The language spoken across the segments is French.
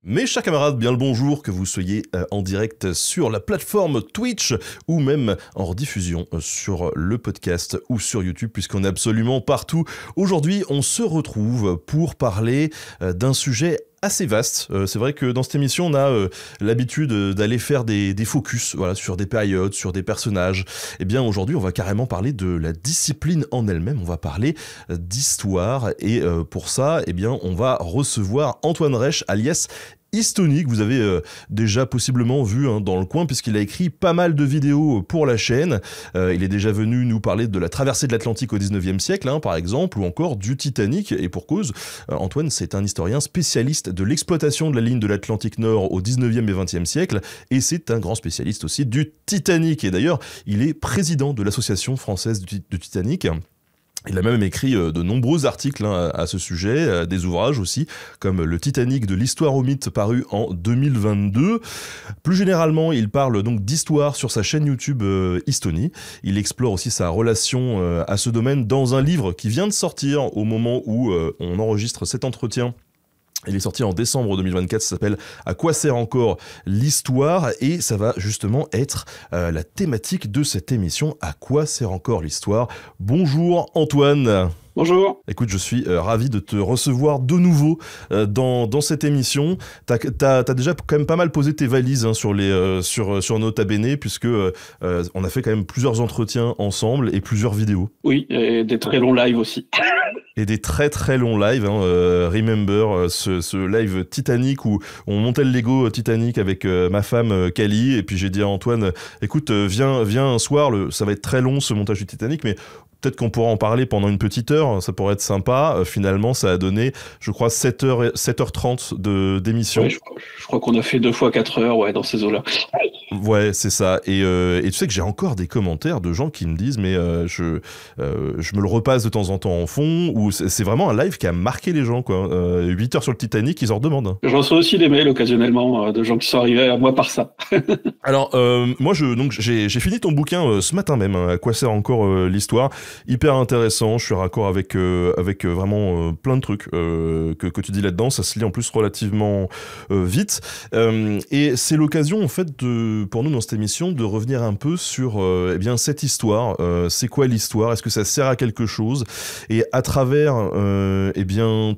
Mes chers camarades, bien le bonjour, que vous soyez en direct sur la plateforme Twitch ou même en rediffusion sur le podcast ou sur YouTube puisqu'on est absolument partout. Aujourd'hui, on se retrouve pour parler d'un sujet assez vaste. C'est vrai que dans cette émission, on a l'habitude d'aller faire des focus sur des périodes, sur des personnages. Eh bien, aujourd'hui, on va carrément parler de la discipline en elle-même. On va parler d'histoire et pour ça, eh bien, on va recevoir Antoine Reich, alias Histony, que vous avez déjà possiblement vu dans le coin puisqu'il a écrit pas mal de vidéos pour la chaîne. Il est déjà venu nous parler de la traversée de l'Atlantique au 19e siècle, par exemple, ou encore du Titanic, et pour cause. Antoine, c'est un historien spécialiste de l'exploitation de la ligne de l'Atlantique Nord au 19e et 20e siècle, et c'est un grand spécialiste aussi du Titanic. Et d'ailleurs, il est président de l'Association française du Titanic. Il a même écrit de nombreux articles à ce sujet, des ouvrages aussi, comme Le Titanic de l'histoire au mythe paru en 2022. Plus généralement, il parle donc d'histoire sur sa chaîne YouTube Histony. Il explore aussi sa relation à ce domaine dans un livre qui vient de sortir au moment où on enregistre cet entretien. Il est sorti en décembre 2024, ça s'appelle « À quoi sert encore l'histoire ?» et ça va justement être la thématique de cette émission « À quoi sert encore l'histoire ?» Bonjour Antoine. Bonjour. Écoute, je suis ravi de te recevoir de nouveau dans cette émission. T'as déjà quand même pas mal posé tes valises sur Nota Bene, puisque on a fait quand même plusieurs entretiens ensemble et plusieurs vidéos. Oui, et des très longs lives aussi. Et des très très longs lives, Remember, ce live Titanic où on montait le Lego Titanic avec ma femme Kali, et puis j'ai dit à Antoine, écoute, viens un soir, ça va être très long ce montage du Titanic, mais peut-être qu'on pourra en parler pendant une petite heure, ça pourrait être sympa. Finalement, ça a donné, je crois, 7h30 d'émission. Ouais, je crois qu'on a fait 2 fois 4 heures, dans ces eaux-là. Ouais, c'est ça. Et tu sais que j'ai encore des commentaires de gens qui me disent, mais je me le repasse de temps en temps en fond, ou c'est vraiment un live qui a marqué les gens, quoi. 8 heures sur le Titanic, ils en redemandent. Je reçois aussi des mails occasionnellement de gens qui sont arrivés à moi par ça. Alors, moi, j'ai fini ton bouquin ce matin même, À quoi sert encore l'histoire. Hyper intéressant, je suis raccord avec vraiment plein de trucs que tu dis là-dedans. Ça se lit en plus relativement vite. Et c'est l'occasion, en fait, pour nous dans cette émission, de revenir un peu sur cette histoire. C'est quoi l'histoire? Est-ce que ça sert à quelque chose? Et à travers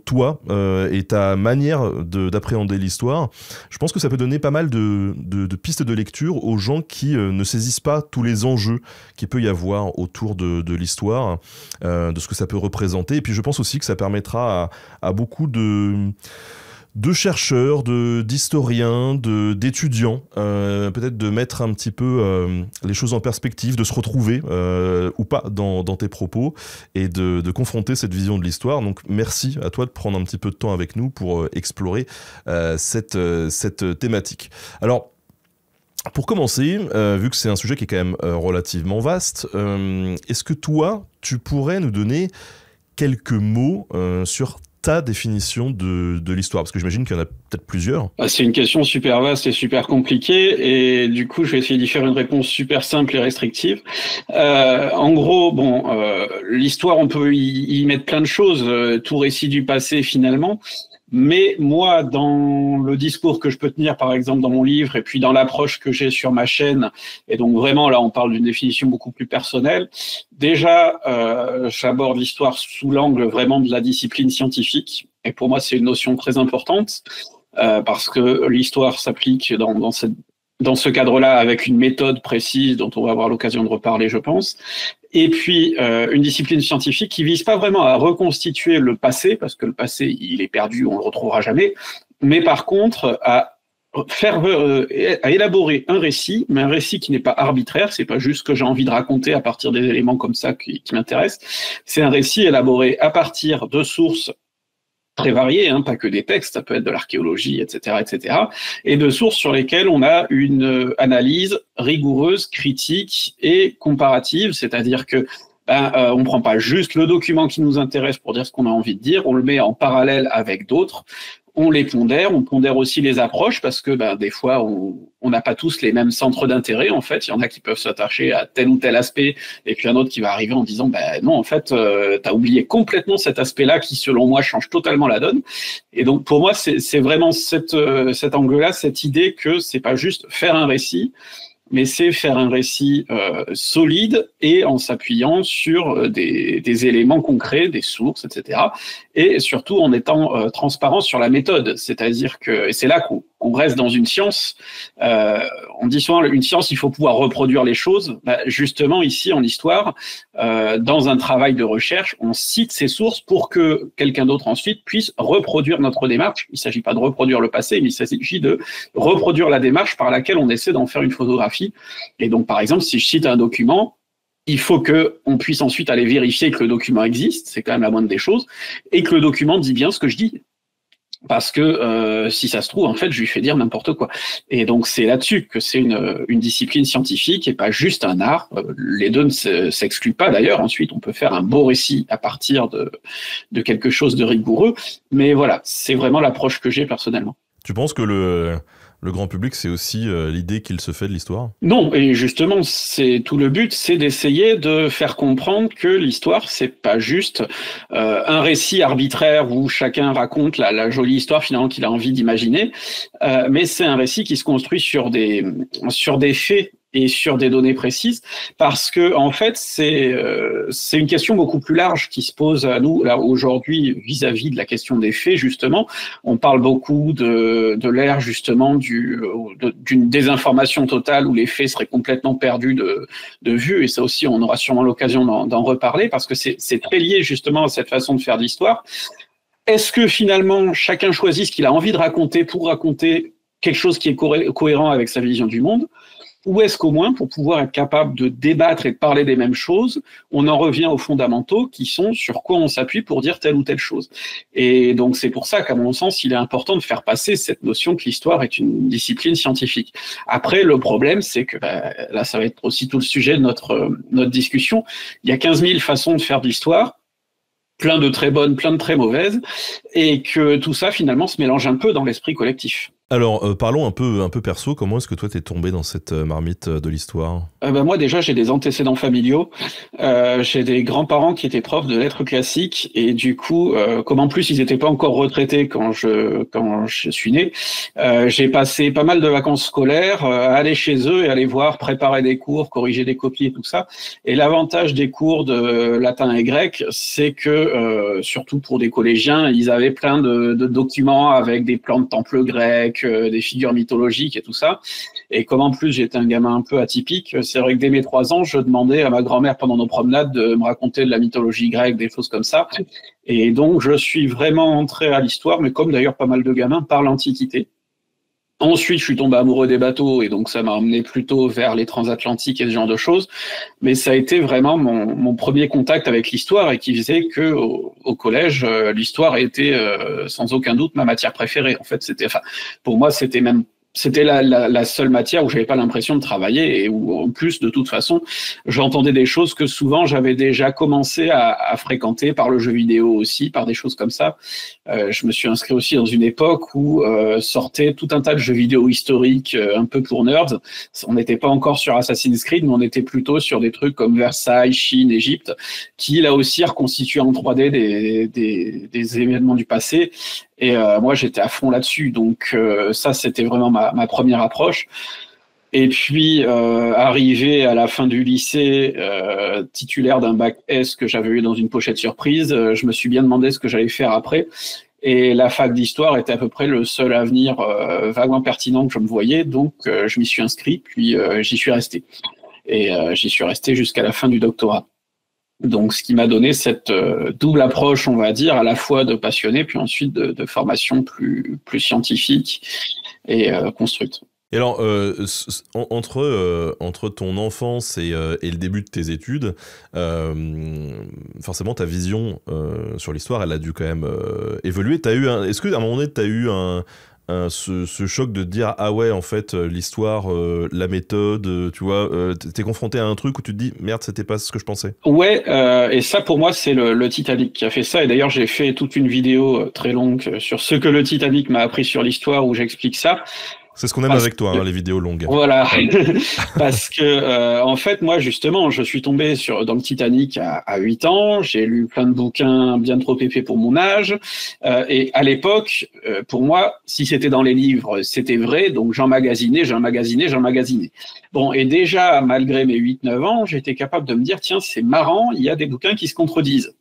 toi et ta manière d'appréhender l'histoire, je pense que ça peut donner pas mal de pistes de lecture aux gens qui ne saisissent pas tous les enjeux qu'il peut y avoir autour de l'histoire, de ce que ça peut représenter. Et puis je pense aussi que ça permettra à beaucoup de chercheurs, d'historiens, d'étudiants, peut-être de mettre un petit peu les choses en perspective, de se retrouver ou pas dans tes propos et de confronter cette vision de l'histoire. Donc merci à toi de prendre un petit peu de temps avec nous pour explorer cette thématique. Alors, pour commencer, vu que c'est un sujet qui est quand même relativement vaste, est-ce que toi, tu pourrais nous donner quelques mots sur ta définition de l'histoire? Parce que j'imagine qu'il y en a peut-être plusieurs. C'est une question super vaste et super compliquée, et du coup, je vais essayer d'y faire une réponse super simple et restrictive. En gros, l'histoire, on peut y mettre plein de choses, tout récit du passé finalement. Mais moi, dans le discours que je peux tenir, par exemple, dans mon livre, et puis dans l'approche que j'ai sur ma chaîne, et donc vraiment, là, on parle d'une définition beaucoup plus personnelle. Déjà, j'aborde l'histoire sous l'angle vraiment de la discipline scientifique. Et pour moi, c'est une notion très importante, parce que l'histoire s'applique dans ce cadre-là avec une méthode précise dont on va avoir l'occasion de reparler, je pense. Et puis, une discipline scientifique qui vise pas vraiment à reconstituer le passé, parce que le passé, il est perdu, on le retrouvera jamais, mais par contre, à élaborer un récit, mais un récit qui n'est pas arbitraire, c'est pas juste ce que j'ai envie de raconter à partir des éléments comme ça qui m'intéressent, c'est un récit élaboré à partir de sources très variées, pas que des textes, ça peut être de l'archéologie, etc., et de sources sur lesquelles on a une analyse rigoureuse, critique et comparative, c'est-à-dire que on ne prend pas juste le document qui nous intéresse pour dire ce qu'on a envie de dire, on le met en parallèle avec d'autres, on les pondère, on pondère aussi les approches parce que des fois, on n'a pas tous les mêmes centres d'intérêt. En fait, il y en a qui peuvent s'attacher à tel ou tel aspect, et puis un autre qui va arriver en disant non, en fait, t'as oublié complètement cet aspect-là qui, selon moi, change totalement la donne. Et donc, pour moi, c'est vraiment cet angle-là, cette idée que c'est pas juste faire un récit, mais c'est faire un récit solide et en s'appuyant sur des éléments concrets, des sources, etc. Et surtout en étant transparent sur la méthode. C'est-à-dire que, et c'est là qu'on reste dans une science. On dit souvent, une science, il faut pouvoir reproduire les choses. Justement, ici, en histoire, dans un travail de recherche, on cite ces sources pour que quelqu'un d'autre ensuite puisse reproduire notre démarche. Il ne s'agit pas de reproduire le passé, mais il s'agit de reproduire la démarche par laquelle on essaie d'en faire une photographie. Et donc, par exemple, si je cite un document, il faut qu'on puisse ensuite aller vérifier que le document existe, c'est quand même la moindre des choses, et que le document dit bien ce que je dis. Parce que si ça se trouve, en fait, je lui fais dire n'importe quoi. Et donc, c'est là-dessus que c'est une discipline scientifique et pas juste un art. Les deux ne s'excluent pas, d'ailleurs. Ensuite, on peut faire un beau récit à partir de quelque chose de rigoureux. Mais voilà, c'est vraiment l'approche que j'ai personnellement. Tu penses que le grand public, c'est aussi l'idée qu'il se fait de l'histoire? Non, et justement, c'est tout le but, c'est d'essayer de faire comprendre que l'histoire, c'est pas juste un récit arbitraire où chacun raconte la jolie histoire finalement qu'il a envie d'imaginer, mais c'est un récit qui se construit sur des faits et sur des données précises, parce que en fait, c'est une question beaucoup plus large qui se pose à nous là aujourd'hui vis-à-vis de la question des faits. Justement, on parle beaucoup de l'ère justement d'une désinformation totale où les faits seraient complètement perdus de vue, et ça aussi, on aura sûrement l'occasion d'en reparler parce que c'est très lié justement à cette façon de faire de l'histoire. Est-ce que finalement chacun choisit ce qu'il a envie de raconter pour raconter quelque chose qui est cohérent avec sa vision du monde? Ou est-ce qu'au moins, pour pouvoir être capable de débattre et de parler des mêmes choses, on en revient aux fondamentaux qui sont sur quoi on s'appuie pour dire telle ou telle chose. Et donc, c'est pour ça qu'à mon sens, il est important de faire passer cette notion que l'histoire est une discipline scientifique. Après, le problème, c'est que, là, ça va être aussi tout le sujet de notre discussion. Il y a 15 000 façons de faire de l'histoire, plein de très bonnes, plein de très mauvaises, et que tout ça, finalement, se mélange un peu dans l'esprit collectif. Alors, parlons un peu perso. Comment est-ce que toi, t'es tombé dans cette marmite de l'histoire? Moi, déjà, j'ai des antécédents familiaux. J'ai des grands-parents qui étaient profs de lettres classiques. Et du coup, comme en plus, ils n'étaient pas encore retraités quand je suis né, j'ai passé pas mal de vacances scolaires à aller chez eux et aller voir, préparer des cours, corriger des copies et tout ça. Et l'avantage des cours de latin et grec, c'est que, surtout pour des collégiens, ils avaient plein de documents avec des plans de temples grecs, des figures mythologiques et tout ça. Et comme en plus j'étais un gamin un peu atypique, c'est vrai que dès mes 3 ans, je demandais à ma grand-mère pendant nos promenades de me raconter de la mythologie grecque, des choses comme ça. Et donc je suis vraiment entré à l'histoire, mais comme d'ailleurs pas mal de gamins, par l'Antiquité. Ensuite, je suis tombé amoureux des bateaux et donc ça m'a emmené plutôt vers les transatlantiques et ce genre de choses. Mais ça a été vraiment mon premier contact avec l'histoire et qui faisait que au collège, l'histoire était sans aucun doute ma matière préférée. En fait, pour moi, c'était la seule matière où j'avais pas l'impression de travailler et où, en plus, de toute façon, j'entendais des choses que souvent j'avais déjà commencé à fréquenter par le jeu vidéo aussi, par des choses comme ça. Je me suis inscrit aussi dans une époque où sortaient tout un tas de jeux vidéo historiques un peu pour nerds. On n'était pas encore sur Assassin's Creed, mais on était plutôt sur des trucs comme Versailles, Chine, Égypte, qui là aussi reconstituaient en 3D des événements du passé. Et moi, j'étais à fond là-dessus. Donc ça, c'était vraiment ma première approche. Et puis, arrivé à la fin du lycée, titulaire d'un bac S que j'avais eu dans une pochette surprise, je me suis bien demandé ce que j'allais faire après. Et la fac d'histoire était à peu près le seul avenir vaguement pertinent que je me voyais. Donc, je m'y suis inscrit, puis j'y suis resté. Et j'y suis resté jusqu'à la fin du doctorat. Donc, ce qui m'a donné cette double approche, on va dire, à la fois de passionné, puis ensuite de formation plus scientifique et construite. Et alors, entre ton enfance et le début de tes études, forcément, ta vision sur l'histoire, elle a dû quand même évoluer. Est-ce qu'à un moment donné, tu as eu un ce choc de dire ah ouais en fait l'histoire, la méthode, tu vois, t'es confronté à un truc où tu te dis merde c'était pas ce que je pensais. Ouais, et ça pour moi c'est le Titanic qui a fait ça. Et d'ailleurs j'ai fait toute une vidéo très longue sur ce que le Titanic m'a appris sur l'histoire où j'explique ça. C'est ce qu'on aime avec toi, hein, les vidéos longues. Voilà, parce que en fait, moi justement, je suis tombé dans le Titanic à 8 ans. J'ai lu plein de bouquins bien trop épais pour mon âge. Et à l'époque, pour moi, si c'était dans les livres, c'était vrai. Donc j'emmagasinais. Bon, et déjà, malgré mes 8-9 ans, j'étais capable de me dire, tiens, c'est marrant, il y a des bouquins qui se contredisent.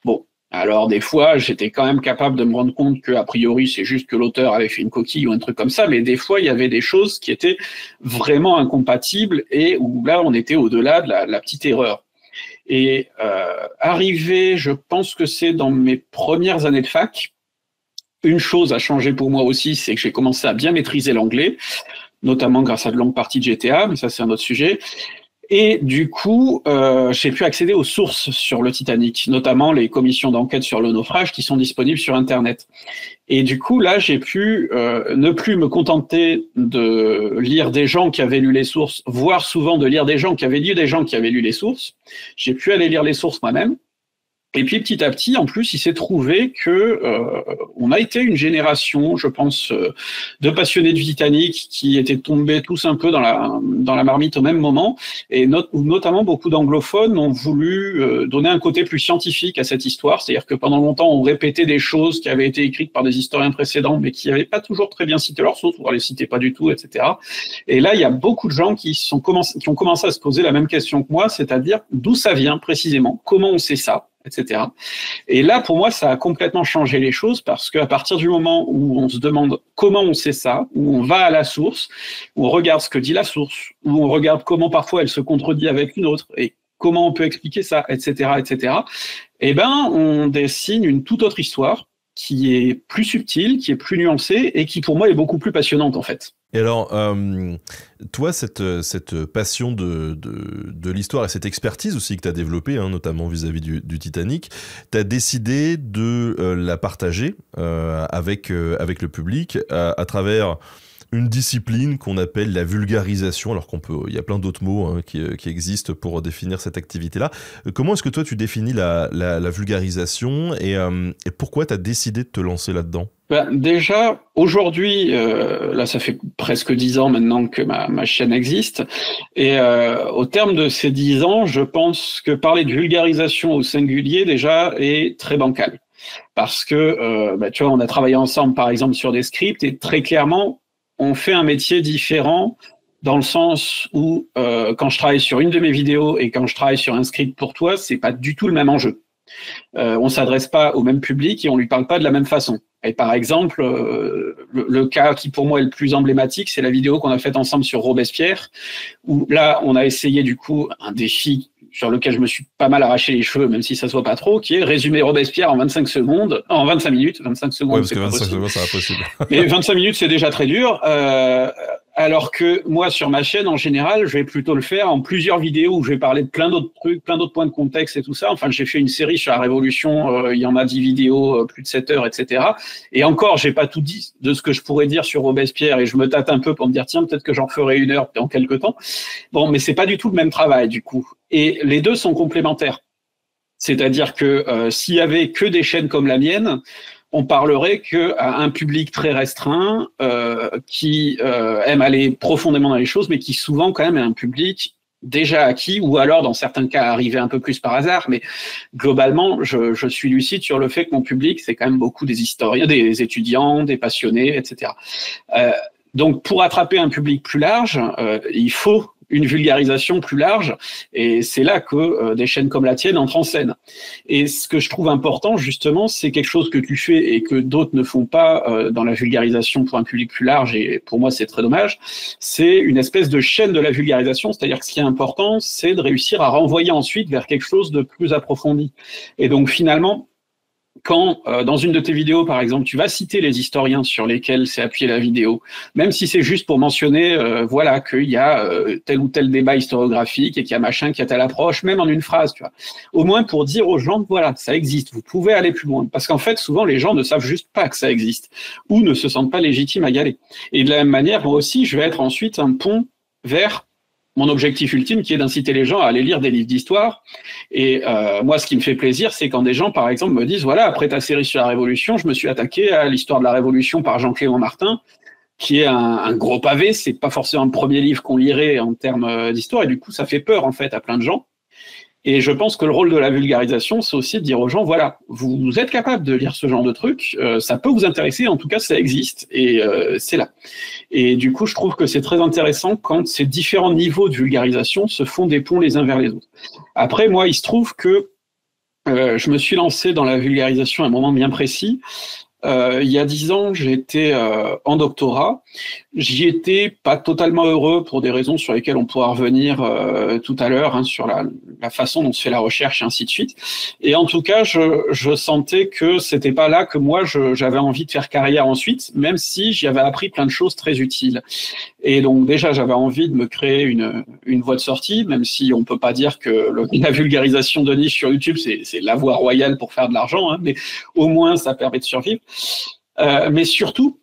Bon. Alors, des fois, j'étais quand même capable de me rendre compte que, a priori, c'est juste que l'auteur avait fait une coquille ou un truc comme ça, mais des fois, il y avait des choses qui étaient vraiment incompatibles et où là, on était au-delà de la petite erreur. Et arrivé, je pense que c'est dans mes premières années de fac, une chose a changé pour moi aussi, c'est que j'ai commencé à bien maîtriser l'anglais, notamment grâce à de longues parties de GTA, mais ça, c'est un autre sujet. Et du coup, j'ai pu accéder aux sources sur le Titanic, notamment les commissions d'enquête sur le naufrage qui sont disponibles sur Internet. Et du coup, là, j'ai pu ne plus me contenter de lire des gens qui avaient lu les sources, voire souvent de lire des gens qui avaient lu des gens qui avaient lu les sources. J'ai pu aller lire les sources moi-même. Et puis petit à petit, en plus, il s'est trouvé que on a été une génération, je pense, de passionnés du Titanic qui étaient tombés tous un peu dans la marmite au même moment, et notamment beaucoup d'anglophones ont voulu donner un côté plus scientifique à cette histoire, c'est-à-dire que pendant longtemps, on répétait des choses qui avaient été écrites par des historiens précédents, mais qui n'avaient pas toujours très bien cité leurs sources, ou les citaient pas du tout, etc. Et là, il y a beaucoup de gens qui ont commencé à se poser la même question que moi, c'est-à-dire d'où ça vient précisément, comment on sait ça, etc. Et là, pour moi, ça a complètement changé les choses parce qu'à partir du moment où on se demande comment on sait ça, où on va à la source, où on regarde ce que dit la source, où on regarde comment parfois elle se contredit avec une autre et comment on peut expliquer ça, etc., etc., eh ben, on dessine une toute autre histoire qui est plus subtile, qui est plus nuancée et qui, pour moi, est beaucoup plus passionnante, en fait. Et alors, toi, cette passion de l'histoire et cette expertise aussi que tu as développée, hein, notamment vis-à-vis du Titanic, tu as décidé de la partager avec le public à travers une discipline qu'on appelle la vulgarisation, alors il y a plein d'autres mots hein, qui existent pour définir cette activité-là. Comment est-ce que toi tu définis la vulgarisation et pourquoi tu as décidé de te lancer là-dedans ? Déjà, aujourd'hui, là ça fait presque 10 ans maintenant que ma chaîne existe, et au terme de ces 10 ans, je pense que parler de vulgarisation au singulier déjà est très bancal. Parce que, tu vois, on a travaillé ensemble par exemple sur des scripts, et très clairement, on fait un métier différent dans le sens où quand je travaille sur une de mes vidéos et quand je travaille sur un script pour toi, c'est pas du tout le même enjeu. On s'adresse pas au même public et on lui parle pas de la même façon. Et par exemple, le cas qui pour moi est le plus emblématique, c'est la vidéo qu'on a faite ensemble sur Robespierre, où là, on a essayé du coup un défi sur lequel je me suis pas mal arraché les cheveux, même si ça se voit pas trop, qui est résumer Robespierre en 25 secondes, en 25 minutes, 25 secondes. Ouais, parce que 25 secondes, c'est impossible. Mais 25 minutes, c'est déjà très dur. Alors que moi, sur ma chaîne, en général, je vais plutôt le faire en plusieurs vidéos où je vais parler de plein d'autres trucs, plein d'autres points de contexte et tout ça. Enfin, j'ai fait une série sur la Révolution, il y en a 10 vidéos, plus de 7 heures, etc. Et encore, j'ai pas tout dit de ce que je pourrais dire sur Robespierre et je me tâte un peu pour me dire, tiens, peut-être que j'en ferai 1 heure dans quelques temps. Bon, mais c'est pas du tout le même travail, du coup. Et les deux sont complémentaires. C'est-à-dire que s'il y avait que des chaînes comme la mienne, on parlerait qu'à un public très restreint qui aime aller profondément dans les choses, mais qui souvent quand même est un public déjà acquis, ou alors dans certains cas arrivé un peu plus par hasard. Mais globalement, je suis lucide sur le fait que mon public, c'est quand même beaucoup des historiens, des étudiants, des passionnés, etc. Donc pour attraper un public plus large, il faut une vulgarisation plus large, et c'est là que des chaînes comme la tienne entrent en scène. Et ce que je trouve important, justement, c'est quelque chose que tu fais et que d'autres ne font pas dans la vulgarisation pour un public plus large, et pour moi c'est très dommage, c'est une espèce de chaîne de la vulgarisation, c'est-à-dire que ce qui est important, c'est de réussir à renvoyer ensuite vers quelque chose de plus approfondi. Et donc finalement, quand dans une de tes vidéos, par exemple, tu vas citer les historiens sur lesquels s'est appuyée la vidéo, même si c'est juste pour mentionner, voilà, qu'il y a tel ou tel débat historiographique et qu'il y a machin qui a telle approche, même en une phrase, tu vois. Au moins pour dire aux gens, voilà, ça existe, vous pouvez aller plus loin. Parce qu'en fait, souvent, les gens ne savent juste pas que ça existe ou ne se sentent pas légitimes à y aller. Et de la même manière, moi aussi, je vais être ensuite un pont vers mon objectif ultime qui est d'inciter les gens à aller lire des livres d'histoire. Et moi, ce qui me fait plaisir, c'est quand des gens, par exemple, me disent, voilà, après ta série sur la Révolution, je me suis attaqué à l'histoire de la Révolution par Jean-Clément Martin, qui est un gros pavé. C'est pas forcément le premier livre qu'on lirait en termes d'histoire. Et du coup, ça fait peur, en fait, à plein de gens. Et je pense que le rôle de la vulgarisation, c'est aussi de dire aux gens, voilà, vous êtes capable de lire ce genre de truc, ça peut vous intéresser, en tout cas, ça existe, et c'est là. Et du coup, je trouve que c'est très intéressant quand ces différents niveaux de vulgarisation se font des ponts les uns vers les autres. Après, moi, il se trouve que je me suis lancé dans la vulgarisation à un moment bien précis. Il y a 10 ans, j'étais en doctorat. J'y étais pas totalement heureux pour des raisons sur lesquelles on pourra revenir tout à l'heure, hein, sur la façon dont se fait la recherche et ainsi de suite. Et en tout cas, je sentais que c'était pas là que moi j'avais envie de faire carrière ensuite, même si j'y avais appris plein de choses très utiles. Et donc déjà, j'avais envie de me créer une voie de sortie, même si on peut pas dire que la vulgarisation de niche sur YouTube, c'est la voie royale pour faire de l'argent, hein, mais au moins ça permet de survivre. Mais surtout,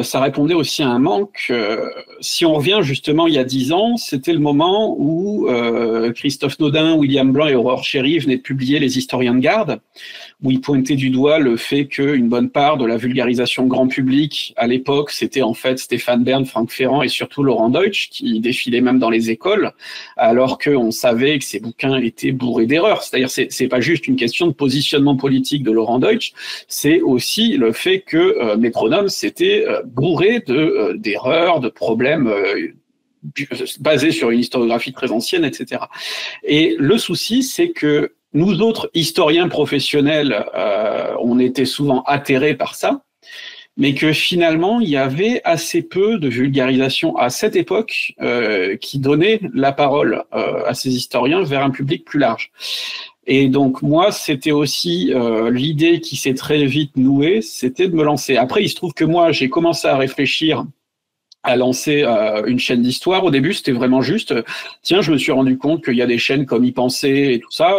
ça répondait aussi à un manque. Si on revient justement il y a 10 ans, c'était le moment où Christophe Naudin, William Blanc et Aurore Chéry venaient de publier Les Historiens de garde, où ils pointaient du doigt le fait qu'une bonne part de la vulgarisation grand public à l'époque, c'était en fait Stéphane Bern, Franck Ferrand et surtout Laurent Deutsch, qui défilaient même dans les écoles, alors qu'on savait que ces bouquins étaient bourrés d'erreurs. C'est-à-dire, c'est pas juste une question de positionnement politique de Laurent Deutsch, c'est aussi le fait que Métronome, c'était bourré d'erreurs, de problèmes basés sur une historiographie très ancienne, etc. Et le souci, c'est que nous autres historiens professionnels, on était souvent atterrés par ça, mais que finalement, il y avait assez peu de vulgarisation à cette époque qui donnait la parole à ces historiens vers un public plus large. Et donc moi, c'était aussi l'idée qui s'est très vite nouée, c'était de me lancer. Après, il se trouve que moi, j'ai commencé à réfléchir à lancer une chaîne d'histoire. Au début, c'était vraiment juste, tiens, je me suis rendu compte qu'il y a des chaînes comme Y penser et tout ça,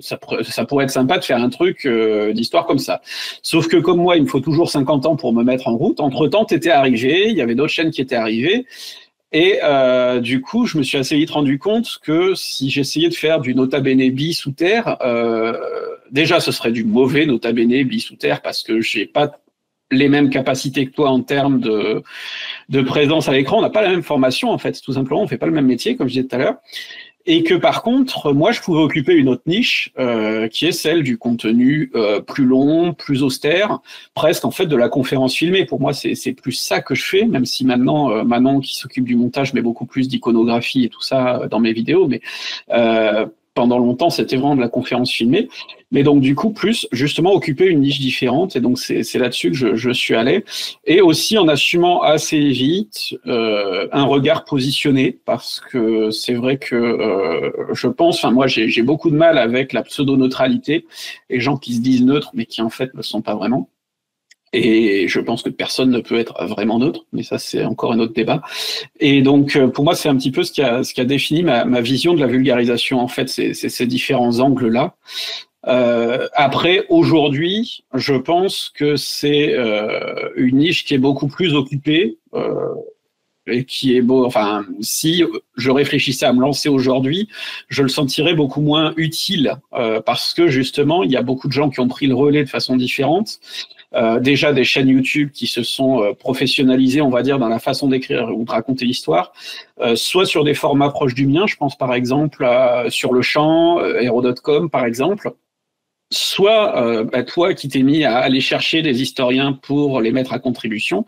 ça pourrait être sympa de faire un truc d'histoire comme ça. Sauf que comme moi, il me faut toujours 50 ans pour me mettre en route. Entre-temps, t'étais arrivé, il y avait d'autres chaînes qui étaient arrivées. Et du coup, je me suis assez vite rendu compte que si j'essayais de faire du Nota Bene bis ou terre, déjà, ce serait du mauvais Nota Bene bis ou terre parce que j'ai pas les mêmes capacités que toi en termes de présence à l'écran. On n'a pas la même formation, en fait, tout simplement. On fait pas le même métier, comme je disais tout à l'heure. Et que par contre, moi, je pouvais occuper une autre niche, qui est celle du contenu plus long, plus austère, presque en fait de la conférence filmée. Pour moi, c'est plus ça que je fais, même si maintenant, Manon, qui s'occupe du montage, met beaucoup plus d'iconographie et tout ça dans mes vidéos, mais pendant longtemps, c'était vraiment de la conférence filmée. Mais donc, du coup, plus justement occuper une niche différente. Et donc, c'est là-dessus que je suis allé. Et aussi en assumant assez vite un regard positionné, parce que c'est vrai que je pense, enfin moi, j'ai beaucoup de mal avec la pseudo-neutralité, les gens qui se disent neutres, mais qui en fait ne le sont pas vraiment. Et je pense que personne ne peut être vraiment neutre, mais ça c'est encore un autre débat. Et donc pour moi c'est un petit peu ce qui a défini ma vision de la vulgarisation en fait, c'est ces différents angles-là. Après aujourd'hui, je pense que c'est une niche qui est beaucoup plus occupée. Et qui est beau. Enfin, si je réfléchissais à me lancer aujourd'hui, je le sentirais beaucoup moins utile parce que justement, il y a beaucoup de gens qui ont pris le relais de façon différente. Déjà des chaînes YouTube qui se sont professionnalisées, on va dire, dans la façon d'écrire ou de raconter l'histoire, soit sur des formats proches du mien, je pense par exemple sur Le Champ, Hero.com par exemple, soit toi qui t'es mis à aller chercher des historiens pour les mettre à contribution,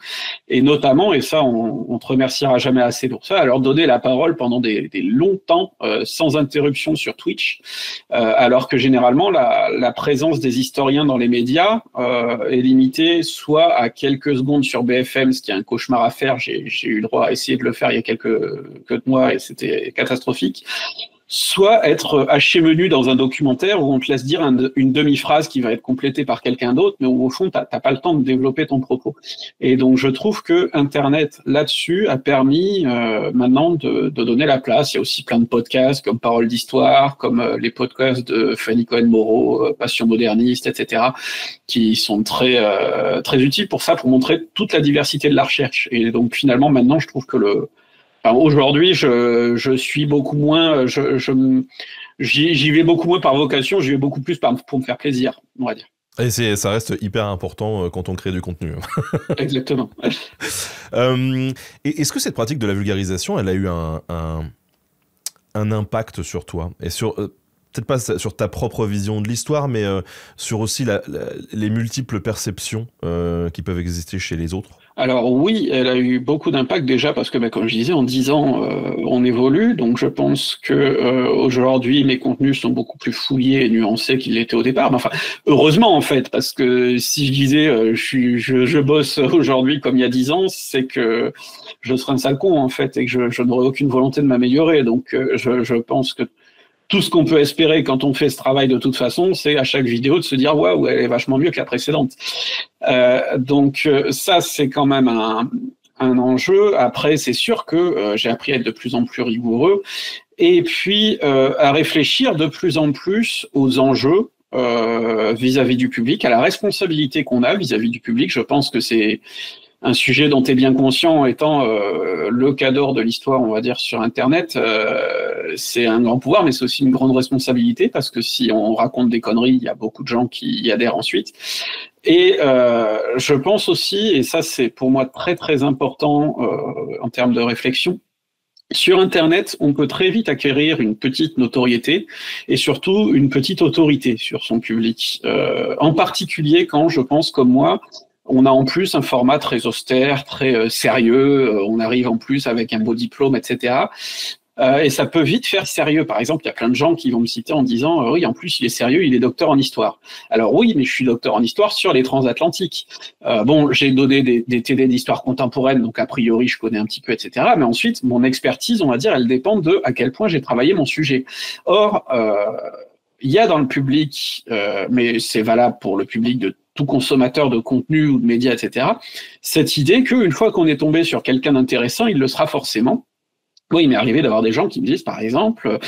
et notamment, et ça on te remerciera jamais assez pour ça, à leur donner la parole pendant des longs temps sans interruption sur Twitch, alors que généralement la présence des historiens dans les médias est limitée soit à quelques secondes sur BFM, ce qui est un cauchemar à faire, j'ai eu le droit à essayer de le faire il y a quelques mois et c'était catastrophique, soit être haché menu dans un documentaire où on te laisse dire une demi-phrase qui va être complétée par quelqu'un d'autre, mais où au fond, t'as pas le temps de développer ton propos. Et donc, je trouve que Internet, là-dessus, a permis maintenant de donner la place. Il y a aussi plein de podcasts comme Parole d'Histoire, comme les podcasts de Fanny Cohen-Moreau, Passion moderniste, etc., qui sont très utiles pour ça, pour montrer toute la diversité de la recherche. Et donc, finalement, maintenant, je trouve que aujourd'hui, je suis beaucoup moins, j'y vais beaucoup moins par vocation, j'y vais beaucoup plus pour me faire plaisir, on va dire. Et ça reste hyper important quand on crée du contenu. Exactement. Et est-ce que cette pratique de la vulgarisation, elle a eu un impact sur toi et sur peut-être pas sur ta propre vision de l'histoire, mais sur aussi les multiples perceptions qui peuvent exister chez les autres? Alors oui, elle a eu beaucoup d'impact déjà parce que, comme je disais, en 10 ans, on évolue. Donc je pense que aujourd'hui, mes contenus sont beaucoup plus fouillés et nuancés qu'ils l'étaient au départ. Mais enfin, heureusement en fait, parce que si je disais je bosse aujourd'hui comme il y a 10 ans, c'est que je serais un sale con en fait et que je n'aurais aucune volonté de m'améliorer. Donc je pense que tout ce qu'on peut espérer quand on fait ce travail de toute façon, c'est à chaque vidéo de se dire waouh, elle est vachement mieux que la précédente. Donc ça, c'est quand même un enjeu. Après, c'est sûr que j'ai appris à être de plus en plus rigoureux et puis à réfléchir de plus en plus aux enjeux vis-à-vis du public, à la responsabilité qu'on a vis-à-vis du public. Je pense que c'est un sujet dont tu es bien conscient, étant le cadre de l'histoire, on va dire, sur Internet. C'est un grand pouvoir, mais c'est aussi une grande responsabilité, parce que si on raconte des conneries, il y a beaucoup de gens qui y adhèrent ensuite. Et je pense aussi, et ça c'est pour moi très très important en termes de réflexion, sur Internet, on peut très vite acquérir une petite notoriété et surtout une petite autorité sur son public. En particulier quand, je pense comme moi, on a en plus un format très austère, très sérieux, on arrive en plus avec un beau diplôme, etc. Et ça peut vite faire sérieux. Par exemple, il y a plein de gens qui vont me citer en disant oui, en plus, il est sérieux, il est docteur en histoire. Alors oui, mais je suis docteur en histoire sur les transatlantiques. Bon, j'ai donné des TD d'histoire contemporaine, donc a priori, je connais un petit peu, etc. Mais ensuite, mon expertise, on va dire, elle dépend de à quel point j'ai travaillé mon sujet. Or, il y a dans le public, mais c'est valable pour le public de tout consommateur de contenu ou de médias, etc., cette idée qu'une fois qu'on est tombé sur quelqu'un d'intéressant, il le sera forcément. Oui, il m'est arrivé d'avoir des gens qui me disent, par exemple,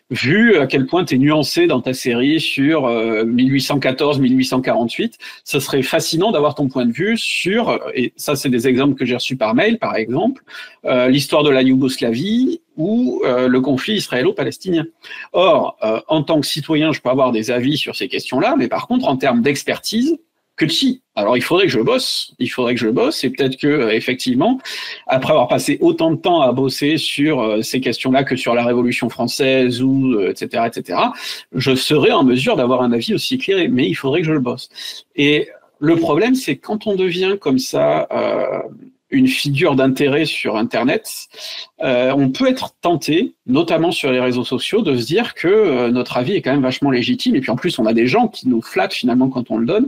vu à quel point tu es nuancé dans ta série sur 1814-1848, ce serait fascinant d'avoir ton point de vue sur, et ça c'est des exemples que j'ai reçus par mail, par exemple, l'histoire de la Yougoslavie ou le conflit israélo-palestinien. Or, en tant que citoyen, je peux avoir des avis sur ces questions-là, mais par contre, en termes d'expertise, que si. Alors il faudrait que je bosse, et peut-être que effectivement, après avoir passé autant de temps à bosser sur ces questions-là que sur la Révolution française ou etc., je serais en mesure d'avoir un avis aussi éclairé, mais il faudrait que je le bosse. Et le problème, c'est quand on devient comme ça une figure d'intérêt sur Internet, on peut être tenté, notamment sur les réseaux sociaux, de se dire que notre avis est quand même vachement légitime, et puis en plus on a des gens qui nous flattent finalement quand on le donne,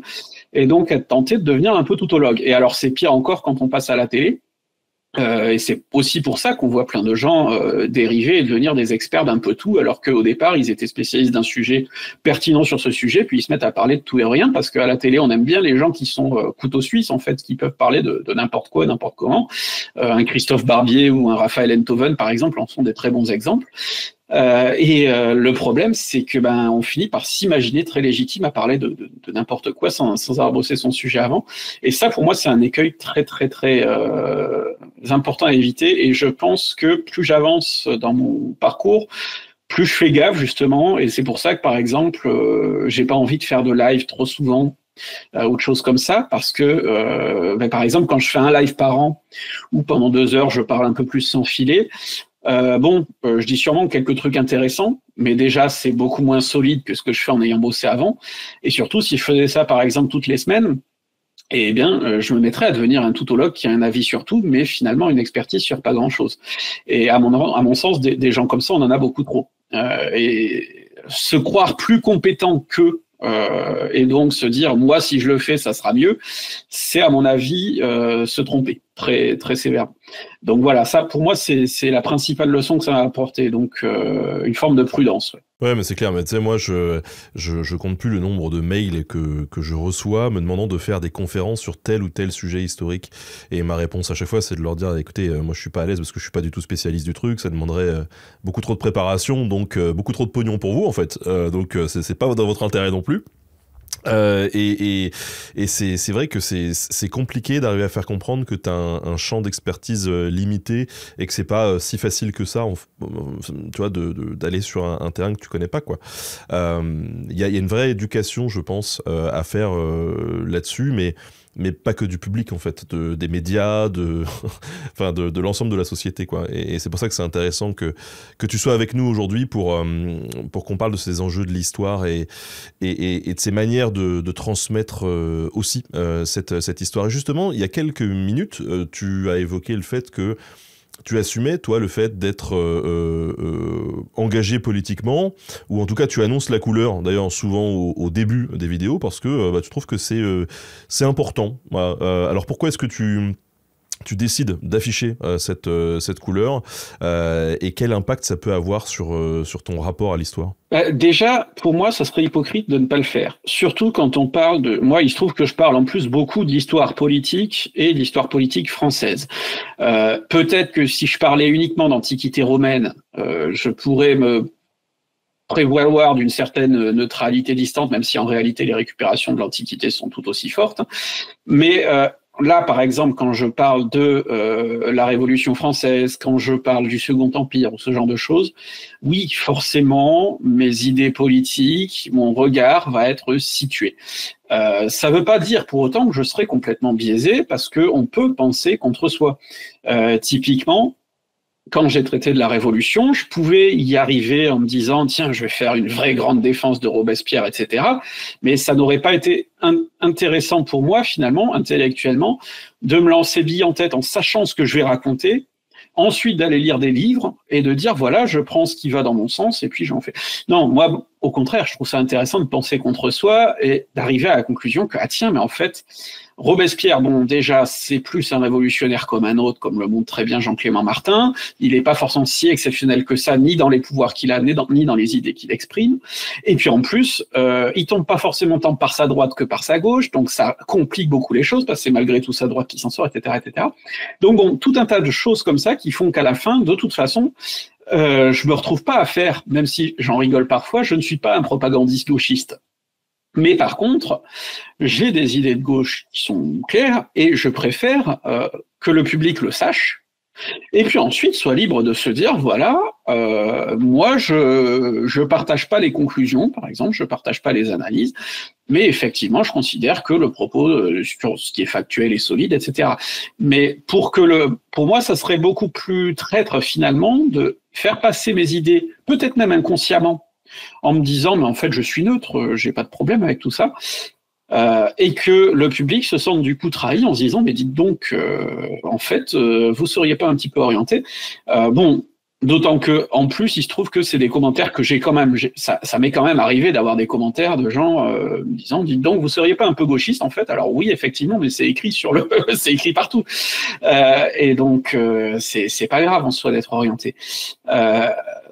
et donc être tenté de devenir un peu tautologue. Et alors c'est pire encore quand on passe à la télé, et c'est aussi pour ça qu'on voit plein de gens dériver et devenir des experts d'un peu tout, alors qu'au départ ils étaient spécialistes d'un sujet pertinent sur ce sujet, puis ils se mettent à parler de tout et rien, parce qu'à la télé on aime bien les gens qui sont couteaux suisses en fait, qui peuvent parler de n'importe quoi, n'importe comment. Un Christophe Barbier ou un Raphaël Enthoven par exemple en sont des très bons exemples. Le problème, c'est que on finit par s'imaginer très légitime à parler de n'importe quoi sans avoir bossé son sujet avant. Et ça, pour moi, c'est un écueil très très très important à éviter. Et je pense que plus j'avance dans mon parcours, plus je fais gaffe justement. Et c'est pour ça que par exemple, j'ai pas envie de faire de live trop souvent. Ou de choses comme ça, parce que par exemple, quand je fais un live par an ou pendant 2 heures, je parle un peu plus sans filet. Je dis sûrement quelques trucs intéressants, mais déjà c'est beaucoup moins solide que ce que je fais en ayant bossé avant. Et surtout, si je faisais ça par exemple toutes les semaines, eh bien, je me mettrais à devenir un tautologue qui a un avis sur tout, mais finalement une expertise sur pas grand-chose. Et à mon sens, des gens comme ça, on en a beaucoup trop. Et se croire plus compétent qu'eux et donc se dire moi si je le fais ça sera mieux, c'est à mon avis se tromper très très sévèrement. Donc voilà, ça pour moi c'est la principale leçon que ça m'a apporté, donc une forme de prudence. Ouais, mais c'est clair, mais tu sais, moi, je compte plus le nombre de mails que je reçois me demandant de faire des conférences sur tel ou tel sujet historique. Et ma réponse à chaque fois, c'est de leur dire, écoutez, moi, je suis pas à l'aise parce que je suis pas du tout spécialiste du truc, ça demanderait beaucoup trop de préparation, donc beaucoup trop de pognon pour vous, en fait. Donc, c'est pas dans votre intérêt non plus. Et c'est vrai que c'est compliqué d'arriver à faire comprendre que t'as un champ d'expertise limité et que c'est pas si facile que ça, tu vois, d'aller sur un terrain que tu connais pas, quoi. Il y a une vraie éducation, je pense, à faire là-dessus, mais pas que du public, en fait, des médias, enfin de l'ensemble de la société, quoi. Et c'est pour ça que c'est intéressant que tu sois avec nous aujourd'hui pour qu'on parle de ces enjeux de l'histoire et de ces manières de transmettre aussi cette histoire. Et justement, il y a quelques minutes, tu as évoqué le fait que tu assumais, toi, le fait d'être engagé politiquement, ou en tout cas tu annonces la couleur, d'ailleurs souvent au début des vidéos, parce que tu trouves que c'est important. Voilà. Alors pourquoi est-ce que tu décides d'afficher cette couleur et quel impact ça peut avoir sur ton rapport à l'histoire? Déjà, pour moi, ça serait hypocrite de ne pas le faire. Surtout quand on parle de... Moi, il se trouve que je parle en plus beaucoup de l'histoire politique et de l'histoire politique française. Peut-être que si je parlais uniquement d'Antiquité romaine, je pourrais me prévaloir d'une certaine neutralité distante, même si en réalité les récupérations de l'Antiquité sont tout aussi fortes. Mais là, par exemple, quand je parle de la Révolution française, quand je parle du Second Empire ou ce genre de choses, oui, forcément, mes idées politiques, mon regard va être situé. Ça ne veut pas dire pour autant que je serai complètement biaisé, parce qu'on peut penser contre soi. Typiquement, quand j'ai traité de la Révolution, je pouvais y arriver en me disant « Tiens, je vais faire une vraie grande défense de Robespierre, etc. » Mais ça n'aurait pas été intéressant pour moi, finalement, intellectuellement, de me lancer bille en tête en sachant ce que je vais raconter, ensuite d'aller lire des livres et de dire « Voilà, je prends ce qui va dans mon sens et puis j'en fais. » Non, moi, au contraire, je trouve ça intéressant de penser contre soi et d'arriver à la conclusion que « Ah tiens, mais en fait… » Robespierre, bon, déjà, c'est plus un révolutionnaire comme un autre, comme le montre très bien Jean-Clément Martin. Il n'est pas forcément si exceptionnel que ça, ni dans les pouvoirs qu'il a, ni dans les idées qu'il exprime. Et puis en plus, il tombe pas forcément tant par sa droite que par sa gauche, donc ça complique beaucoup les choses, parce que c'est malgré tout sa droite qui s'en sort, etc., etc. Donc bon, tout un tas de choses comme ça qui font qu'à la fin, de toute façon, je me retrouve pas à faire, même si j'en rigole parfois, je ne suis pas un propagandiste gauchiste. Mais par contre, j'ai des idées de gauche qui sont claires et je préfère que le public le sache. Et puis ensuite, soit libre de se dire, voilà, moi, je partage pas les conclusions, par exemple, je partage pas les analyses, mais effectivement, je considère que le propos sur ce qui est factuel est solide, etc. Mais pour moi, ça serait beaucoup plus traître finalement de faire passer mes idées, peut-être même inconsciemment, en me disant, mais en fait, je suis neutre, j'ai pas de problème avec tout ça, et que le public se sente du coup trahi en se disant, mais dites donc, en fait, vous seriez pas un petit peu orienté. Bon, d'autant que, en plus, il se trouve que c'est des commentaires que j'ai quand même, ça m'est quand même arrivé d'avoir des commentaires de gens me disant, dites donc, vous seriez pas un peu gauchiste, en fait. Alors oui, effectivement, mais c'est écrit c'est écrit partout. Et donc, c'est pas grave en soi d'être orienté.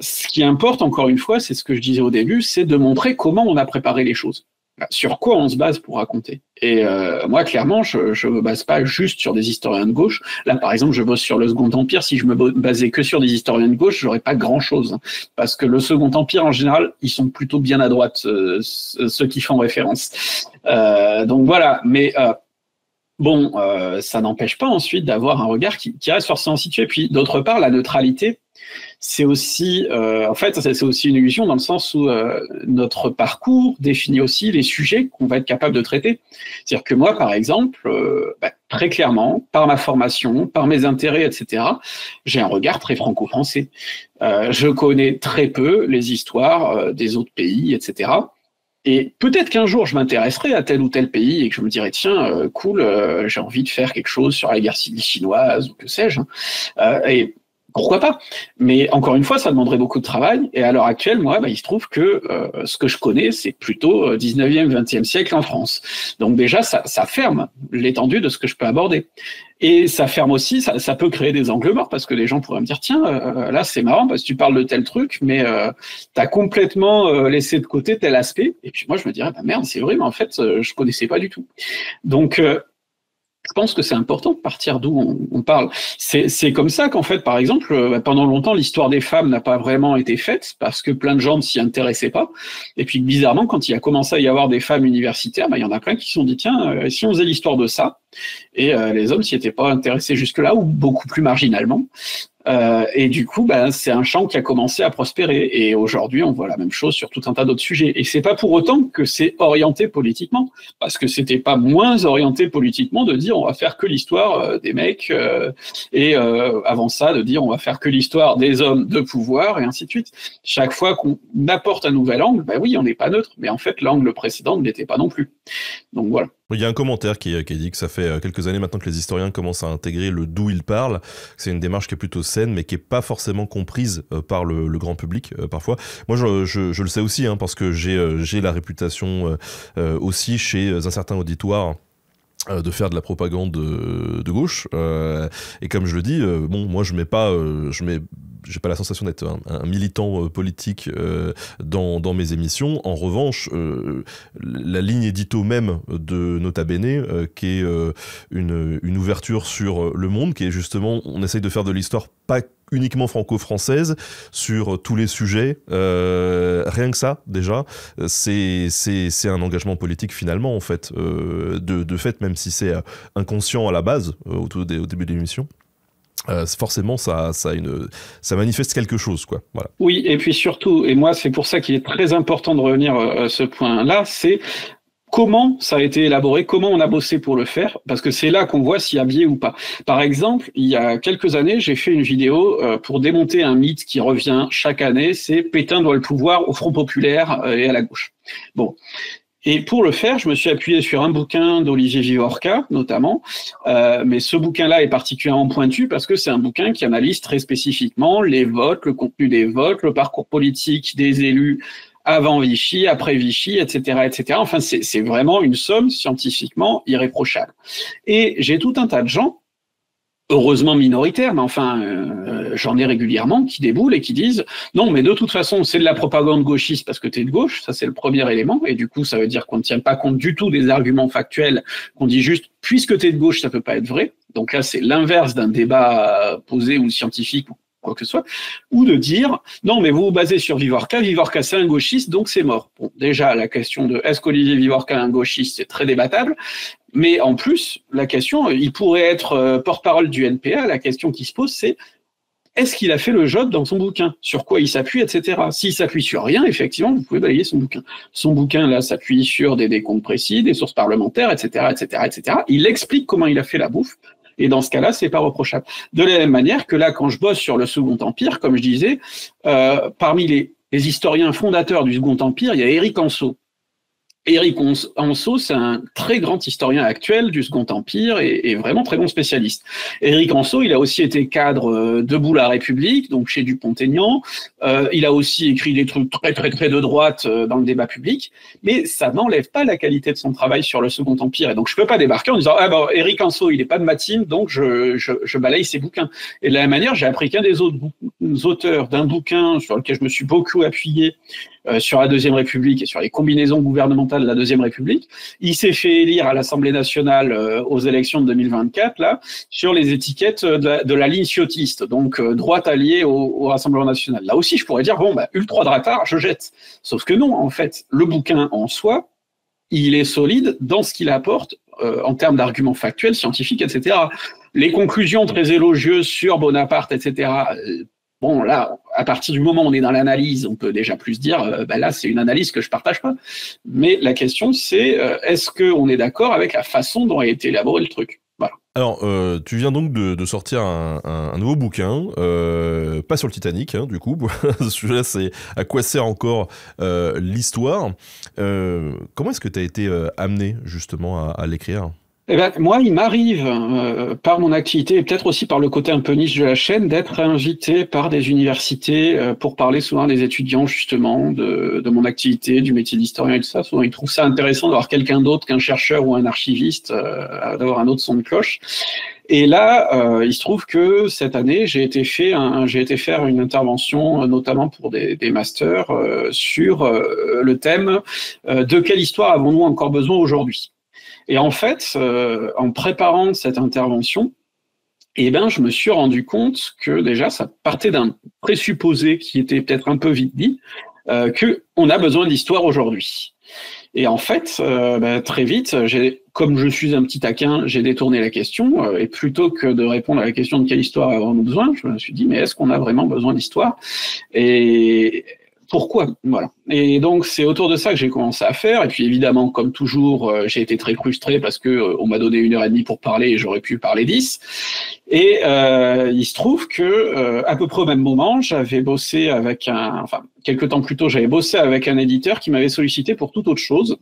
Ce qui importe, encore une fois, c'est ce que je disais au début, c'est de montrer comment on a préparé les choses. Sur quoi on se base pour raconter. Et moi, clairement, je ne me base pas juste sur des historiens de gauche. Là, par exemple, je bosse sur le Second Empire. Si je me basais que sur des historiens de gauche, j'aurais pas grand-chose. Parce que le Second Empire, en général, ils sont plutôt bien à droite, ceux qui font référence. Donc voilà, mais... Bon, ça n'empêche pas ensuite d'avoir un regard qui reste forcément situé. Puis d'autre part, la neutralité, c'est aussi, en fait, c'est aussi une illusion dans le sens où notre parcours définit aussi les sujets qu'on va être capable de traiter. C'est-à-dire que moi, par exemple, très clairement, par ma formation, par mes intérêts, etc., j'ai un regard très franco-français. Je connais très peu les histoires des autres pays, etc. Et peut-être qu'un jour, je m'intéresserai à tel ou tel pays et que je me dirai, tiens, cool, j'ai envie de faire quelque chose sur la guerre civile chinoise ou que sais-je. Et Pourquoi pas? Mais encore une fois, ça demanderait beaucoup de travail. Et à l'heure actuelle, moi, il se trouve que ce que je connais, c'est plutôt 19e, 20e siècle en France. Donc déjà, ça ferme l'étendue de ce que je peux aborder. Et ça ferme aussi, ça peut créer des angles morts, parce que les gens pourraient me dire, tiens, là c'est marrant, parce que tu parles de tel truc, mais tu as complètement laissé de côté tel aspect. Et puis moi, je me dirais, merde, c'est vrai, mais en fait, je connaissais pas du tout. Donc, je pense que c'est important de partir d'où on parle. C'est comme ça qu'en fait, par exemple, pendant longtemps, l'histoire des femmes n'a pas vraiment été faite parce que plein de gens ne s'y intéressaient pas. Et puis, bizarrement, quand il a commencé à y avoir des femmes universitaires, il y en a plein qui se sont dit, tiens, si on faisait l'histoire de ça, et les hommes s'y étaient pas intéressés jusque-là, ou beaucoup plus marginalement. Et du coup, c'est un champ qui a commencé à prospérer. Et aujourd'hui, on voit la même chose sur tout un tas d'autres sujets. Et c'est pas pour autant que c'est orienté politiquement, parce que c'était pas moins orienté politiquement de dire on va faire que l'histoire des mecs, et avant ça de dire on va faire que l'histoire des hommes de pouvoir, et ainsi de suite. Chaque fois qu'on apporte un nouvel angle, oui, on n'est pas neutre, mais en fait, l'angle précédent ne l'était pas non plus. Donc voilà. Il y a un commentaire qui dit que ça fait quelques années maintenant que les historiens commencent à intégrer le d'où ils parlent. C'est une démarche qui est plutôt saine, mais qui est pas forcément comprise par le grand public parfois. Moi, je le sais aussi, parce que j'ai la réputation aussi chez un certain auditoire de faire de la propagande de gauche. Et comme je le dis, moi j'ai pas la sensation d'être un militant politique dans mes émissions. En revanche, la ligne édito même de Nota Bene, qui est une ouverture sur le monde, qui est justement, on essaye de faire de l'histoire pas uniquement franco-française sur tous les sujets, rien que ça déjà c'est un engagement politique finalement en fait, de fait, même si c'est inconscient à la base au début de l'émission. Forcément ça manifeste quelque chose, quoi. Voilà. Oui, et puis surtout, et moi c'est pour ça qu'il est très important de revenir à ce point-là, c'est comment ça a été élaboré, comment on a bossé pour le faire, parce que c'est là qu'on voit s'il y a biais ou pas. Par exemple, il y a quelques années, j'ai fait une vidéo pour démonter un mythe qui revient chaque année, c'est Pétain doit le pouvoir au Front populaire et à la gauche. Bon. Et pour le faire, je me suis appuyé sur un bouquin d'Olivier Vivorca, notamment, mais ce bouquin-là est particulièrement pointu parce que c'est un bouquin qui analyse très spécifiquement les votes, le contenu des votes, le parcours politique des élus avant Vichy, après Vichy, etc., etc. Enfin, c'est vraiment une somme scientifiquement irréprochable. Et j'ai tout un tas de gens, heureusement minoritaires, mais enfin, j'en ai régulièrement, qui déboulent et qui disent « Non, mais de toute façon, c'est de la propagande gauchiste parce que t'es de gauche, ça c'est le premier élément, et du coup, ça veut dire qu'on ne tient pas compte du tout des arguments factuels, qu'on dit juste « Puisque t'es de gauche, ça peut pas être vrai ». Donc là, c'est l'inverse d'un débat posé ou scientifique, quoi que ce soit, ou de dire non mais vous vous basez sur Vivorca c'est un gauchiste donc c'est mort. Bon, déjà la question de est-ce qu'Olivier Vivorca est un gauchiste, c'est très débattable, mais en plus la question, il pourrait être porte-parole du NPA, la question qui se pose c'est est-ce qu'il a fait le job dans son bouquin, sur quoi il s'appuie, etc. S'il s'appuie sur rien, effectivement, vous pouvez balayer son bouquin. Son bouquin, là, s'appuie sur des décomptes précis, des sources parlementaires, etc., etc., etc. Il explique comment il a fait la bouffe. Et dans ce cas-là, c'est pas reprochable. De la même manière que là, quand je bosse sur le Second Empire, comme je disais, parmi les historiens fondateurs du Second Empire, il y a Éric Anseau. Éric Anseau, c'est un très grand historien actuel du Second Empire et vraiment très bon spécialiste. Éric Anseau, il a aussi été cadre debout la République, donc chez Dupont-Aignan. Il a aussi écrit des trucs très très très de droite dans le débat public, mais ça n'enlève pas la qualité de son travail sur le Second Empire. Et donc je peux pas débarquer en disant ah ben Éric Anseau, il est pas de Matine, donc je balaye ses bouquins. Et de la même manière, j'ai appris qu'un des autres auteurs d'un bouquin sur lequel je me suis beaucoup appuyé sur la Deuxième République et sur les combinaisons gouvernementales de la Deuxième République. Il s'est fait élire à l'Assemblée nationale aux élections de 2024, là, sur les étiquettes de la ligne ciotiste, donc droite alliée au Rassemblement national. Là aussi, je pourrais dire, bon, ultra dratard, je jette. Sauf que non, en fait, le bouquin en soi, il est solide dans ce qu'il apporte en termes d'arguments factuels, scientifiques, etc. Les conclusions très élogieuses sur Bonaparte, etc., bon, là, à partir du moment où on est dans l'analyse, on peut déjà plus dire, là, c'est une analyse que je partage pas. Mais la question, c'est, est-ce qu'on est d'accord avec la façon dont a été élaboré le truc ? Voilà. Alors, tu viens donc de sortir un nouveau bouquin, pas sur le Titanic, du coup. Celui-là, c'est à quoi sert encore l'histoire. Comment est-ce que tu as été amené, justement, à l'écrire ? Eh ben, moi, il m'arrive, par mon activité et peut-être aussi par le côté un peu niche de la chaîne, d'être invité par des universités pour parler souvent des étudiants justement de mon activité, du métier d'historien et tout ça. Souvent, ils trouvent ça intéressant d'avoir quelqu'un d'autre qu'un chercheur ou un archiviste, d'avoir un autre son de cloche. Et là, il se trouve que cette année, j'ai été faire une intervention, notamment pour des masters, sur le thème de quelle histoire avons-nous encore besoin aujourd'hui. Et en fait, en préparant cette intervention, eh ben, je me suis rendu compte que déjà, ça partait d'un présupposé qui était peut-être un peu vite dit, qu'on a besoin d'histoire aujourd'hui. Et en fait, très vite, comme je suis un petit taquin, j'ai détourné la question, et plutôt que de répondre à la question de quelle histoire avons-nous besoin, je me suis dit, mais est-ce qu'on a vraiment besoin d'histoire? Et pourquoi? Voilà. Et donc, c'est autour de ça que j'ai commencé à faire. Et puis, évidemment, comme toujours, j'ai été très frustré parce que on m'a donné 1h30 pour parler et j'aurais pu parler 10. Et il se trouve que, à peu près au même moment, j'avais bossé avec quelques temps plus tôt, j'avais bossé avec un éditeur qui m'avait sollicité pour toute autre chose.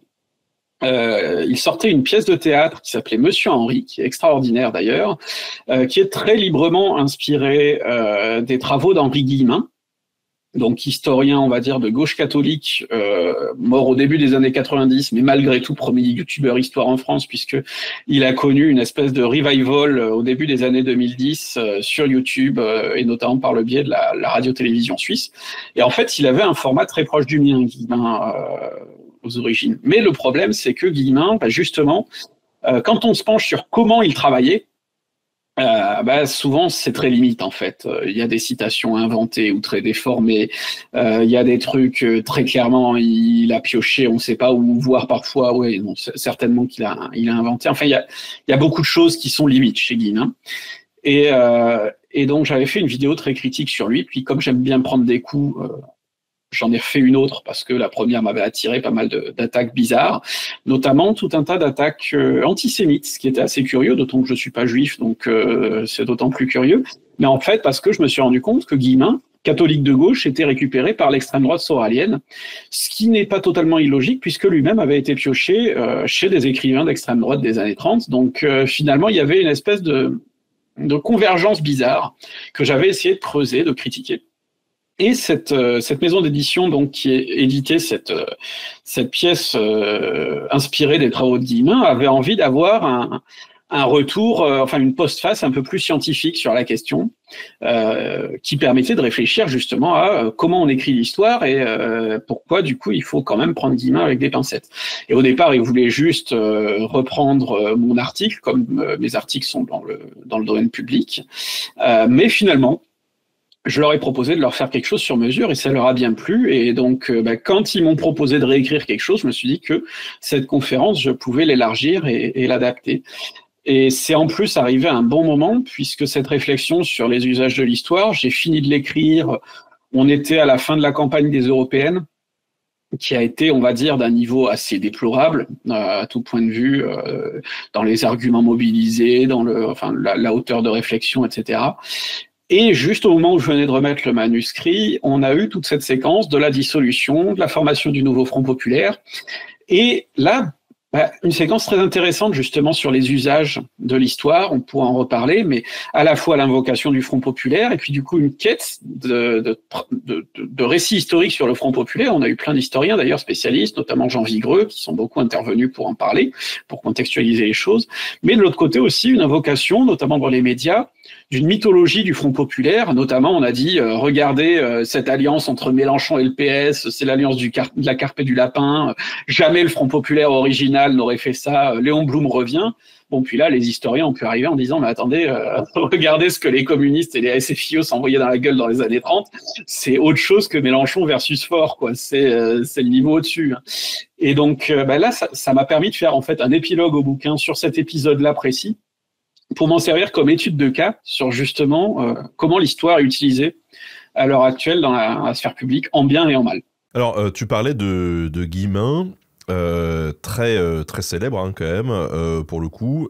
Il sortait une pièce de théâtre qui s'appelait Monsieur Henri, qui est extraordinaire d'ailleurs, qui est très librement inspirée des travaux d'Henri Guillemin, donc historien, on va dire, de gauche catholique, mort au début des années 90, mais malgré tout premier youtubeur histoire en France, puisque il a connu une espèce de revival au début des années 2010 sur YouTube, et notamment par le biais de la radio-télévision suisse. Et en fait, il avait un format très proche du mien, Guillemin, aux origines. Mais le problème, c'est que Guillemin, justement, quand on se penche sur comment il travaillait, souvent c'est très limite en fait. Il y a des citations inventées ou très déformées. Il y a des trucs très clairement il a pioché, on ne sait pas où, voire parfois, ouais, non, certainement qu'il a inventé. Enfin, il y a beaucoup de choses qui sont limites chez Guillemin. Et donc j'avais fait une vidéo très critique sur lui. Puis comme j'aime bien prendre des coups. J'en ai refait une autre parce que la première m'avait attiré pas mal d'attaques bizarres, notamment tout un tas d'attaques antisémites, ce qui était assez curieux, d'autant que je suis pas juif, donc c'est d'autant plus curieux. Mais en fait, parce que je me suis rendu compte que Guillemin, catholique de gauche, était récupéré par l'extrême droite soralienne, ce qui n'est pas totalement illogique puisque lui-même avait été pioché chez des écrivains d'extrême droite des années 30. Donc finalement, il y avait une espèce de convergence bizarre que j'avais essayé de creuser, de critiquer. Et cette maison d'édition donc qui éditait cette pièce inspirée des travaux de Guillemin avait envie d'avoir un retour, une postface un peu plus scientifique sur la question, qui permettait de réfléchir justement à comment on écrit l'histoire et pourquoi du coup il faut quand même prendre Guillemin avec des pincettes. Et au départ, il voulait juste reprendre mon article, comme mes articles sont dans le domaine public, mais finalement, je leur ai proposé de leur faire quelque chose sur mesure et ça leur a bien plu. Et donc, quand ils m'ont proposé de réécrire quelque chose, je me suis dit que cette conférence, je pouvais l'élargir et l'adapter. Et c'est en plus arrivé à un bon moment, puisque cette réflexion sur les usages de l'histoire, j'ai fini de l'écrire. On était à la fin de la campagne des européennes, qui a été, on va dire, d'un niveau assez déplorable à tout point de vue, dans les arguments mobilisés, dans la hauteur de réflexion, etc. Et juste au moment où je venais de remettre le manuscrit, on a eu toute cette séquence de la dissolution, de la formation du nouveau Front populaire. Et là, une séquence très intéressante justement sur les usages de l'histoire, on pourra en reparler, mais à la fois l'invocation du Front populaire et puis du coup une quête de récits historiques sur le Front populaire. On a eu plein d'historiens d'ailleurs spécialistes, notamment Jean Vigreux, qui sont beaucoup intervenus pour en parler, pour contextualiser les choses. Mais de l'autre côté aussi une invocation, notamment dans les médias, d'une mythologie du Front populaire, notamment on a dit regardez cette alliance entre Mélenchon et le PS, c'est l'alliance de la carpe et du lapin, jamais le Front populaire original n'aurait fait ça, Léon Blum revient. Bon, puis là, les historiens ont pu arriver en disant mais attendez, regardez ce que les communistes et les SFIO s'envoyaient dans la gueule dans les années 30, c'est autre chose que Mélenchon versus Faure, quoi. C'est le niveau au-dessus. Hein. Et donc là, ça m'a permis de faire en fait un épilogue au bouquin sur cet épisode-là précis, pour m'en servir comme étude de cas sur justement comment l'histoire est utilisée à l'heure actuelle dans la sphère publique, en bien et en mal. Alors, tu parlais de Guillemin, très célèbre hein, quand même, pour le coup.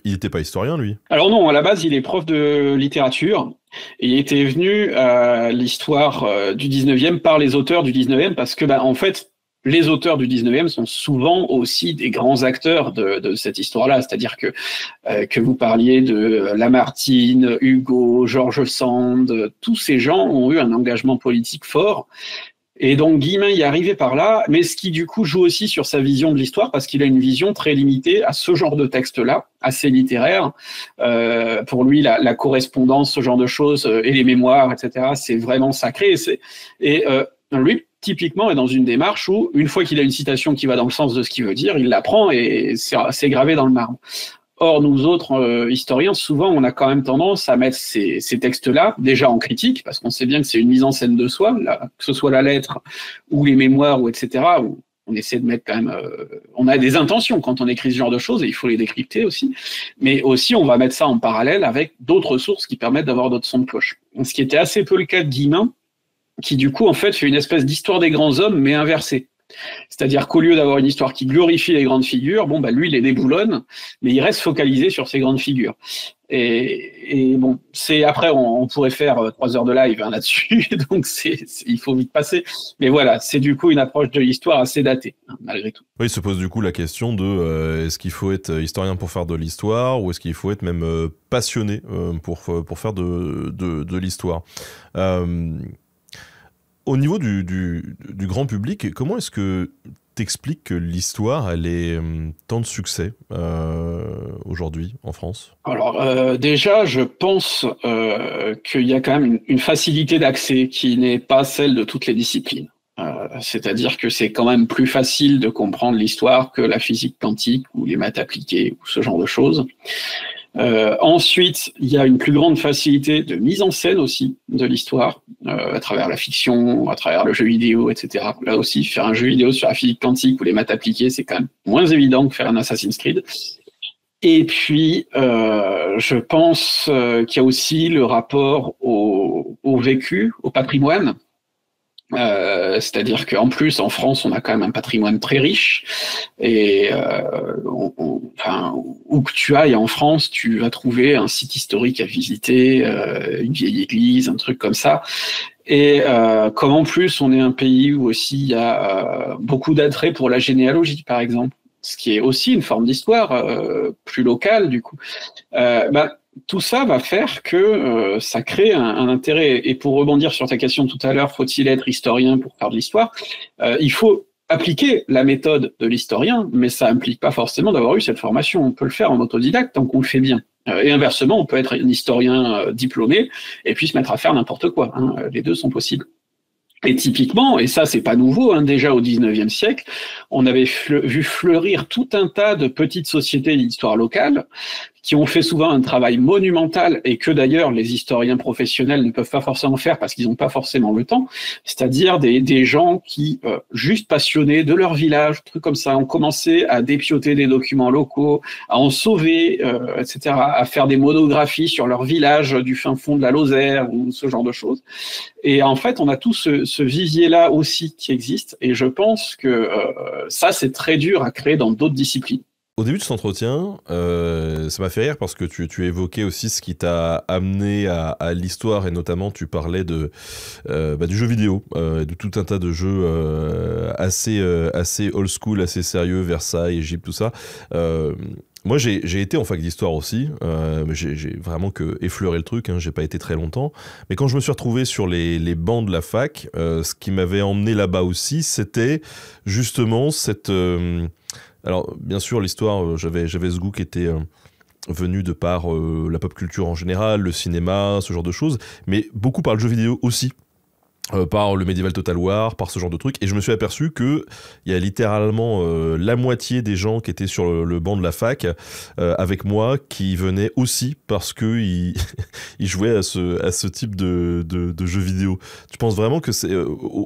Il n'était pas historien, lui? Alors non, à la base, il est prof de littérature. Et il était venu à l'histoire du 19e par les auteurs du 19e, parce que, en fait, les auteurs du 19e sont souvent aussi des grands acteurs de cette histoire-là. C'est-à-dire que vous parliez de Lamartine, Hugo, George Sand, tous ces gens ont eu un engagement politique fort. Et donc Guillemin y est arrivé par là, mais ce qui du coup joue aussi sur sa vision de l'histoire, parce qu'il a une vision très limitée à ce genre de texte-là, assez littéraire. Pour lui, la correspondance, ce genre de choses, et les mémoires, etc., c'est vraiment sacré. Lui, typiquement, est dans une démarche où, une fois qu'il a une citation qui va dans le sens de ce qu'il veut dire, il la prend et c'est gravé dans le marbre. Or, nous autres historiens, souvent, on a quand même tendance à mettre ces textes-là déjà en critique, parce qu'on sait bien que c'est une mise en scène de soi, que ce soit la lettre ou les mémoires, ou etc., où on essaie de mettre quand même... on a des intentions quand on écrit ce genre de choses, et il faut les décrypter aussi. Mais aussi, on va mettre ça en parallèle avec d'autres sources qui permettent d'avoir d'autres sons de cloche. Ce qui était assez peu le cas de Guillemin, qui du coup, en fait, fait une espèce d'histoire des grands hommes, mais inversée. C'est-à-dire qu'au lieu d'avoir une histoire qui glorifie les grandes figures, lui, il les déboulonne, mais il reste focalisé sur ces grandes figures. Et bon, après, on pourrait faire 3 heures de live là-dessus, donc il faut vite passer. Mais voilà, c'est du coup une approche de l'histoire assez datée, malgré tout. Oui, il se pose du coup la question de est-ce qu'il faut être historien pour faire de l'histoire, ou est-ce qu'il faut être même passionné pour faire de l'histoire. Au niveau du grand public, comment est-ce que t'expliques que l'histoire, elle ait tant de succès aujourd'hui en France ? Alors déjà, je pense qu'il y a quand même une facilité d'accès qui n'est pas celle de toutes les disciplines. C'est-à-dire que c'est quand même plus facile de comprendre l'histoire que la physique quantique ou les maths appliquées ou ce genre de choses. Ensuite, il y a une plus grande facilité de mise en scène aussi de l'histoire, à travers la fiction, à travers le jeu vidéo, etc. Là aussi, faire un jeu vidéo sur la physique quantique ou les maths appliquées, c'est quand même moins évident que faire un Assassin's Creed. Et puis, je pense qu'il y a aussi le rapport au vécu, au patrimoine. C'est-à-dire qu'en plus, en France, on a quand même un patrimoine très riche. Et où que tu ailles en France, tu vas trouver un site historique à visiter, une vieille église, un truc comme ça. Et comme en plus, on est un pays où aussi il y a beaucoup d'attrait pour la généalogie, par exemple, ce qui est aussi une forme d'histoire plus locale, du coup. Tout ça va faire que ça crée un intérêt. Et pour rebondir sur ta question tout à l'heure, faut-il être historien pour faire de l'histoire ? Il faut appliquer la méthode de l'historien, mais ça implique pas forcément d'avoir eu cette formation. On peut le faire en autodidacte tant qu'on le fait bien. Et inversement, on peut être un historien diplômé et puis se mettre à faire n'importe quoi. Les deux sont possibles. Et typiquement, et ça c'est pas nouveau, déjà au 19e siècle, on avait vu fleurir tout un tas de petites sociétés d'histoire locale qui ont fait souvent un travail monumental et que d'ailleurs les historiens professionnels ne peuvent pas forcément faire parce qu'ils n'ont pas forcément le temps, c'est-à-dire des gens qui, juste passionnés de leur village, trucs comme ça, ont commencé à dépioter des documents locaux, à en sauver, etc., à faire des monographies sur leur village du fin fond de la Lozère ou ce genre de choses. Et en fait, on a tout ce vivier-là aussi qui existe et je pense que ça, c'est très dur à créer dans d'autres disciplines. Au début de cet entretien, ça m'a fait rire parce que tu évoquais aussi ce qui t'a amené à l'histoire et notamment tu parlais du jeu vidéo, de tout un tas de jeux assez old school, assez sérieux, Versailles, Égypte, tout ça. Moi, j'ai été en fac d'histoire aussi, mais j'ai vraiment que effleuré le truc, j'ai pas été très longtemps. Mais quand je me suis retrouvé sur les bancs de la fac, ce qui m'avait emmené là-bas aussi, c'était justement cette... Alors, bien sûr, l'histoire, j'avais ce goût qui était venu de par la pop culture en général, le cinéma, ce genre de choses, mais beaucoup par le jeu vidéo aussi. Par le Medieval Total War, par ce genre de trucs, et je me suis aperçu que il y a littéralement la moitié des gens qui étaient sur le banc de la fac avec moi qui venaient aussi parce que ils jouaient à ce type de jeux vidéo. Tu penses vraiment que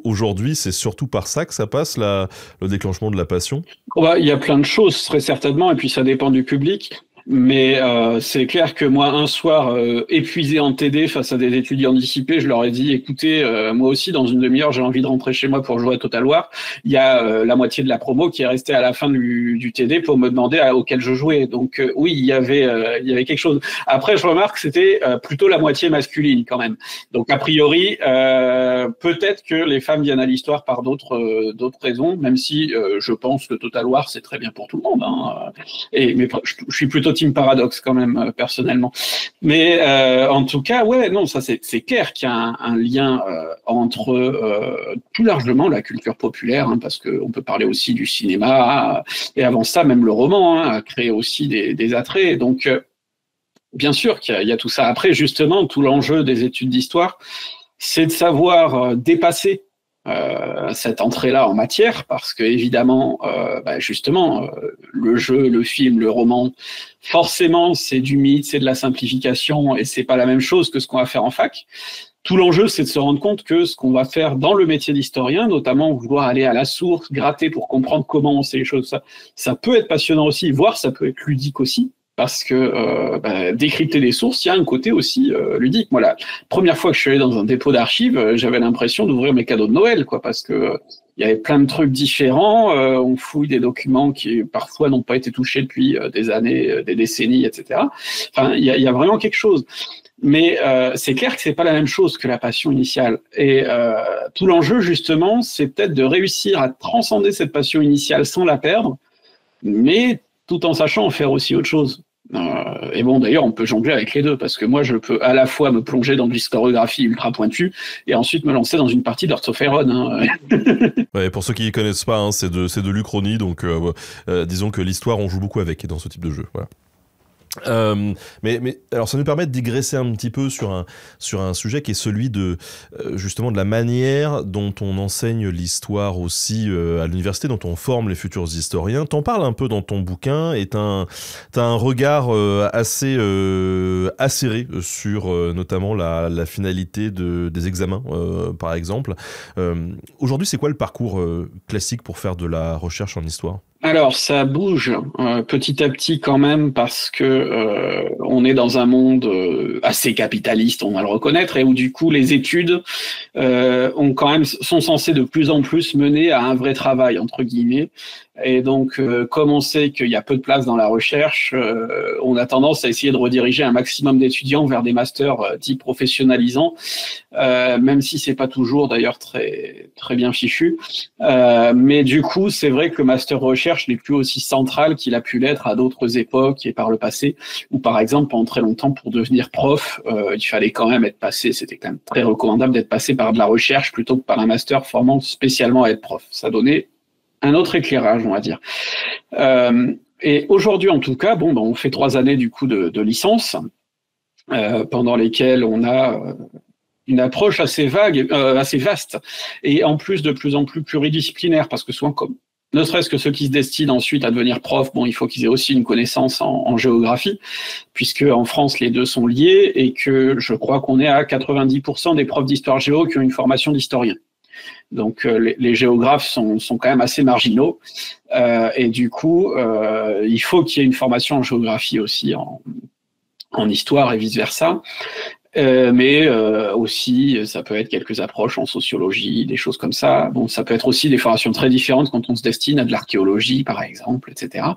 aujourd'hui c'est surtout par ça que ça passe le déclenchement de la passion ? Il y a plein de choses très certainement, et puis ça dépend du public. Mais c'est clair que moi, un soir, épuisé en TD face à des étudiants dissipés, je leur ai dit, écoutez, moi aussi, dans une demi-heure, j'ai envie de rentrer chez moi pour jouer à Total War. Il y a la moitié de la promo qui est restée à la fin du TD pour me demander auquel je jouais. Donc oui, il y avait quelque chose. Après, je remarque que c'était plutôt la moitié masculine quand même. Donc a priori, peut-être que les femmes viennent à l'histoire par d'autres raisons, même si je pense que Total War, c'est très bien pour tout le monde. Hein. Mais je suis plutôt team Paradox quand même, personnellement. Mais en tout cas, ouais, non, ça c'est clair qu'il y a un lien entre plus largement la culture populaire, hein, parce qu'on peut parler aussi du cinéma, et avant ça, même le roman a créé aussi des attraits. Donc, bien sûr qu'il y a tout ça. Après, justement, tout l'enjeu des études d'histoire, c'est de savoir dépasser cette entrée-là en matière, parce que évidemment, justement, le jeu, le film, le roman, forcément, c'est du mythe, c'est de la simplification, et c'est pas la même chose que ce qu'on va faire en fac. Tout l'enjeu, c'est de se rendre compte que ce qu'on va faire dans le métier d'historien, notamment vouloir aller à la source, gratter pour comprendre comment on sait les choses, ça peut être passionnant aussi, voire ça peut être ludique aussi. Parce que décrypter des sources, il y a un côté aussi ludique. Moi, la première fois que je suis allé dans un dépôt d'archives, j'avais l'impression d'ouvrir mes cadeaux de Noël, quoi, parce que il y avait plein de trucs différents. On fouille des documents qui parfois n'ont pas été touchés depuis des années, des décennies, etc. Enfin, il y a vraiment quelque chose. Mais c'est clair que c'est pas la même chose que la passion initiale. Et tout l'enjeu, justement, c'est peut-être de réussir à transcender cette passion initiale sans la perdre, mais tout en sachant en faire aussi autre chose. Et bon, d'ailleurs, on peut jongler avec les deux, parce que moi, je peux à la fois me plonger dans de l'historiographie ultra pointue, et ensuite me lancer dans une partie d'Hearts of Iron. Hein. Ouais, pour ceux qui ne connaissent pas, hein, c'est de l'Uchronie, donc disons que l'histoire, on joue beaucoup avec dans ce type de jeu. Voilà. Mais alors ça nous permet de digresser un petit peu sur un sujet qui est celui de justement de la manière dont on enseigne l'histoire aussi à l'université, dont on forme les futurs historiens. T'en parles un peu dans ton bouquin et t'as un regard assez acéré sur notamment la finalité des examens par exemple. Aujourd'hui, c'est quoi le parcours classique pour faire de la recherche en histoire ? Alors, ça bouge petit à petit quand même, parce que on est dans un monde assez capitaliste, on va le reconnaître, et où du coup les études sont censées de plus en plus mener à un vrai travail, entre guillemets. Et donc, comme on sait qu'il y a peu de place dans la recherche, on a tendance à essayer de rediriger un maximum d'étudiants vers des masters dits professionnalisants, même si c'est pas toujours d'ailleurs très très bien fichu. Mais du coup, c'est vrai que le master recherche n'est plus aussi central qu'il a pu l'être à d'autres époques et par le passé, où par exemple pendant très longtemps, pour devenir prof, il fallait quand même être passé, c'était quand même très recommandable d'être passé par de la recherche plutôt que par un master formant spécialement à être prof. Ça donnait un autre éclairage, on va dire. Et aujourd'hui, en tout cas, on fait 3 années du coup de licence, pendant lesquelles on a une approche assez vague, assez vaste, et en plus de plus en plus pluridisciplinaire, parce que souvent, comme ne serait-ce que ceux qui se destinent ensuite à devenir prof, il faut qu'ils aient aussi une connaissance en géographie, puisque en France, les deux sont liés, et que je crois qu'on est à 90% des profs d'histoire géo qui ont une formation d'historien. Donc les géographes sont quand même assez marginaux, et du coup il faut qu'il y ait une formation en géographie aussi, en histoire et vice versa, mais aussi ça peut être quelques approches en sociologie, des choses comme ça. Bon, ça peut être aussi des formations très différentes quand on se destine à de l'archéologie par exemple, etc.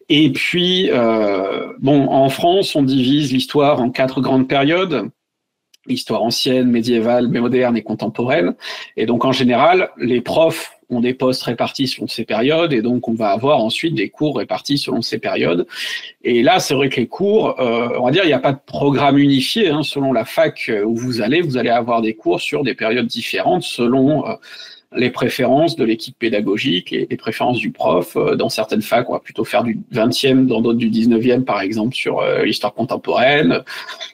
Et puis en France on divise l'histoire en 4 grandes périodes. Histoire ancienne, médiévale, moderne et contemporaine. Et donc, en général, les profs ont des postes répartis selon ces périodes, et donc on va avoir ensuite des cours répartis selon ces périodes. Et là, c'est vrai que les cours, on va dire, il n'y a pas de programme unifié, hein, selon la fac où vous allez avoir des cours sur des périodes différentes selon les préférences de l'équipe pédagogique et les préférences du prof. Dans certaines facs, on va plutôt faire du 20e, dans d'autres du 19e, par exemple, sur l'histoire contemporaine.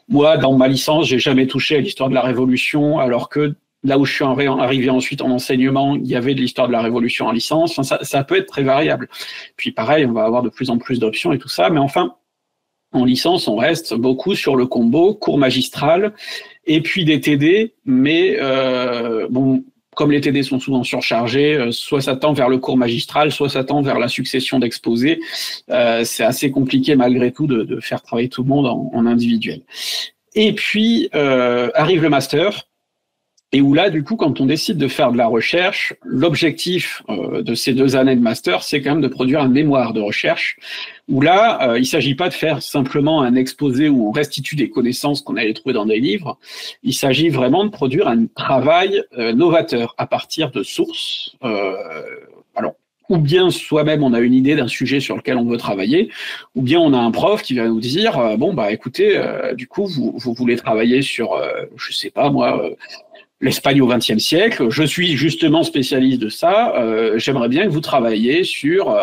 Moi, dans ma licence, j'ai jamais touché à l'histoire de la Révolution, alors que là où je suis arrivé ensuite en enseignement, il y avait de l'histoire de la Révolution en licence. Enfin, ça peut être très variable. Puis pareil, on va avoir de plus en plus d'options et tout ça, mais enfin, en licence, on reste beaucoup sur le combo cours magistral et puis des TD, mais comme les TD sont souvent surchargés, soit ça tend vers le cours magistral, soit ça tend vers la succession d'exposés. C'est assez compliqué malgré tout de faire travailler tout le monde en individuel. Et puis arrive le master. Et où là, du coup, quand on décide de faire de la recherche, l'objectif de ces 2 années de master, c'est quand même de produire un mémoire de recherche, où là, il ne s'agit pas de faire simplement un exposé où on restitue des connaissances qu'on allait trouver dans des livres, il s'agit vraiment de produire un travail novateur à partir de sources. Alors, ou bien soi-même on a une idée d'un sujet sur lequel on veut travailler, ou bien on a un prof qui va nous dire bon bah écoutez, du coup vous voulez travailler sur, je sais pas moi, l'Espagne au XXe siècle, je suis justement spécialiste de ça, j'aimerais bien que vous travailliez sur,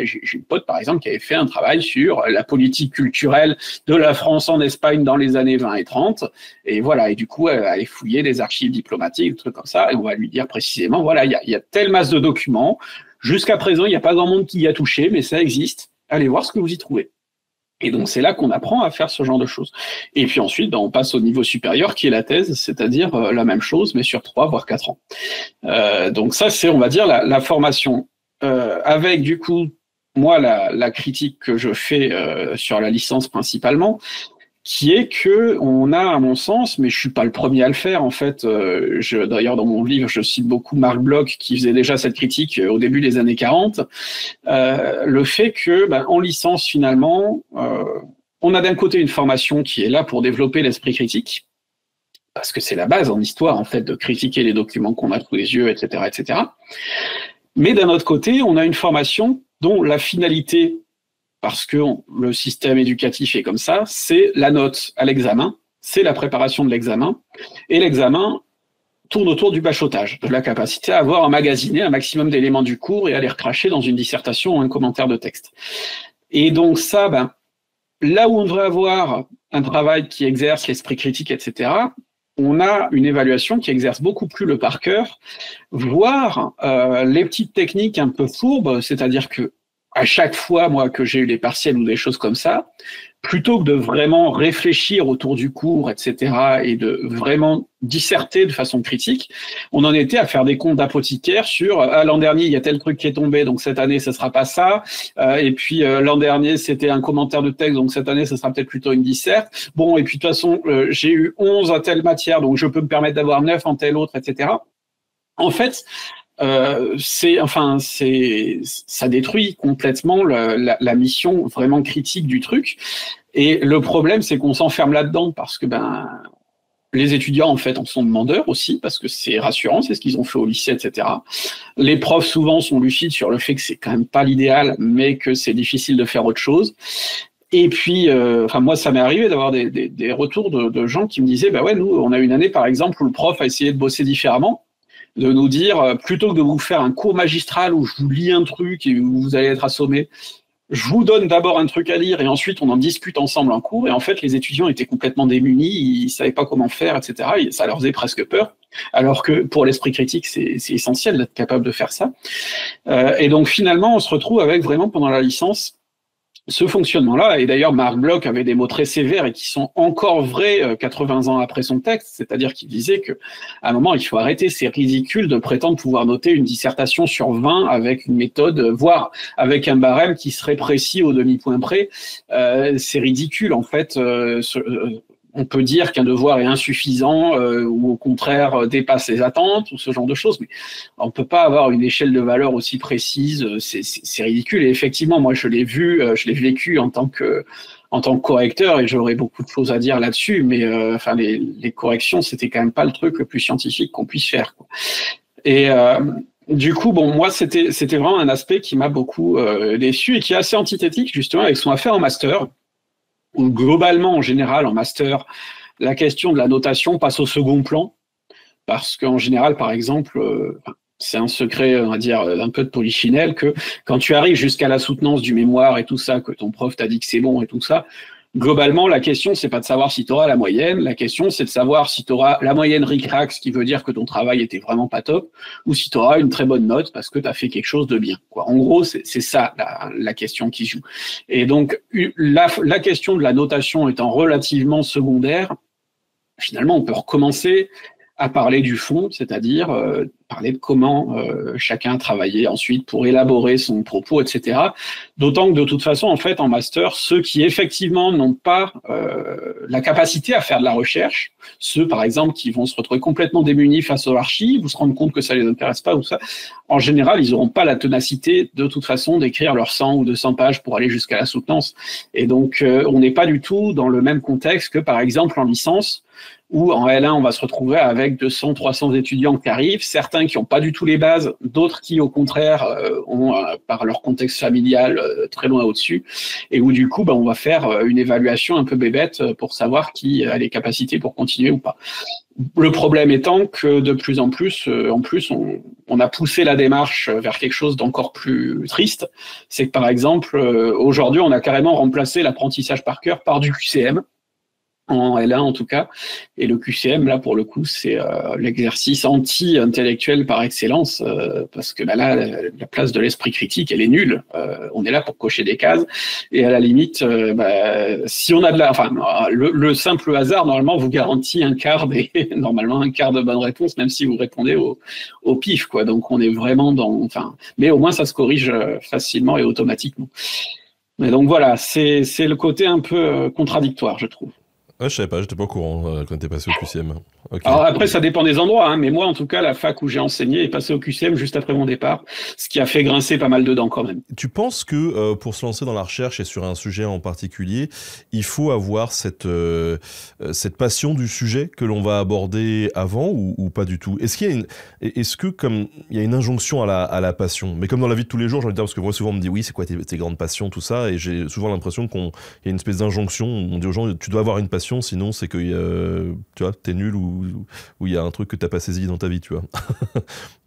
j'ai une pote par exemple qui avait fait un travail sur la politique culturelle de la France en Espagne dans les années 20 et 30, et voilà, et du coup elle allait fouiller des archives diplomatiques, des trucs comme ça, et on va lui dire précisément, voilà, il y a telle masse de documents, jusqu'à présent il n'y a pas grand monde qui y a touché, mais ça existe, allez voir ce que vous y trouvez. Et donc, c'est là qu'on apprend à faire ce genre de choses. Et puis ensuite, on passe au niveau supérieur, qui est la thèse, c'est-à-dire la même chose, mais sur 3 voire 4 ans. Donc ça, c'est, on va dire, la formation. Avec, du coup, moi, la critique que je fais sur la licence principalement, qui est que on a, à mon sens, mais je suis pas le premier à le faire en fait. D'ailleurs, dans mon livre, je cite beaucoup Marc Bloch qui faisait déjà cette critique au début des années 40. Le fait que, en licence finalement, on a d'un côté une formation qui est là pour développer l'esprit critique, parce que c'est la base en histoire en fait de critiquer les documents qu'on a sous les yeux, etc., etc. Mais d'un autre côté, on a une formation dont la finalité, parce que le système éducatif est comme ça, c'est la note à l'examen, c'est la préparation de l'examen, et l'examen tourne autour du bachotage, de la capacité à avoir emmagasiné un maximum d'éléments du cours et à les recracher dans une dissertation ou un commentaire de texte. Et donc ça, là où on devrait avoir un travail qui exerce l'esprit critique, etc., on a une évaluation qui exerce beaucoup plus le par cœur, voire les petites techniques un peu fourbes, c'est-à-dire que à chaque fois, moi, que j'ai eu des partiels ou des choses comme ça, plutôt que de vraiment réfléchir autour du cours, etc., et de vraiment disserter de façon critique, on en était à faire des comptes d'apothicaire sur l'an dernier, il y a tel truc qui est tombé, donc cette année, ce sera pas ça. Et puis l'an dernier, c'était un commentaire de texte, donc cette année, ce sera peut-être plutôt une disserte. Bon, et puis de toute façon, j'ai eu 11 à telle matière, donc je peux me permettre d'avoir 9 en telle autre, etc. En fait, ça détruit complètement la mission vraiment critique du truc. Et le problème, c'est qu'on s'enferme là-dedans parce que les étudiants en fait en sont demandeurs aussi parce que c'est rassurant, c'est ce qu'ils ont fait au lycée, etc. Les profs souvent sont lucides sur le fait que c'est quand même pas l'idéal, mais que c'est difficile de faire autre chose. Et puis, moi, ça m'est arrivé d'avoir des retours de gens qui me disaient, ouais, nous, on a une année par exemple où le prof a essayé de bosser différemment, de nous dire, plutôt que de vous faire un cours magistral où je vous lis un truc et où vous allez être assommé, je vous donne d'abord un truc à lire et ensuite on en discute ensemble en cours. Et en fait, les étudiants étaient complètement démunis, ils savaient pas comment faire, etc. Et ça leur faisait presque peur. Alors que pour l'esprit critique, c'est essentiel d'être capable de faire ça. Et donc finalement, on se retrouve avec vraiment pendant la licence ce fonctionnement-là, et d'ailleurs Marc Bloch avait des mots très sévères et qui sont encore vrais 80 ans après son texte, c'est-à-dire qu'il disait que à un moment il faut arrêter, c'est ridicule de prétendre pouvoir noter une dissertation sur 20 avec une méthode, voire avec un barème qui serait précis au demi-point près, c'est ridicule en fait. On peut dire qu'un devoir est insuffisant ou au contraire dépasse les attentes ou ce genre de choses, mais on ne peut pas avoir une échelle de valeur aussi précise, c'est ridicule. Et effectivement, moi je l'ai vu, je l'ai vécu en tant que correcteur et j'aurais beaucoup de choses à dire là-dessus, mais les corrections, c'était quand même pas le truc le plus scientifique qu'on puisse faire, quoi. Et du coup, moi, c'était vraiment un aspect qui m'a beaucoup déçu et qui est assez antithétique justement avec ce qu'on a fait en master, où globalement, en général, en master, la question de la notation passe au second plan, parce qu'en général, par exemple, c'est un secret, on va dire, un peu de polichinelle, que quand tu arrives jusqu'à la soutenance du mémoire et tout ça, que ton prof t'a dit que c'est bon et tout ça, globalement, la question, c'est pas de savoir si tu auras la moyenne, la question, c'est de savoir si tu auras la moyenne ric-rac, ce qui veut dire que ton travail était vraiment pas top, ou si tu auras une très bonne note parce que tu as fait quelque chose de bien, quoi. En gros, c'est ça la question qui joue. Et donc, la question de la notation étant relativement secondaire, finalement, on peut recommencer à parler du fond, c'est-à-dire parler de comment chacun a travaillé ensuite pour élaborer son propos, etc. D'autant que de toute façon, en fait, en master, ceux qui effectivement n'ont pas la capacité à faire de la recherche, ceux par exemple qui vont se retrouver complètement démunis face aux archives, ou se rendre compte que ça les intéresse pas ou ça, en général, ils n'auront pas la ténacité de toute façon d'écrire leurs 100 ou 200 pages pour aller jusqu'à la soutenance. Et donc, on n'est pas du tout dans le même contexte que par exemple en licence, où en L1, on va se retrouver avec 200, 300 étudiants qui arrivent, certains qui n'ont pas du tout les bases, d'autres qui, au contraire, ont, par leur contexte familial, très loin au-dessus, et où, du coup, on va faire une évaluation un peu bébête pour savoir qui a les capacités pour continuer ou pas. Le problème étant que, de plus en plus, on a poussé la démarche vers quelque chose d'encore plus triste. C'est que, par exemple, aujourd'hui, on a carrément remplacé l'apprentissage par cœur par du QCM, en L1 en tout cas, et le QCM là pour le coup c'est l'exercice anti-intellectuel par excellence, parce que là la place de l'esprit critique elle est nulle, on est là pour cocher des cases, et à la limite si on a de la, enfin le simple hasard normalement vous garantit normalement un quart de bonne réponse même si vous répondez au pif quoi, donc on est vraiment mais au moins ça se corrige facilement et automatiquement. Mais donc voilà, c'est le côté un peu contradictoire je trouve. Ouais, je savais pas, j'étais pas au courant quand t'es passé au QCM. Okay. Alors après, ça dépend des endroits, mais moi, en tout cas, la fac où j'ai enseigné est passée au QCM juste après mon départ, ce qui a fait grincer pas mal de dents quand même. Tu penses que pour se lancer dans la recherche et sur un sujet en particulier, il faut avoir cette passion du sujet que l'on va aborder avant ou pas du tout? Est-ce que comme il y a une injonction à la passion, mais comme dans la vie de tous les jours, j'ai envie de dire, parce que moi souvent on me dit oui, c'est quoi tes grandes passions, tout ça, et j'ai souvent l'impression qu'il y a une espèce d'injonction, on dit aux gens tu dois avoir une passion, sinon c'est que tu vois, t'es nul ou il y a un truc que t'as pas saisi dans ta vie, tu vois.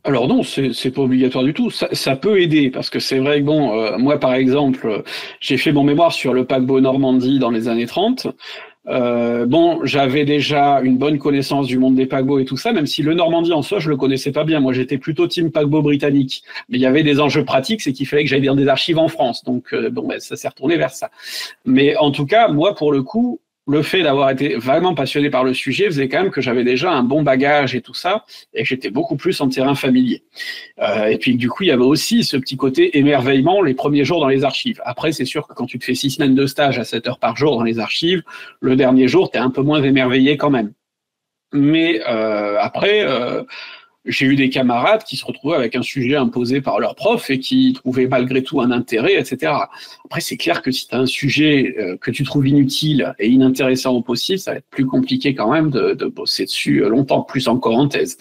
Alors non, c'est pas obligatoire du tout. Ça peut aider parce que c'est vrai que moi par exemple, j'ai fait mon mémoire sur le paquebot Normandie dans les années 30. J'avais déjà une bonne connaissance du monde des paquebots et tout ça, même si le Normandie en soi, je le connaissais pas bien. Moi, j'étais plutôt team paquebot britannique. Mais il y avait des enjeux pratiques, c'est qu'il fallait que j'aille dans des archives en France. Donc, ça s'est retourné vers ça. Mais en tout cas, moi, pour le coup, le fait d'avoir été vraiment passionné par le sujet faisait quand même que j'avais déjà un bon bagage et tout ça, et que j'étais beaucoup plus en terrain familier. Et puis du coup, il y avait aussi ce petit côté émerveillement les premiers jours dans les archives. Après, c'est sûr que quand tu te fais 6 semaines de stage à 7 heures par jour dans les archives, le dernier jour, tu es un peu moins émerveillé quand même. Mais après... j'ai eu des camarades qui se retrouvaient avec un sujet imposé par leur prof et qui trouvaient malgré tout un intérêt, etc. Après, c'est clair que si tu as un sujet que tu trouves inutile et inintéressant au possible, ça va être plus compliqué quand même de bosser dessus longtemps, plus encore en thèse.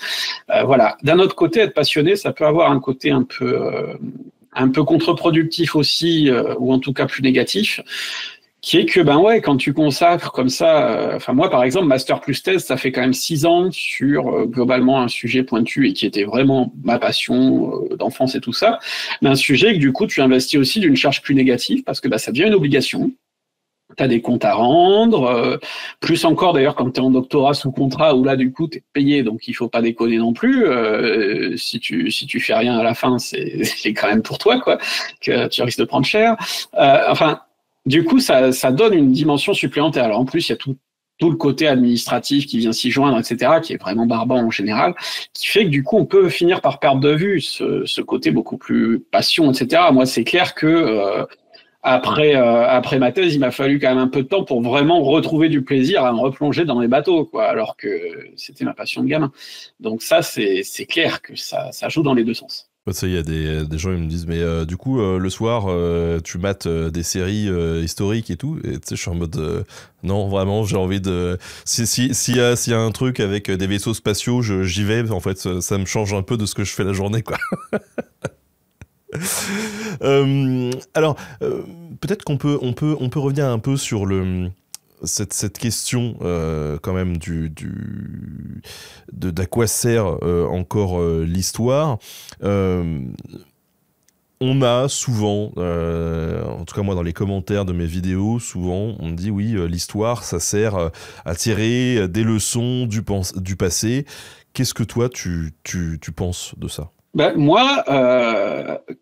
Voilà. D'un autre côté, être passionné, ça peut avoir un côté un peu contre-productif aussi, ou en tout cas plus négatif, qui est que, quand tu consacres comme ça, moi, par exemple, master plus thèse, ça fait quand même 6 ans sur, globalement, un sujet pointu et qui était vraiment ma passion d'enfance et tout ça, mais un sujet que, du coup, tu investis aussi d'une charge plus négative parce que, ça devient une obligation. Tu as des comptes à rendre, plus encore, d'ailleurs, quand tu es en doctorat sous contrat, où là, du coup, tu es payé, donc il faut pas déconner non plus. Si tu fais rien à la fin, c'est quand même pour toi, quoi, que tu risques de prendre cher. Du coup, ça donne une dimension supplémentaire. Alors en plus, il y a tout le côté administratif qui vient s'y joindre, etc., qui est vraiment barbant en général, qui fait que du coup, on peut finir par perdre de vue ce côté beaucoup plus passion, etc. Moi, c'est clair que après ma thèse, il m'a fallu quand même un peu de temps pour vraiment retrouver du plaisir à me replonger dans mes bateaux, quoi, alors que c'était ma passion de gamin. Donc ça, c'est clair que ça joue dans les deux sens. Il y a des gens qui me disent, mais du coup, le soir, tu mates des séries historiques et tout. Et tu sais, je suis en mode, non, vraiment, j'ai envie de... S'il y a un truc avec des vaisseaux spatiaux, j'y vais. En fait, ça me change un peu de ce que je fais la journée, quoi. Alors, peut-être qu'on peut revenir un peu sur cette question quand même d'à quoi sert encore l'histoire. On a souvent, en tout cas moi dans les commentaires de mes vidéos, souvent on me dit oui, l'histoire ça sert à tirer des leçons du passé. Qu'est-ce que toi tu penses de ça ? Ben, moi,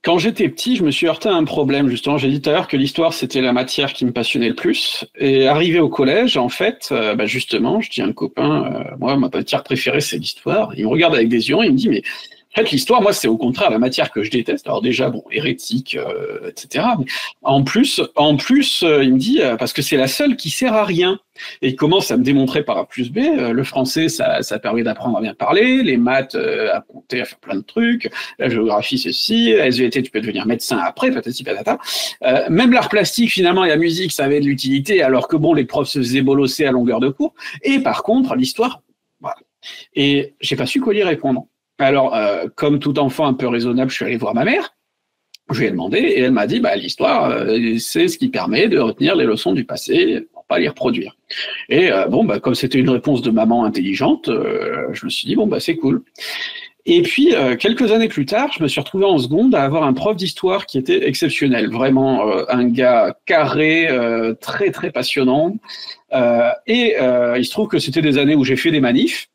quand j'étais petit, je me suis heurté à un problème, justement. J'ai dit tout à l'heure que l'histoire, c'était la matière qui me passionnait le plus. Et arrivé au collège, en fait, ben justement, je dis à un copain, moi, ma matière préférée, c'est l'histoire. Il me regarde avec des yeux, il me dit, mais en fait, l'histoire, moi, c'est au contraire la matière que je déteste. Alors déjà, bon, hérétique, etc. Mais il me dit, parce que c'est la seule qui sert à rien. Et il commence à me démontrer par A plus B, le français, ça permet d'apprendre à bien parler, les maths, à compter, à faire plein de trucs, la géographie, c'est ceci, la SVT, tu peux devenir médecin après, patati patata. Même l'art plastique, finalement, et la musique, ça avait de l'utilité, alors que bon, les profs se faisaient bolosser à longueur de cours. Et par contre, l'histoire, voilà. Et j'ai pas su quoi lui répondre. Alors, comme tout enfant un peu raisonnable, je suis allé voir ma mère. Je lui ai demandé et elle m'a dit bah, l'histoire, c'est ce qui permet de retenir les leçons du passé pour pas les reproduire. Et bon, bah, comme c'était une réponse de maman intelligente, je me suis dit bon, bah, c'est cool. Et puis, quelques années plus tard, je me suis retrouvé en seconde à avoir un prof d'histoire qui était exceptionnel. Vraiment un gars carré, très, très passionnant. Il se trouve que c'était des années où j'ai fait des manifs.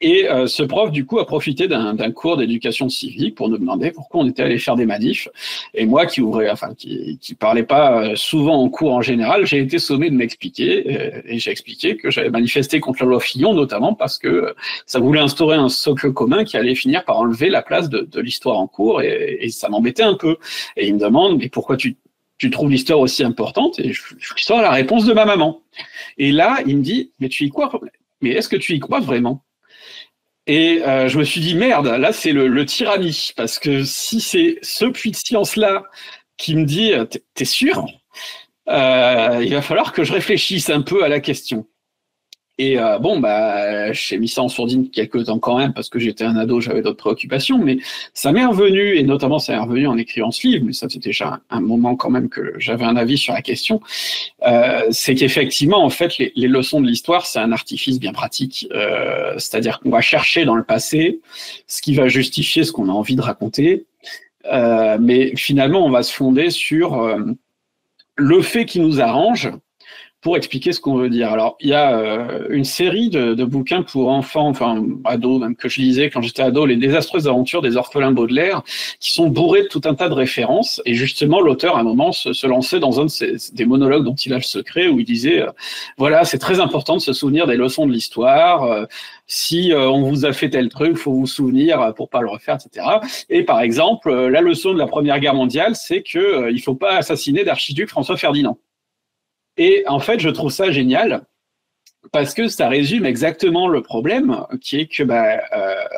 Et ce prof, du coup, a profité d'un cours d'éducation civique pour nous demander pourquoi on était allé faire des manifs. Et moi, qui parlais pas souvent en cours en général, j'ai été sommé de m'expliquer. Et j'ai expliqué que j'avais manifesté contre la loi Fillon, notamment parce que ça voulait instaurer un socle commun qui allait finir par enlever la place de l'histoire en cours. Et ça m'embêtait un peu. Et il me demande, mais pourquoi tu trouves l'histoire aussi importante? Et je sors la réponse de ma maman. Et là, il me dit, mais tu y crois? Mais est-ce que tu y crois vraiment? Et je me suis dit, merde, là, c'est le tyrannie. Parce que si c'est ce puits de science-là qui me dit, t'es sûr? Il va falloir que je réfléchisse un peu à la question. Et bon, bah, j'ai mis ça en sourdine quelques temps quand même, parce que j'étais un ado, j'avais d'autres préoccupations, mais ça m'est revenu, et notamment ça m'est revenu en écrivant ce livre, mais ça c'était déjà un moment quand même que j'avais un avis sur la question, c'est qu'effectivement, en fait, les leçons de l'histoire, c'est un artifice bien pratique, c'est-à-dire qu'on va chercher dans le passé ce qui va justifier ce qu'on a envie de raconter, mais finalement, on va se fonder sur le fait qui nous arrange, pour expliquer ce qu'on veut dire. Alors, il y a une série de bouquins pour enfants, enfin ados, même que je lisais quand j'étais ado, Les désastreuses aventures des orphelins Baudelaire, qui sont bourrés de tout un tas de références. Et justement, l'auteur, à un moment, se lançait dans un des monologues dont il a le secret, où il disait, voilà, c'est très important de se souvenir des leçons de l'histoire. Si on vous a fait tel truc, il faut vous souvenir pour pas le refaire, etc. Et par exemple, la leçon de la Première Guerre mondiale, c'est que il faut pas assassiner l'archiduc François Ferdinand. Et en fait, je trouve ça génial parce que ça résume exactement le problème, qui est que,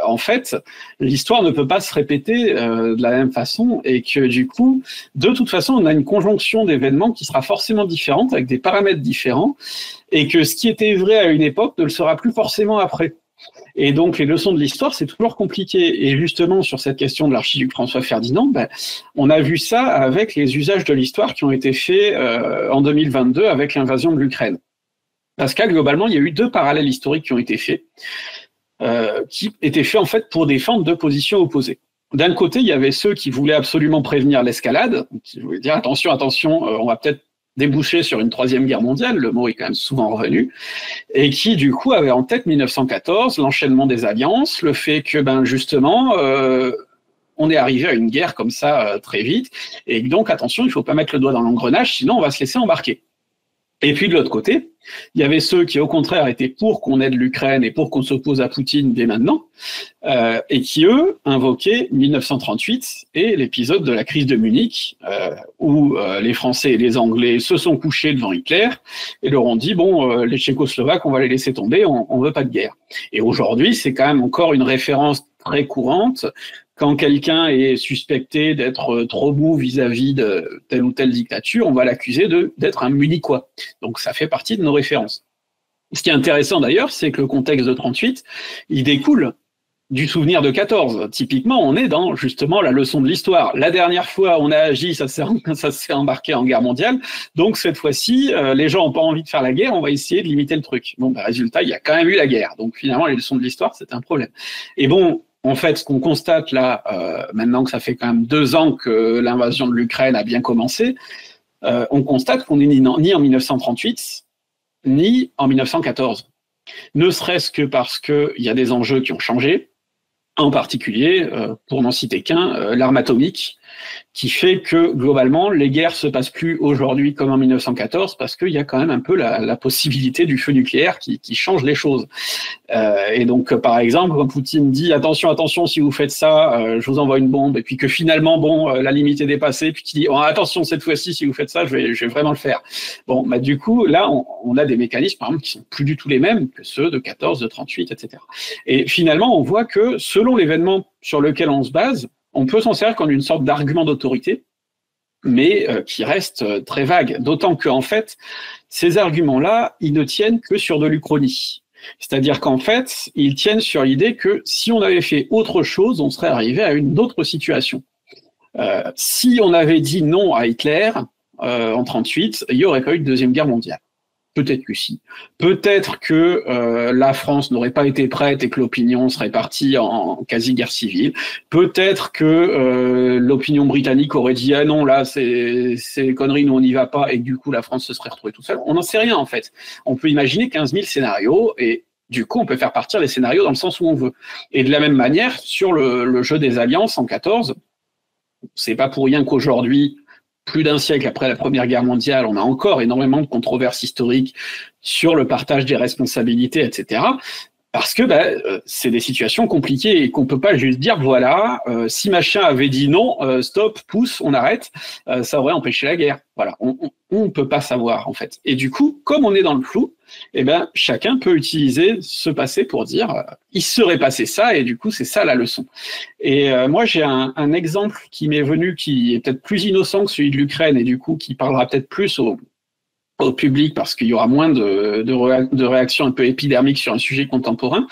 en fait, l'histoire ne peut pas se répéter de la même façon et que du coup, de toute façon, on a une conjonction d'événements qui sera forcément différente, avec des paramètres différents, et que ce qui était vrai à une époque ne le sera plus forcément après. Et donc, les leçons de l'histoire, c'est toujours compliqué. Et justement, sur cette question de l'archiduc François Ferdinand, on a vu ça avec les usages de l'histoire qui ont été faits en 2022 avec l'invasion de l'Ukraine. Parce que globalement, il y a eu deux parallèles historiques qui ont été faits, qui étaient faits en fait pour défendre deux positions opposées. D'un côté, il y avait ceux qui voulaient absolument prévenir l'escalade, qui voulaient dire attention, on va peut-être déboucher sur une troisième guerre mondiale, le mot est quand même souvent revenu, et qui du coup avait en tête 1914, l'enchaînement des alliances, le fait que justement on est arrivé à une guerre comme ça très vite, et donc attention, il ne faut pas mettre le doigt dans l'engrenage, sinon on va se laisser embarquer. Et puis de l'autre côté, il y avait ceux qui au contraire étaient pour qu'on aide l'Ukraine et pour qu'on s'oppose à Poutine dès maintenant, et qui eux invoquaient 1938 et l'épisode de la crise de Munich, où les Français et les Anglais se sont couchés devant Hitler et leur ont dit bon, les Tchécoslovaques, on va les laisser tomber, on veut pas de guerre. Et aujourd'hui, c'est quand même encore une référence très courante. Quand quelqu'un est suspecté d'être trop mou vis-à-vis de telle ou telle dictature, on va l'accuser d'être un munichois. Donc ça fait partie de nos références. Ce qui est intéressant d'ailleurs, c'est que le contexte de 38, il découle du souvenir de 14. Typiquement, on est dans justement la leçon de l'histoire. La dernière fois, on a agi, ça s'est embarqué en guerre mondiale. Donc cette fois-ci, les gens n'ont pas envie de faire la guerre, on va essayer de limiter le truc. Bon, résultat, il y a quand même eu la guerre. Donc finalement, les leçons de l'histoire, c'est un problème. Et bon, en fait, ce qu'on constate là, maintenant que ça fait quand même 2 ans que l'invasion de l'Ukraine a bien commencé, on constate qu'on n'est ni en 1938, ni en 1914. Ne serait-ce que parce qu'il y a des enjeux qui ont changé. En particulier, pour n'en citer qu'un, l'arme atomique, qui fait que globalement les guerres se passent plus aujourd'hui comme en 1914 parce qu'il y a quand même un peu la possibilité du feu nucléaire qui change les choses. Et donc par exemple quand Poutine dit attention si vous faites ça je vous envoie une bombe, et puis que finalement la limite est dépassée, puis qu'il dit oh, attention cette fois-ci si vous faites ça je vais vraiment le faire. Bon bah du coup là on a des mécanismes par exemple qui sont plus du tout les mêmes que ceux de 14, de 38, etc. Et finalement on voit que selon l'événement sur lequel on se base, on peut s'en servir comme une sorte d'argument d'autorité, mais qui reste très vague. D'autant qu'en fait, ces arguments-là, ils ne tiennent que sur de l'Uchronie. C'est-à-dire qu'en fait, ils tiennent sur l'idée que si on avait fait autre chose, on serait arrivé à une autre situation. Si on avait dit non à Hitler en 1938, il n'y aurait pas eu de Deuxième Guerre mondiale. Peut-être que si. Peut-être que la France n'aurait pas été prête et que l'opinion serait partie en quasi-guerre civile. Peut-être que l'opinion britannique aurait dit « Ah non, là, c'est conneries, nous on n'y va pas », et que du coup la France se serait retrouvée toute seule. On n'en sait rien en fait. On peut imaginer 15 000 scénarios et du coup on peut faire partir les scénarios dans le sens où on veut. Et de la même manière, sur le jeu des alliances en 14, c'est pas pour rien qu'aujourd'hui, plus d'un siècle après la Première Guerre mondiale, on a encore énormément de controverses historiques sur le partage des responsabilités, etc. Parce que c'est des situations compliquées et qu'on peut pas juste dire voilà, si machin avait dit non, stop, pousse, on arrête, ça aurait empêché la guerre. Voilà, on peut pas savoir en fait. Et du coup, comme on est dans le flou, eh ben chacun peut utiliser ce passé pour dire il serait passé ça et du coup c'est ça la leçon. Et moi j'ai un exemple qui m'est venu qui est peut-être plus innocent que celui de l'Ukraine et du coup qui parlera peut-être plus au public parce qu'il y aura moins de réactions un peu épidermiques sur un sujet contemporain.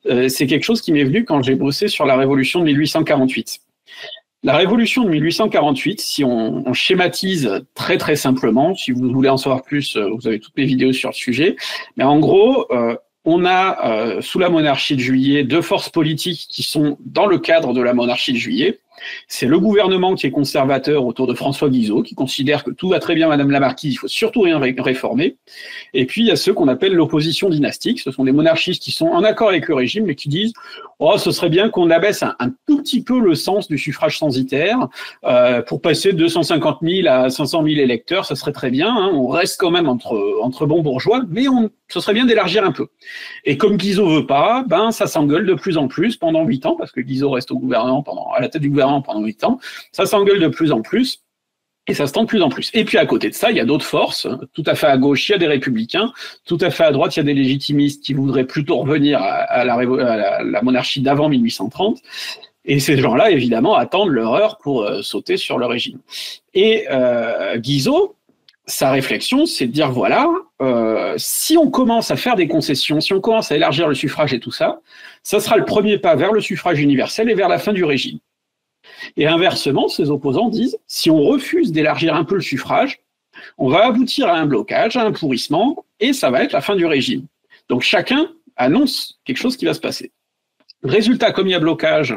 C'est quelque chose qui m'est venu quand j'ai bossé sur la révolution de 1848. La révolution de 1848, si on schématise très très simplement, si vous voulez en savoir plus, vous avez toutes mes vidéos sur le sujet, mais en gros, on a sous la monarchie de Juillet deux forces politiques qui sont dans le cadre de la monarchie de Juillet. C'est le gouvernement qui est conservateur autour de François Guizot, qui considère que tout va très bien, Madame la Marquise, il faut surtout rien réformer. Et puis il y a ceux qu'on appelle l'opposition dynastique, ce sont des monarchistes qui sont en accord avec le régime, mais qui disent « Oh, ce serait bien qu'on abaisse un tout petit peu le sens du suffrage censitaire, pour passer de 250 000 à 500 000 électeurs, ça serait très bien, hein, on reste quand même entre bons bourgeois, mais ce serait bien d'élargir un peu. » Et comme Guizot veut pas, ça s'engueule de plus en plus pendant 8 ans, parce que Guizot reste au gouvernement à la tête du gouvernement pendant 8 ans, ça s'engueule de plus en plus, et ça se tend de plus en plus. Et puis à côté de ça, il y a d'autres forces, tout à fait à gauche, il y a des républicains, tout à fait à droite, il y a des légitimistes qui voudraient plutôt revenir à la monarchie d'avant 1830, et ces gens-là, évidemment, attendent leur heure pour sauter sur le régime. Et Guizot, sa réflexion, c'est de dire, voilà, si on commence à faire des concessions, si on commence à élargir le suffrage et tout ça, ça sera le premier pas vers le suffrage universel et vers la fin du régime. Et inversement, ses opposants disent, si on refuse d'élargir un peu le suffrage, on va aboutir à un blocage, à un pourrissement, et ça va être la fin du régime. Donc chacun annonce quelque chose qui va se passer. Résultat, comme il y a blocage,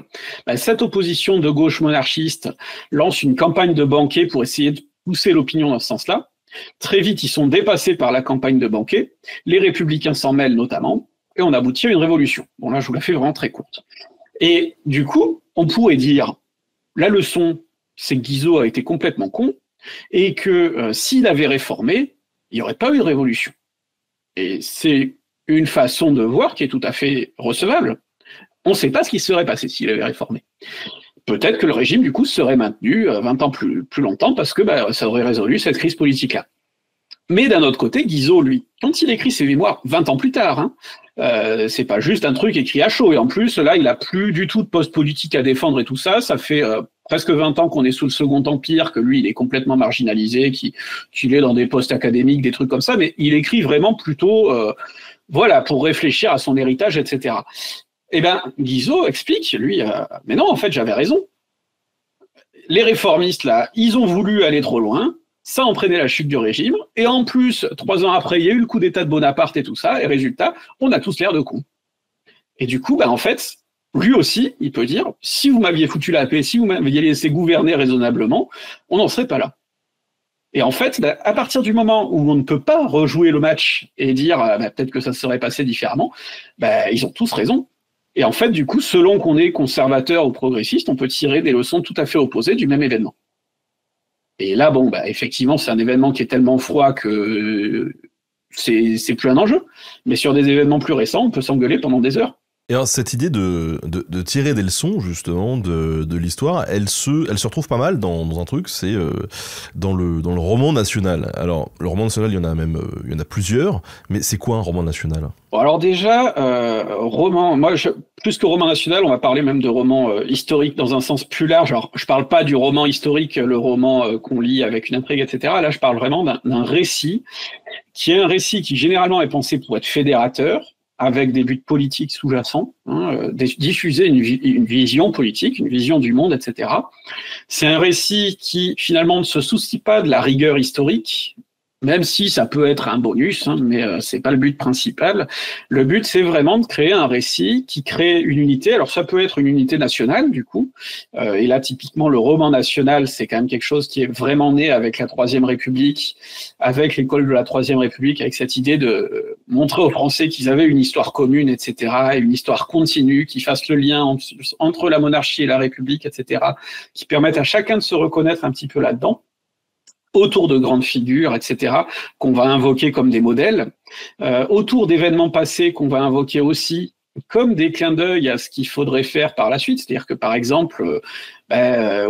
cette opposition de gauche monarchiste lance une campagne de banquet pour essayer de pousser l'opinion dans ce sens-là. Très vite, ils sont dépassés par la campagne de banquet, les républicains s'en mêlent notamment, et on aboutit à une révolution. Bon là, je vous la fais vraiment très courte. Et du coup, on pourrait dire, la leçon, c'est que Guizot a été complètement con et que s'il avait réformé, il n'y aurait pas eu de révolution. Et c'est une façon de voir qui est tout à fait recevable. On ne sait pas ce qui serait passé s'il avait réformé. Peut-être que le régime, du coup, serait maintenu 20 ans plus longtemps parce que ça aurait résolu cette crise politique-là. Mais d'un autre côté, Guizot, lui, quand il écrit ses mémoires 20 ans plus tard, c'est pas juste un truc écrit à chaud. Et en plus, là, il a plus du tout de poste politique à défendre et tout ça. Ça fait presque 20 ans qu'on est sous le Second Empire, que lui, il est complètement marginalisé, qu'il est dans des postes académiques, des trucs comme ça. Mais il écrit vraiment plutôt, pour réfléchir à son héritage, etc. Eh bien, Guizot explique, lui, mais non, en fait, j'avais raison. Les réformistes, là, ils ont voulu aller trop loin. Ça a entraîné la chute du régime, et en plus, 3 ans après, il y a eu le coup d'état de Bonaparte et tout ça, et résultat, on a tous l'air de cons. Et du coup, en fait, lui aussi, il peut dire, si vous m'aviez foutu la paix, si vous m'aviez laissé gouverner raisonnablement, on n'en serait pas là. Et en fait, à partir du moment où on ne peut pas rejouer le match et dire, peut-être que ça serait passé différemment, ils ont tous raison. Et en fait, du coup, selon qu'on est conservateur ou progressiste, on peut tirer des leçons tout à fait opposées du même événement. Et là, bon, bah, effectivement, c'est un événement qui est tellement froid que c'est plus un enjeu. Mais sur des événements plus récents, on peut s'engueuler pendant des heures. Et alors, cette idée de tirer des leçons, justement, de l'histoire, elle se retrouve pas mal dans un truc, c'est dans le roman national. Alors, le roman national, il y en a plusieurs, mais c'est quoi un roman national? Bon, alors déjà, roman, plus que roman national, on va parler même de roman historique dans un sens plus large. Alors, je parle pas du roman historique, le roman qu'on lit avec une intrigue, etc. Là, je parle vraiment d'un récit, qui est un récit qui généralement est pensé pour être fédérateur, avec des buts politiques sous-jacents, diffuser une vision politique, une vision du monde, etc. C'est un récit qui, finalement, ne se soucie pas de la rigueur historique, même si ça peut être un bonus, mais c'est pas le but principal. Le but, c'est vraiment de créer un récit qui crée une unité. Alors, ça peut être une unité nationale, du coup. Et là, typiquement, le roman national, c'est quand même quelque chose qui est vraiment né avec la Troisième République, avec l'école de la Troisième République, avec cette idée de montrer aux Français qu'ils avaient une histoire commune, etc., et une histoire continue, qui fasse le lien entre la monarchie et la République, etc., qui permettent à chacun de se reconnaître un petit peu là-dedans, autour de grandes figures, etc., qu'on va invoquer comme des modèles, autour d'événements passés qu'on va invoquer aussi comme des clins d'œil à ce qu'il faudrait faire par la suite. C'est-à-dire que, par exemple, à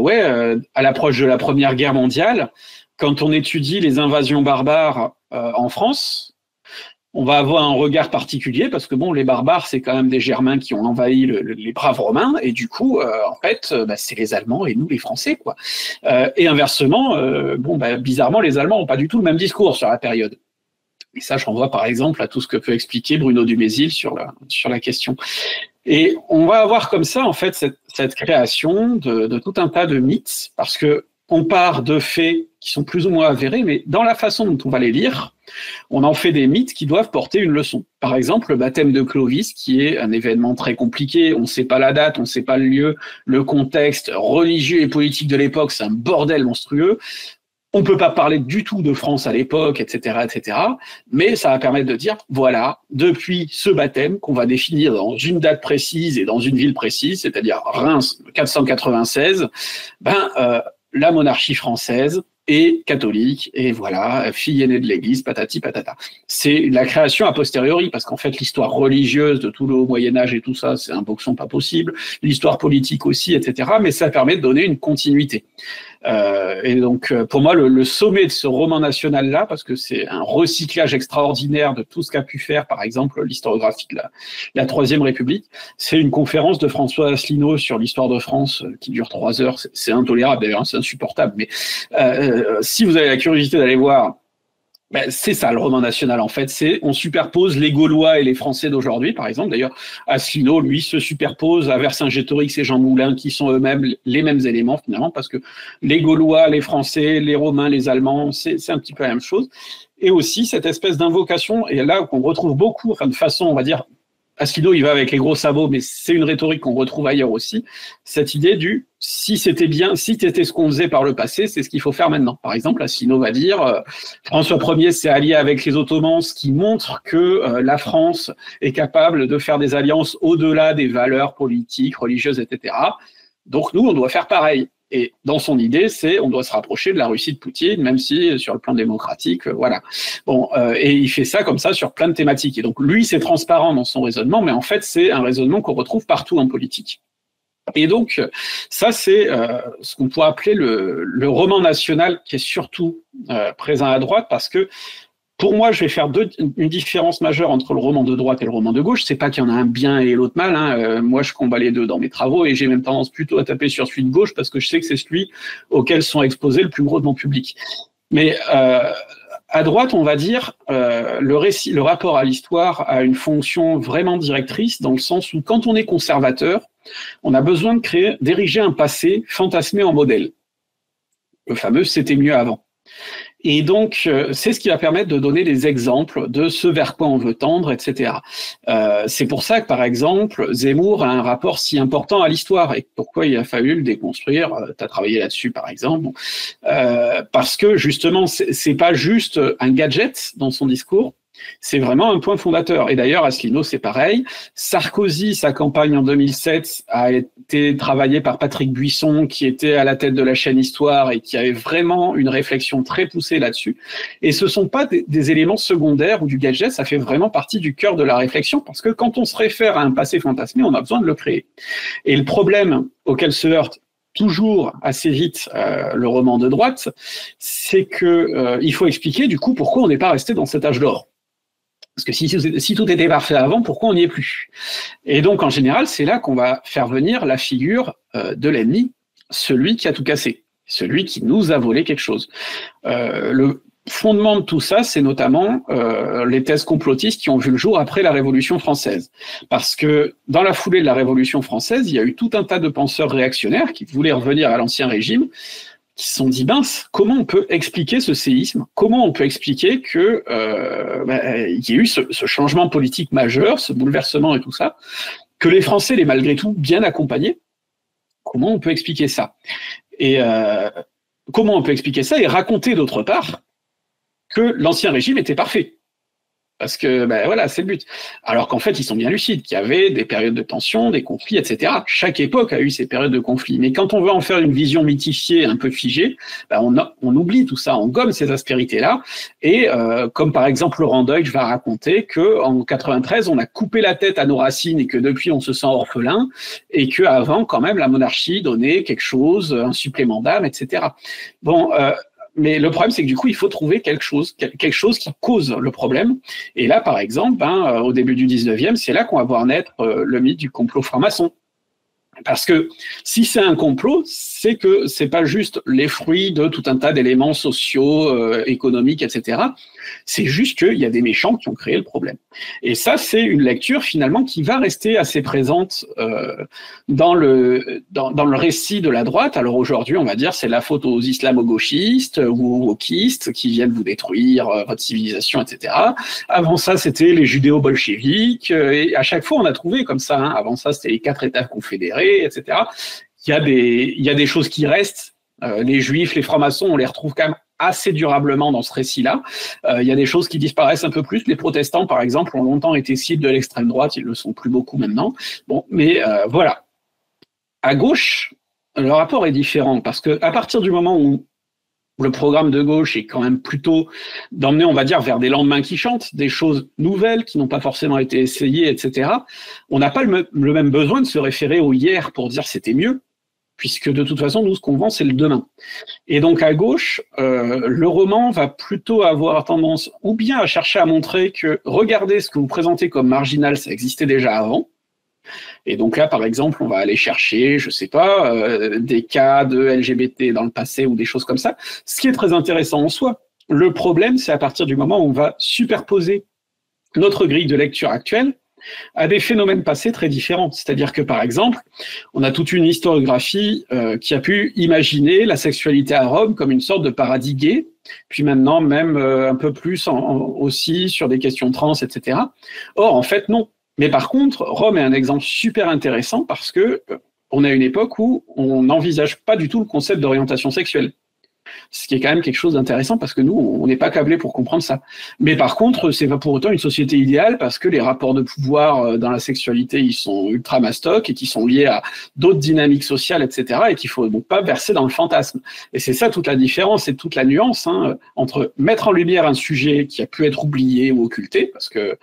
l'approche de la Première Guerre mondiale, quand on étudie les invasions barbares en France, on va avoir un regard particulier parce que bon, les barbares, c'est quand même des Germains qui ont envahi les braves Romains et du coup, en fait, c'est les Allemands et nous les Français, quoi. Et inversement, bizarrement, les Allemands n'ont pas du tout le même discours sur la période. Et ça, je renvoie par exemple à tout ce que peut expliquer Bruno Dumézil sur la question. Et on va avoir comme ça, en fait, cette création de tout un tas de mythes parce que on part de faits qui sont plus ou moins avérés, mais dans la façon dont on va les lire, on en fait des mythes qui doivent porter une leçon. Par exemple, le baptême de Clovis, qui est un événement très compliqué, on ne sait pas la date, on ne sait pas le lieu, le contexte religieux et politique de l'époque, c'est un bordel monstrueux. On ne peut pas parler du tout de France à l'époque, etc., etc., mais ça va permettre de dire, voilà, depuis ce baptême qu'on va définir dans une date précise et dans une ville précise, c'est-à-dire Reims 496, la monarchie française est catholique, et voilà, fille aînée de l'Église, patati patata. C'est la création a posteriori, parce qu'en fait, l'histoire religieuse de tout le haut Moyen-Âge et tout ça, c'est un boxon pas possible, l'histoire politique aussi, etc., mais ça permet de donner une continuité. Et donc, pour moi, le sommet de ce roman national-là, parce que c'est un recyclage extraordinaire de tout ce qu'a pu faire, par exemple, l'historiographie de la Troisième République, c'est une conférence de François Asselineau sur l'histoire de France qui dure 3 heures. C'est intolérable, d'ailleurs, c'est insupportable. Mais si vous avez la curiosité d'aller voir, c'est ça le roman national en fait, on superpose les Gaulois et les Français d'aujourd'hui par exemple. D'ailleurs, Asselineau lui se superpose à Vercingétorix et Jean Moulin qui sont eux-mêmes les mêmes éléments finalement parce que les Gaulois, les Français, les Romains, les Allemands, c'est un petit peu la même chose. Et aussi cette espèce d'invocation et là qu'on retrouve beaucoup, enfin de façon on va dire Asselineau, il va avec les gros sabots, mais c'est une rhétorique qu'on retrouve ailleurs aussi. Cette idée du si c'était bien, si c'était ce qu'on faisait par le passé, c'est ce qu'il faut faire maintenant. Par exemple, Asselineau va dire François Ier s'est allié avec les Ottomans, ce qui montre que la France est capable de faire des alliances au-delà des valeurs politiques, religieuses, etc. Donc nous, on doit faire pareil. Et dans son idée, on doit se rapprocher de la Russie de Poutine, même si sur le plan démocratique, voilà. Bon, et il fait ça comme ça sur plein de thématiques. Et donc lui, c'est transparent dans son raisonnement, mais en fait, c'est un raisonnement qu'on retrouve partout en politique. Et donc, ça, c'est ce qu'on pourrait appeler le roman national, qui est surtout présent à droite, parce que pour moi, je vais faire une différence majeure entre le roman de droite et le roman de gauche. C'est pas qu'il y en a un bien et l'autre mal. Hein. Moi, je combats les deux dans mes travaux et j'ai même tendance plutôt à taper sur celui de gauche parce que je sais que c'est celui auquel sont exposés le plus gros de mon public. Mais à droite, on va dire, le rapport à l'histoire a une fonction vraiment directrice dans le sens où quand on est conservateur, on a besoin d'ériger un passé fantasmé en modèle. Le fameux « c'était mieux avant ». Et donc, c'est ce qui va permettre de donner des exemples de ce vers quoi on veut tendre, etc. C'est pour ça que, par exemple, Zemmour a un rapport si important à l'histoire et pourquoi il a fallu le déconstruire. Tu as travaillé là-dessus, par exemple. Parce que, justement, c'est pas juste un gadget dans son discours, C'est vraiment un point fondateur. Et d'ailleurs, Asselineau, c'est pareil. Sarkozy, sa campagne en 2007 a été travaillée par Patrick Buisson, qui était à la tête de la chaîne Histoire et qui avait vraiment une réflexion très poussée là-dessus. Et ce ne sont pas des éléments secondaires ou du gadget, ça fait vraiment partie du cœur de la réflexion, parce que quand on se réfère à un passé fantasmé, on a besoin de le créer. Et le problème auquel se heurte toujours assez vite le roman de droite, c'est que il faut expliquer du coup pourquoi on n'est pas resté dans cet âge d'or. Parce que si tout était parfait avant, pourquoi on n'y est plus? Et donc, en général, c'est là qu'on va faire venir la figure de l'ennemi, celui qui a tout cassé, celui qui nous a volé quelque chose. Le fondement de tout ça, c'est notamment les thèses complotistes qui ont vu le jour après la Révolution française. Parce que dans la foulée de la Révolution française, il y a eu tout un tas de penseurs réactionnaires qui voulaient revenir à l'Ancien Régime, qui se sont dit, mince, comment on peut expliquer ce séisme? Comment on peut expliquer que y ait eu ce changement politique majeur, ce bouleversement et tout ça, que les Français l'aient malgré tout bien accompagné? Comment on peut expliquer ça? Et comment on peut expliquer ça et raconter d'autre part que l'Ancien Régime était parfait? Parce que, voilà, c'est le but. Alors qu'en fait, ils sont bien lucides, qu'il y avait des périodes de tension, des conflits, etc. Chaque époque a eu ses périodes de conflits. Mais quand on veut en faire une vision mythifiée, un peu figée, on oublie tout ça, on gomme ces aspérités-là. Et comme par exemple Laurent Deutsch va raconter qu'en 93, on a coupé la tête à nos racines et que depuis, on se sent orphelin, et qu'avant, quand même, la monarchie donnait quelque chose, un supplément d'âme, etc. Bon... mais le problème, c'est que du coup, il faut trouver quelque chose qui cause le problème. Et là, par exemple, au début du 19e, c'est là qu'on va voir naître le mythe du complot franc-maçon. Parce que si c'est un complot, c'est que c'est pas juste les fruits de tout un tas d'éléments sociaux, économiques, etc. C'est juste qu'il y a des méchants qui ont créé le problème. Et ça, c'est une lecture finalement qui va rester assez présente dans le récit de la droite. Alors aujourd'hui, on va dire c'est la faute aux islamo-gauchistes ou aux wokistes qui viennent vous détruire votre civilisation, etc. Avant ça, c'était les judéo-bolcheviques. Et à chaque fois, on a trouvé comme ça. Avant ça, c'était les 4 États confédérés, etc. Il y a des choses qui restent. Les juifs, les francs-maçons, on les retrouve quand même assez durablement dans ce récit-là. Il y a des choses qui disparaissent un peu plus. Les protestants, par exemple, ont longtemps été cibles de l'extrême droite. Ils le sont plus beaucoup maintenant. Bon, mais voilà. À gauche, le rapport est différent parce que à partir du moment où le programme de gauche est quand même plutôt d'emmener, on va dire, vers des lendemains qui chantent, des choses nouvelles qui n'ont pas forcément été essayées, etc. On n'a pas le même besoin de se référer au hier pour dire c'était mieux, puisque de toute façon, nous, ce qu'on vend, c'est le demain. Et donc, à gauche, le roman va plutôt avoir tendance ou bien à chercher à montrer que, regardez ce que vous présentez comme marginal, ça existait déjà avant. Et donc là, par exemple, on va aller chercher, je sais pas, des cas de LGBT dans le passé ou des choses comme ça, ce qui est très intéressant en soi. Le problème, c'est à partir du moment où on va superposer notre grille de lecture actuelle à des phénomènes passés très différents. C'est-à-dire que, par exemple, on a toute une historiographie qui a pu imaginer la sexualité à Rome comme une sorte de paradis gay, puis maintenant même un peu plus aussi sur des questions trans, etc. Or, en fait, non. Mais par contre, Rome est un exemple super intéressant parce que on a une époque où on n'envisage pas du tout le concept d'orientation sexuelle. Ce qui est quand même quelque chose d'intéressant parce que nous, on n'est pas câblés pour comprendre ça. Mais par contre, c'est pas pour autant une société idéale parce que les rapports de pouvoir dans la sexualité, ils sont ultra mastoc et qui sont liés à d'autres dynamiques sociales, etc. et qu'il faut donc pas verser dans le fantasme. Et c'est ça toute la différence et toute la nuance entre mettre en lumière un sujet qui a pu être oublié ou occulté, parce que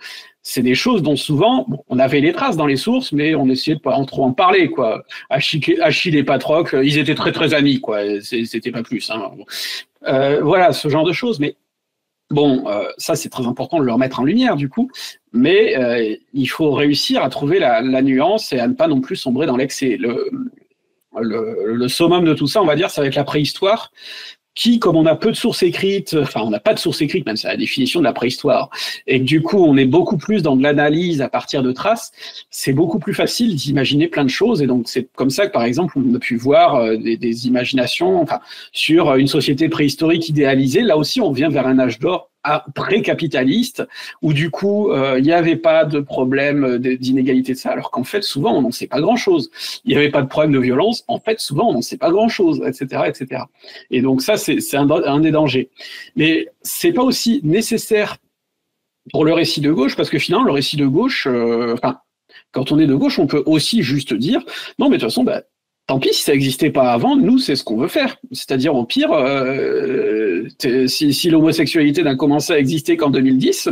c'est des choses dont souvent, on avait les traces dans les sources, mais on essayait de pas trop en parler, quoi. Achille et Patrocle, ils étaient très très amis, quoi. C'était pas plus. Voilà, ce genre de choses. Mais bon, ça c'est très important de le remettre en lumière, du coup. Mais il faut réussir à trouver la nuance et à ne pas non plus sombrer dans l'excès. Le summum de tout ça, on va dire, ça va être la préhistoire, qui, comme on a peu de sources écrites, enfin on n'a pas de sources écrites, même c'est la définition de la préhistoire, et que du coup on est beaucoup plus dans de l'analyse à partir de traces, c'est beaucoup plus facile d'imaginer plein de choses, et donc c'est comme ça que par exemple on a pu voir des imaginations sur une société préhistorique idéalisée. Là aussi on vient vers un âge d'or pré-capitaliste, où du coup, il n'y avait pas de problème d'inégalité de ça, alors qu'en fait, souvent, on n'en sait pas grand-chose. Il n'y avait pas de problème de violence, en fait, souvent, on n'en sait pas grand-chose, etc., etc. Et donc ça, c'est un des dangers. Mais c'est pas aussi nécessaire pour le récit de gauche, parce que finalement, le récit de gauche, quand on est de gauche, on peut aussi juste dire, non, mais de toute façon, tant pis si ça n'existait pas avant, nous, c'est ce qu'on veut faire. C'est-à-dire, au pire, si l'homosexualité n'a commencé à exister qu'en 2010,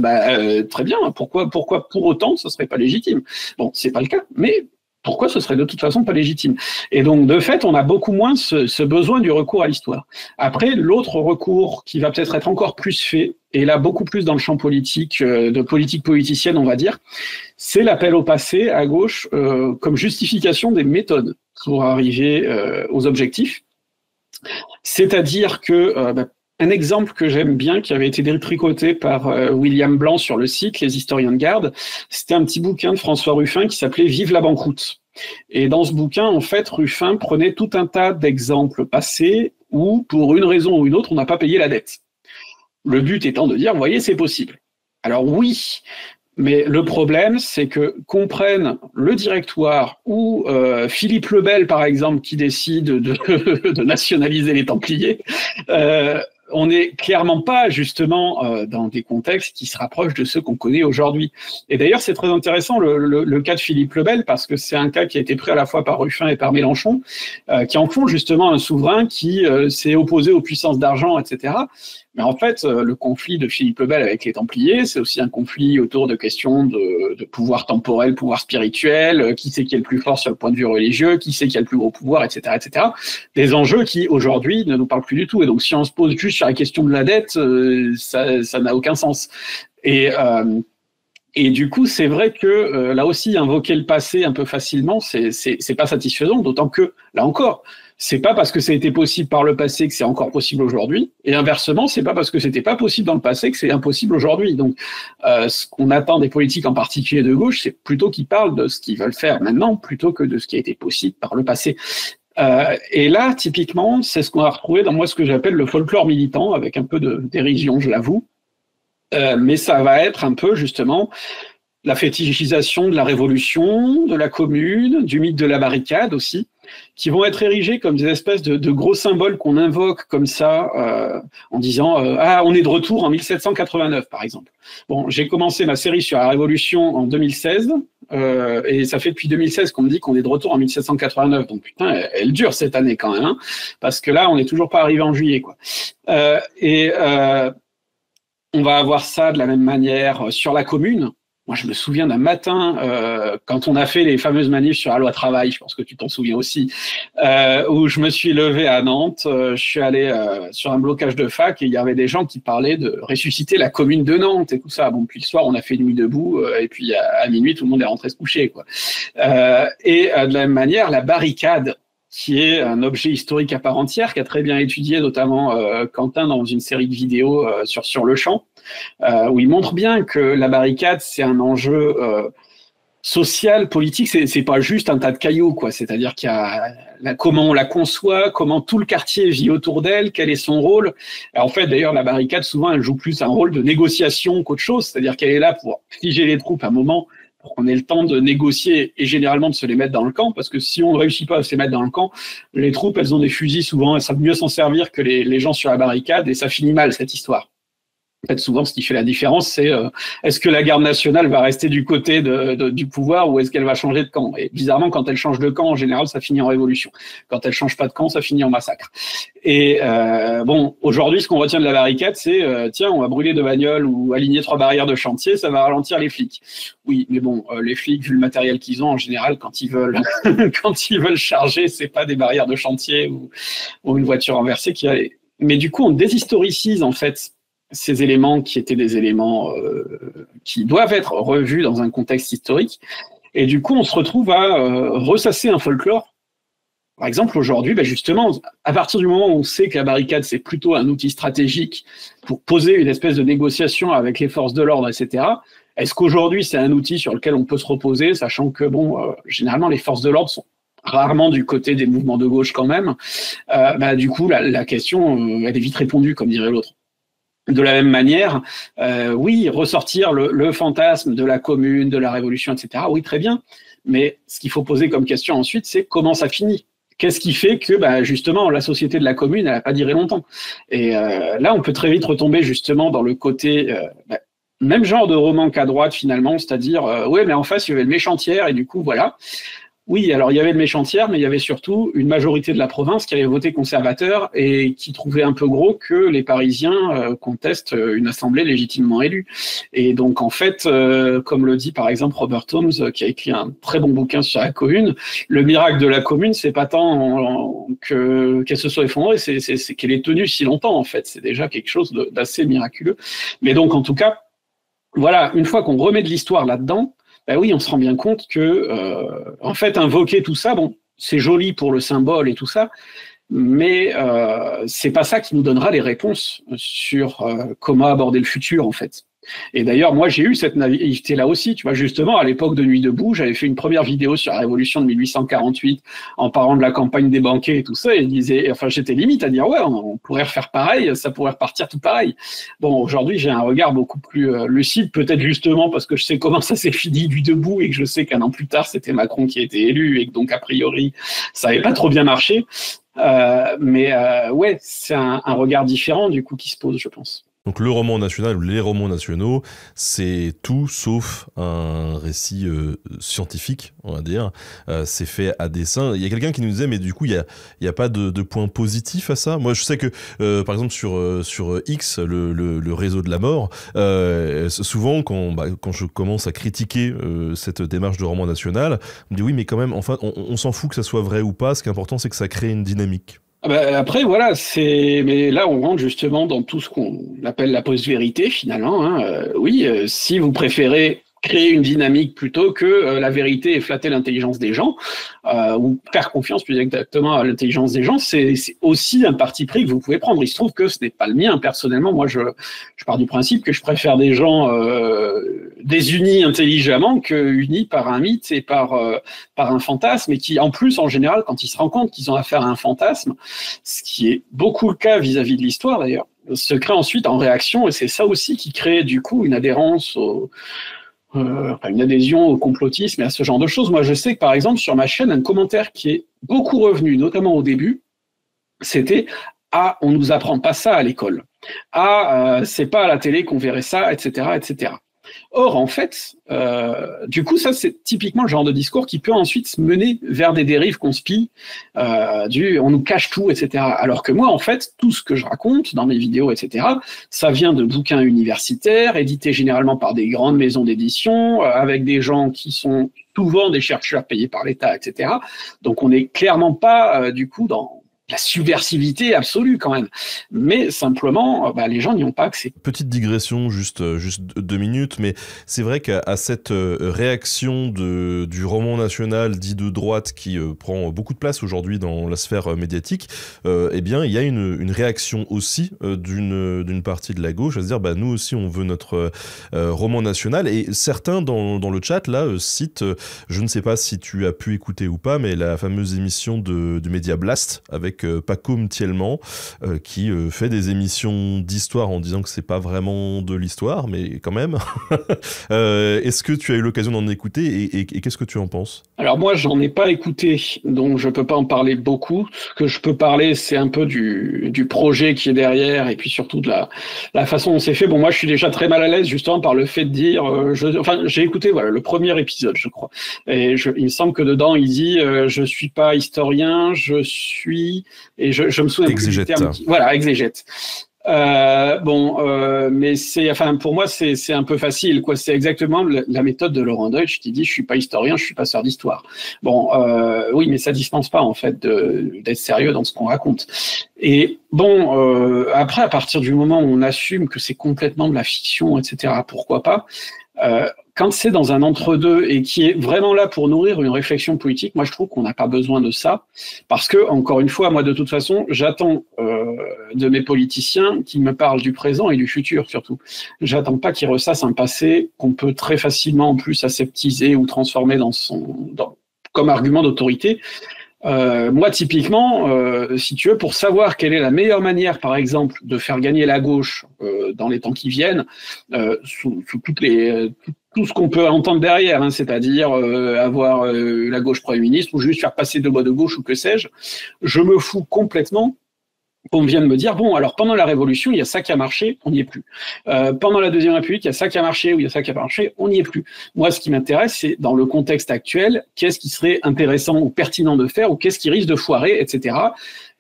très bien, pourquoi pour autant ce serait pas légitime? Bon, c'est pas le cas, mais pourquoi ce serait de toute façon pas légitime? Et donc, de fait, on a beaucoup moins ce besoin du recours à l'histoire. Après, l'autre recours qui va peut-être être encore plus fait, et là beaucoup plus dans le champ politique, de politique politicienne, on va dire, c'est l'appel au passé à gauche comme justification des méthodes pour arriver aux objectifs. C'est-à-dire que un exemple que j'aime bien, qui avait été détricoté par William Blanc sur le site Les Historiens de Garde, c'était un petit bouquin de François Ruffin qui s'appelait Vive la banqueroute. Et dans ce bouquin, en fait, Ruffin prenait tout un tas d'exemples passés où, pour une raison ou une autre, on n'a pas payé la dette. Le but étant de dire, vous voyez, c'est possible. Alors oui, mais le problème, c'est que qu'on prenne le directoire ou Philippe le Bel, par exemple, qui décide de nationaliser les Templiers, on n'est clairement pas justement dans des contextes qui se rapprochent de ceux qu'on connaît aujourd'hui. Et d'ailleurs, c'est très intéressant le cas de Philippe le Bel, parce que c'est un cas qui a été pris à la fois par Ruffin et par Mélenchon, qui en font justement un souverain qui s'est opposé aux puissances d'argent, etc. Mais en fait, le conflit de Philippe le Bel avec les Templiers, c'est aussi un conflit autour de questions de pouvoir temporel, pouvoir spirituel, qui c'est qui est le plus fort sur le point de vue religieux, qui c'est qui a le plus gros pouvoir, etc., etc. Des enjeux qui, aujourd'hui, ne nous parlent plus du tout. Et donc, si on se pose juste sur la question de la dette, ça n'a aucun sens. Et du coup, c'est vrai que là aussi, invoquer le passé un peu facilement, c'est pas satisfaisant, d'autant que, là encore, c'est pas parce que ça a été possible par le passé que c'est encore possible aujourd'hui, et inversement, c'est pas parce que c'était pas possible dans le passé que c'est impossible aujourd'hui. Donc, ce qu'on attend des politiques, en particulier de gauche, c'est plutôt qu'ils parlent de ce qu'ils veulent faire maintenant, plutôt que de ce qui a été possible par le passé. Et là, typiquement, c'est ce qu'on a retrouvé dans moi ce que j'appelle le folklore militant, avec un peu de dérision, je l'avoue. Mais ça va être un peu justement la fétichisation de la révolution, de la commune, du mythe de la barricade aussi, qui vont être érigés comme des espèces de gros symboles qu'on invoque comme ça, en disant ah, on est de retour en 1789 par exemple. Bon, j'ai commencé ma série sur la Révolution en 2016, et ça fait depuis 2016 qu'on me dit qu'on est de retour en 1789, donc putain, elle dure cette année quand même, hein, parce que là, on n'est toujours pas arrivé en juillet, quoi. On va avoir ça de la même manière sur la commune. Moi, je me souviens d'un matin, quand on a fait les fameuses manifs sur la loi travail, je pense que tu t'en souviens aussi, où je me suis levé à Nantes, je suis allé sur un blocage de fac et il y avait des gens qui parlaient de ressusciter la commune de Nantes et tout ça. Bon, puis le soir, on a fait une nuit debout et puis à minuit, tout le monde est rentré se coucher, quoi. De la même manière, la barricade, qui est un objet historique à part entière, qui a très bien étudié notamment Quentin dans une série de vidéos sur le champ, où il montre bien que la barricade, c'est un enjeu social, politique, c'est pas juste un tas de cailloux, quoi. C'est-à-dire qu'il y a comment on la conçoit, comment tout le quartier vit autour d'elle, quel est son rôle. Et en fait, d'ailleurs, la barricade, souvent, elle joue plus un rôle de négociation qu'autre chose, c'est-à-dire qu'elle est là pour figer les troupes à un moment, pour qu'on ait le temps de négocier et généralement de se les mettre dans le camp, parce que si on ne réussit pas à se les mettre dans le camp, les troupes, elles ont des fusils souvent, elles savent mieux s'en servir que les gens sur la barricade, et ça finit mal, cette histoire. En fait, souvent, ce qui fait la différence, c'est est-ce que la garde nationale va rester du côté du pouvoir ou est-ce qu'elle va changer de camp? Et bizarrement, quand elle change de camp, en général, ça finit en révolution. Quand elle change pas de camp, ça finit en massacre. Et bon, aujourd'hui, ce qu'on retient de la barricade, c'est tiens, on va brûler 2 bagnoles ou aligner 3 barrières de chantier, ça va ralentir les flics. Oui, mais bon, les flics, vu le matériel qu'ils ont, en général, quand ils veulent quand ils veulent charger, c'est pas des barrières de chantier ou une voiture renversée qui va. Mais du coup, on déshistoricise en fait ces éléments qui étaient des éléments qui doivent être revus dans un contexte historique. Et du coup, on se retrouve à ressasser un folklore. Par exemple, aujourd'hui, justement, à partir du moment où on sait que la barricade, c'est plutôt un outil stratégique pour poser une espèce de négociation avec les forces de l'ordre, etc., est-ce qu'aujourd'hui, c'est un outil sur lequel on peut se reposer, sachant que, bon, généralement, les forces de l'ordre sont rarement du côté des mouvements de gauche quand même. Du coup, la question, elle est vite répondue, comme dirait l'autre. De la même manière, oui, ressortir le fantasme de la commune, de la révolution, etc., oui, très bien. Mais ce qu'il faut poser comme question ensuite, c'est comment ça finit? Qu'est-ce qui fait que, justement, la société de la commune, elle n'a pas duré longtemps? Et là, on peut très vite retomber justement dans le côté même genre de roman qu'à droite finalement, c'est-à-dire ouais, mais en face il y avait le méchant tiers et du coup voilà. Oui, alors il y avait le méchant tiers, mais il y avait surtout une majorité de la province qui avait voté conservateur et qui trouvait un peu gros que les Parisiens contestent une assemblée légitimement élue. Et donc en fait, comme le dit par exemple Robert Holmes, qui a écrit un très bon bouquin sur la Commune, le miracle de la Commune, c'est pas tant qu'elle se soit effondrée, c'est qu'elle est tenue si longtemps en fait. C'est déjà quelque chose d'assez miraculeux. Mais donc en tout cas, voilà, une fois qu'on remet de l'histoire là-dedans, ben oui, on se rend bien compte que, en fait, invoquer tout ça, bon, c'est joli pour le symbole et tout ça, mais c'est pas ça qui nous donnera les réponses sur comment aborder le futur, en fait. Et d'ailleurs, moi, j'ai eu cette naïveté là aussi. Tu vois, justement, à l'époque de Nuit debout, j'avais fait une première vidéo sur la Révolution de 1848 en parlant de la campagne des banquets et tout ça. Et j'étais limite à dire, ouais, on pourrait refaire pareil, ça pourrait repartir tout pareil. Bon, aujourd'hui, j'ai un regard beaucoup plus lucide, peut-être justement parce que je sais comment ça s'est fini Nuit debout et que je sais qu'un an plus tard, c'était Macron qui a été élu et que donc, a priori, ça n'avait pas trop bien marché. Mais ouais, c'est un regard différent du coup qui se pose, je pense. Donc le roman national ou les romans nationaux, c'est tout sauf un récit scientifique, on va dire. C'est fait à dessein. Il y a quelqu'un qui nous disait, mais du coup, il y a pas de point positif à ça. Moi, je sais que, par exemple, sur X, le réseau de la mort, souvent, quand je commence à critiquer cette démarche de roman national, on me dit, oui, mais quand même, enfin, on s'en fout que ça soit vrai ou pas. Ce qui est important, c'est que ça crée une dynamique. Après, voilà, mais là, on rentre justement dans tout ce qu'on appelle la post-vérité, finalement. Hein. Oui, si vous préférez créer une dynamique plutôt que la vérité et flatter l'intelligence des gens, ou faire confiance plus exactement à l'intelligence des gens, c'est aussi un parti pris que vous pouvez prendre. Il se trouve que ce n'est pas le mien, personnellement. Moi, je pars du principe que je préfère des gens désunis intelligemment que unis par un mythe et par un fantasme, et qui, en plus, en général, quand ils se rendent compte qu'ils ont affaire à un fantasme, ce qui est beaucoup le cas vis-à-vis de l'histoire, d'ailleurs, se crée ensuite en réaction, et c'est ça aussi qui crée, du coup, une adhérence une adhésion au complotisme et à ce genre de choses. Moi, je sais que, par exemple, sur ma chaîne, un commentaire qui est beaucoup revenu, notamment au début, c'était « Ah, on nous apprend pas ça à l'école. Ah, c'est pas à la télé qu'on verrait ça, etc., etc. » Or, en fait, du coup, ça, c'est typiquement le genre de discours qui peut ensuite se mener vers des dérives conspires, on nous cache tout, etc. Alors que moi, en fait, tout ce que je raconte dans mes vidéos, etc., ça vient de bouquins universitaires, édités généralement par des grandes maisons d'édition, avec des gens qui sont souvent des chercheurs payés par l'État, etc. Donc, on n'est clairement pas, du coup, dans la subversivité absolue quand même. Mais simplement, les gens n'y ont pas accès. Petite digression, juste 2 minutes, mais c'est vrai qu'à cette réaction du roman national dit de droite qui prend beaucoup de place aujourd'hui dans la sphère médiatique, eh bien, il y a une réaction aussi d'une partie de la gauche à se dire, nous aussi, on veut notre roman national. Et certains dans le chat, là, citent, je ne sais pas si tu as pu écouter ou pas, mais la fameuse émission du Média Blast avec Paco Mtielman, qui fait des émissions d'histoire en disant que c'est pas vraiment de l'histoire, mais quand même. Est-ce que tu as eu l'occasion d'en écouter et qu'est-ce que tu en penses? Alors moi, j'en ai pas écouté, donc je peux pas en parler beaucoup. Ce que je peux parler, c'est un peu du projet qui est derrière et puis surtout de la façon dont c'est fait. Bon, moi, je suis déjà très mal à l'aise justement par le fait de dire, j'ai écouté le premier épisode, je crois, et il me semble que dedans, il dit, je suis pas historien, je suis, et je me souviens exégète. Plus du terme. Voilà, exégète. Mais pour moi, c'est un peu facile, quoi. C'est exactement la méthode de Laurent Deutsch qui dit, je suis pas historien, je suis passeur d'histoire. Bon, oui, mais ça dispense pas, en fait, d'être sérieux dans ce qu'on raconte. Et bon, après, à partir du moment où on assume que c'est complètement de la fiction, etc., pourquoi pas, quand c'est dans un entre-deux et qui est vraiment là pour nourrir une réflexion politique, moi je trouve qu'on n'a pas besoin de ça, parce que, encore une fois, moi de toute façon, j'attends de mes politiciens qu'ils me parlent du présent et du futur surtout. J'attends pas qu'ils ressassent un passé qu'on peut très facilement en plus aseptiser ou transformer comme argument d'autorité. Moi, typiquement, si tu veux, pour savoir quelle est la meilleure manière, par exemple, de faire gagner la gauche dans les temps qui viennent, sous tout ce qu'on peut entendre derrière, hein, c'est-à-dire avoir la gauche Premier ministre ou juste faire passer 2 mois de gauche ou que sais-je, je me fous complètement on vient de me dire, bon, alors pendant la Révolution, il y a ça qui a marché, on n'y est plus. Pendant la Deuxième République, il y a ça qui a marché, ou il y a ça qui a pas marché, on n'y est plus. Moi, ce qui m'intéresse, c'est dans le contexte actuel, qu'est-ce qui serait intéressant ou pertinent de faire, ou qu'est-ce qui risque de foirer, etc.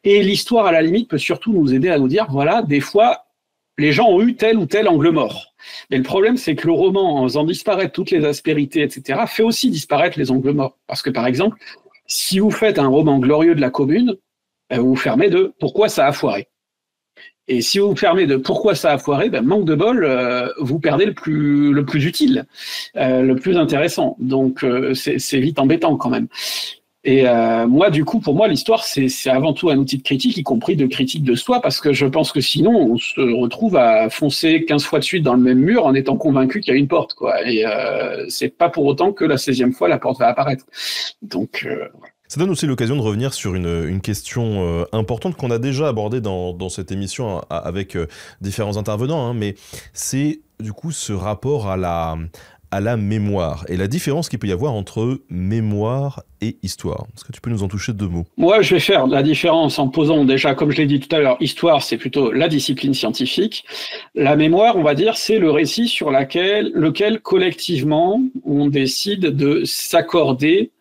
Et l'histoire, à la limite, peut surtout nous aider à nous dire, voilà, des fois, les gens ont eu tel ou tel angle mort. Mais le problème, c'est que le roman, en faisant disparaître toutes les aspérités, etc., fait aussi disparaître les angles morts. Parce que, par exemple, si vous faites un roman glorieux de la Commune, vous vous fermez de pourquoi ça a foiré. Et si vous vous fermez de pourquoi ça a foiré, manque de bol, vous perdez le plus utile, le plus intéressant. Donc c'est vite embêtant quand même. Et moi, du coup, pour moi, l'histoire, c'est avant tout un outil de critique, y compris de critique de soi, parce que je pense que sinon, on se retrouve à foncer 15 fois de suite dans le même mur en étant convaincu qu'il y a une porte, quoi. Et c'est pas pour autant que la 16e fois, la porte va apparaître. Donc ça donne aussi l'occasion de revenir sur une question importante qu'on a déjà abordée dans cette émission avec différents intervenants, hein, mais c'est du coup ce rapport à la mémoire et la différence qu'il peut y avoir entre mémoire et histoire. Est-ce que tu peux nous en toucher 2 mots ? Moi, je vais faire la différence en posant déjà, comme je l'ai dit tout à l'heure, histoire, c'est plutôt la discipline scientifique. La mémoire, on va dire, c'est le récit sur lequel collectivement, on décide de s'accorder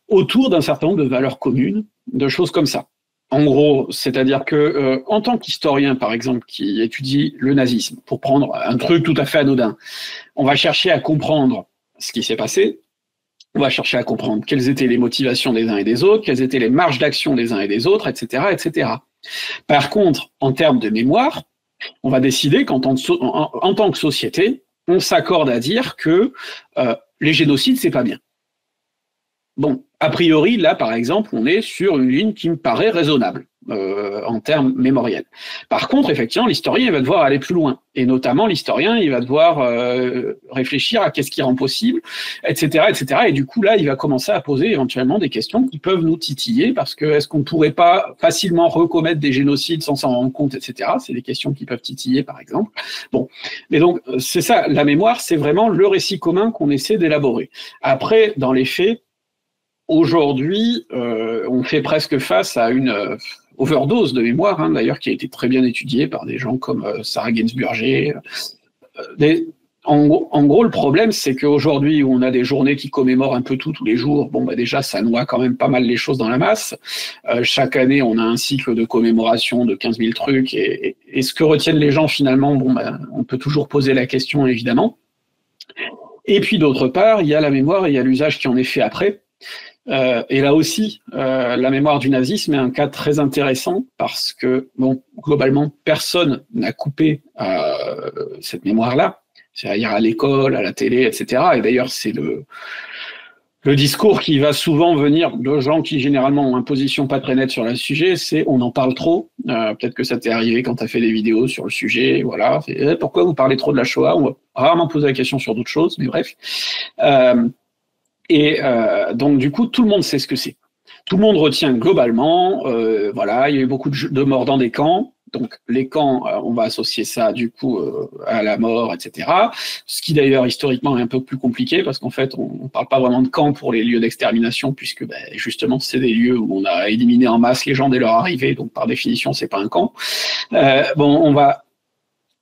autour d'un certain nombre de valeurs communes, de choses comme ça. En gros, c'est-à-dire que en tant qu'historien, par exemple, qui étudie le nazisme, pour prendre un truc tout à fait anodin, on va chercher à comprendre ce qui s'est passé, on va chercher à comprendre quelles étaient les motivations des uns et des autres, quelles étaient les marges d'action des uns et des autres, etc., etc. Par contre, en termes de mémoire, on va décider qu'en tant que société, on s'accorde à dire que les génocides, c'est pas bien. Bon, a priori, là, par exemple, on est sur une ligne qui me paraît raisonnable en termes mémoriels. Par contre, effectivement, l'historien, il va devoir aller plus loin. Et notamment, l'historien, il va devoir réfléchir à qu'est-ce qui rend possible, etc., etc. Et du coup, là, il va commencer à poser éventuellement des questions qui peuvent nous titiller, parce que est-ce qu'on ne pourrait pas facilement recommettre des génocides sans s'en rendre compte, etc. C'est des questions qui peuvent titiller, par exemple. Bon, mais donc, c'est ça, la mémoire, c'est vraiment le récit commun qu'on essaie d'élaborer. Après, dans les faits, aujourd'hui, on fait presque face à une overdose de mémoire, hein, d'ailleurs, qui a été très bien étudiée par des gens comme Sarah Gainsburger. En gros, le problème, c'est qu'aujourd'hui, où on a des journées qui commémorent un peu tous les jours, bon, déjà, ça noie quand même pas mal les choses dans la masse. Chaque année, on a un cycle de commémoration de 15 000 trucs, et ce que retiennent les gens, finalement, on peut toujours poser la question, évidemment. Et puis, d'autre part, il y a la mémoire et il y a l'usage qui en est fait après. Et là aussi, la mémoire du nazisme est un cas très intéressant parce que, bon, globalement, personne n'a coupé cette mémoire-là, c'est-à-dire à l'école, à la télé, etc. Et d'ailleurs, c'est le discours qui va souvent venir de gens qui, généralement, ont une position pas très nette sur le sujet, c'est « on en parle trop ». Peut-être que ça t'est arrivé quand tu as fait des vidéos sur le sujet, voilà. Pourquoi vous parlez trop de la Shoah ? On va rarement poser la question sur d'autres choses, mais bref. Donc, du coup, tout le monde sait ce que c'est. Tout le monde retient globalement, voilà, il y a eu beaucoup de morts dans des camps. Donc, les camps, on va associer ça, du coup, à la mort, etc. Ce qui, d'ailleurs, historiquement, est un peu plus compliqué, parce qu'en fait, on ne parle pas vraiment de camps pour les lieux d'extermination, puisque, justement, c'est des lieux où on a éliminé en masse les gens dès leur arrivée, donc, par définition, c'est pas un camp. On va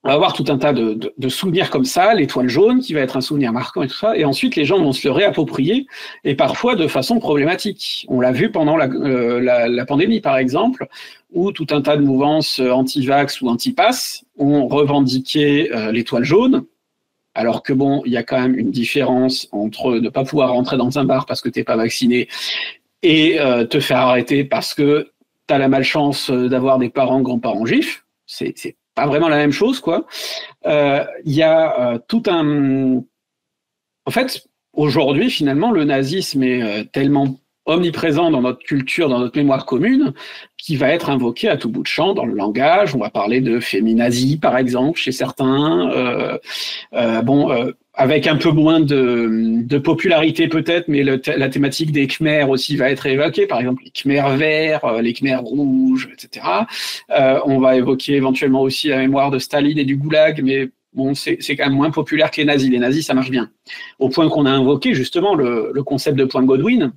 avoir tout un tas de souvenirs comme ça, l'étoile jaune, qui va être un souvenir marquant et tout ça, et ensuite les gens vont se le réapproprier, et parfois de façon problématique. On l'a vu pendant la pandémie, par exemple, où tout un tas de mouvances anti-vax ou anti-pass ont revendiqué l'étoile jaune, alors que bon, il y a quand même une différence entre ne pas pouvoir rentrer dans un bar parce que t'es pas vacciné, et te faire arrêter parce que t'as la malchance d'avoir des parents, grands-parents juifs. C'est pas vraiment la même chose, quoi. Y a tout un... En fait, aujourd'hui, finalement, le nazisme est tellement omniprésent dans notre culture, dans notre mémoire commune, qui va être invoqué à tout bout de champ dans le langage. On va parler de féminazie, par exemple, chez certains. Avec un peu moins de popularité peut-être, mais la thématique des Khmers aussi va être évoquée, par exemple les Khmers verts, les Khmers rouges, etc. On va évoquer éventuellement aussi la mémoire de Staline et du Goulag, mais bon, c'est quand même moins populaire que les nazis. Les nazis, ça marche bien. Au point qu'on a invoqué justement le concept de point Godwin,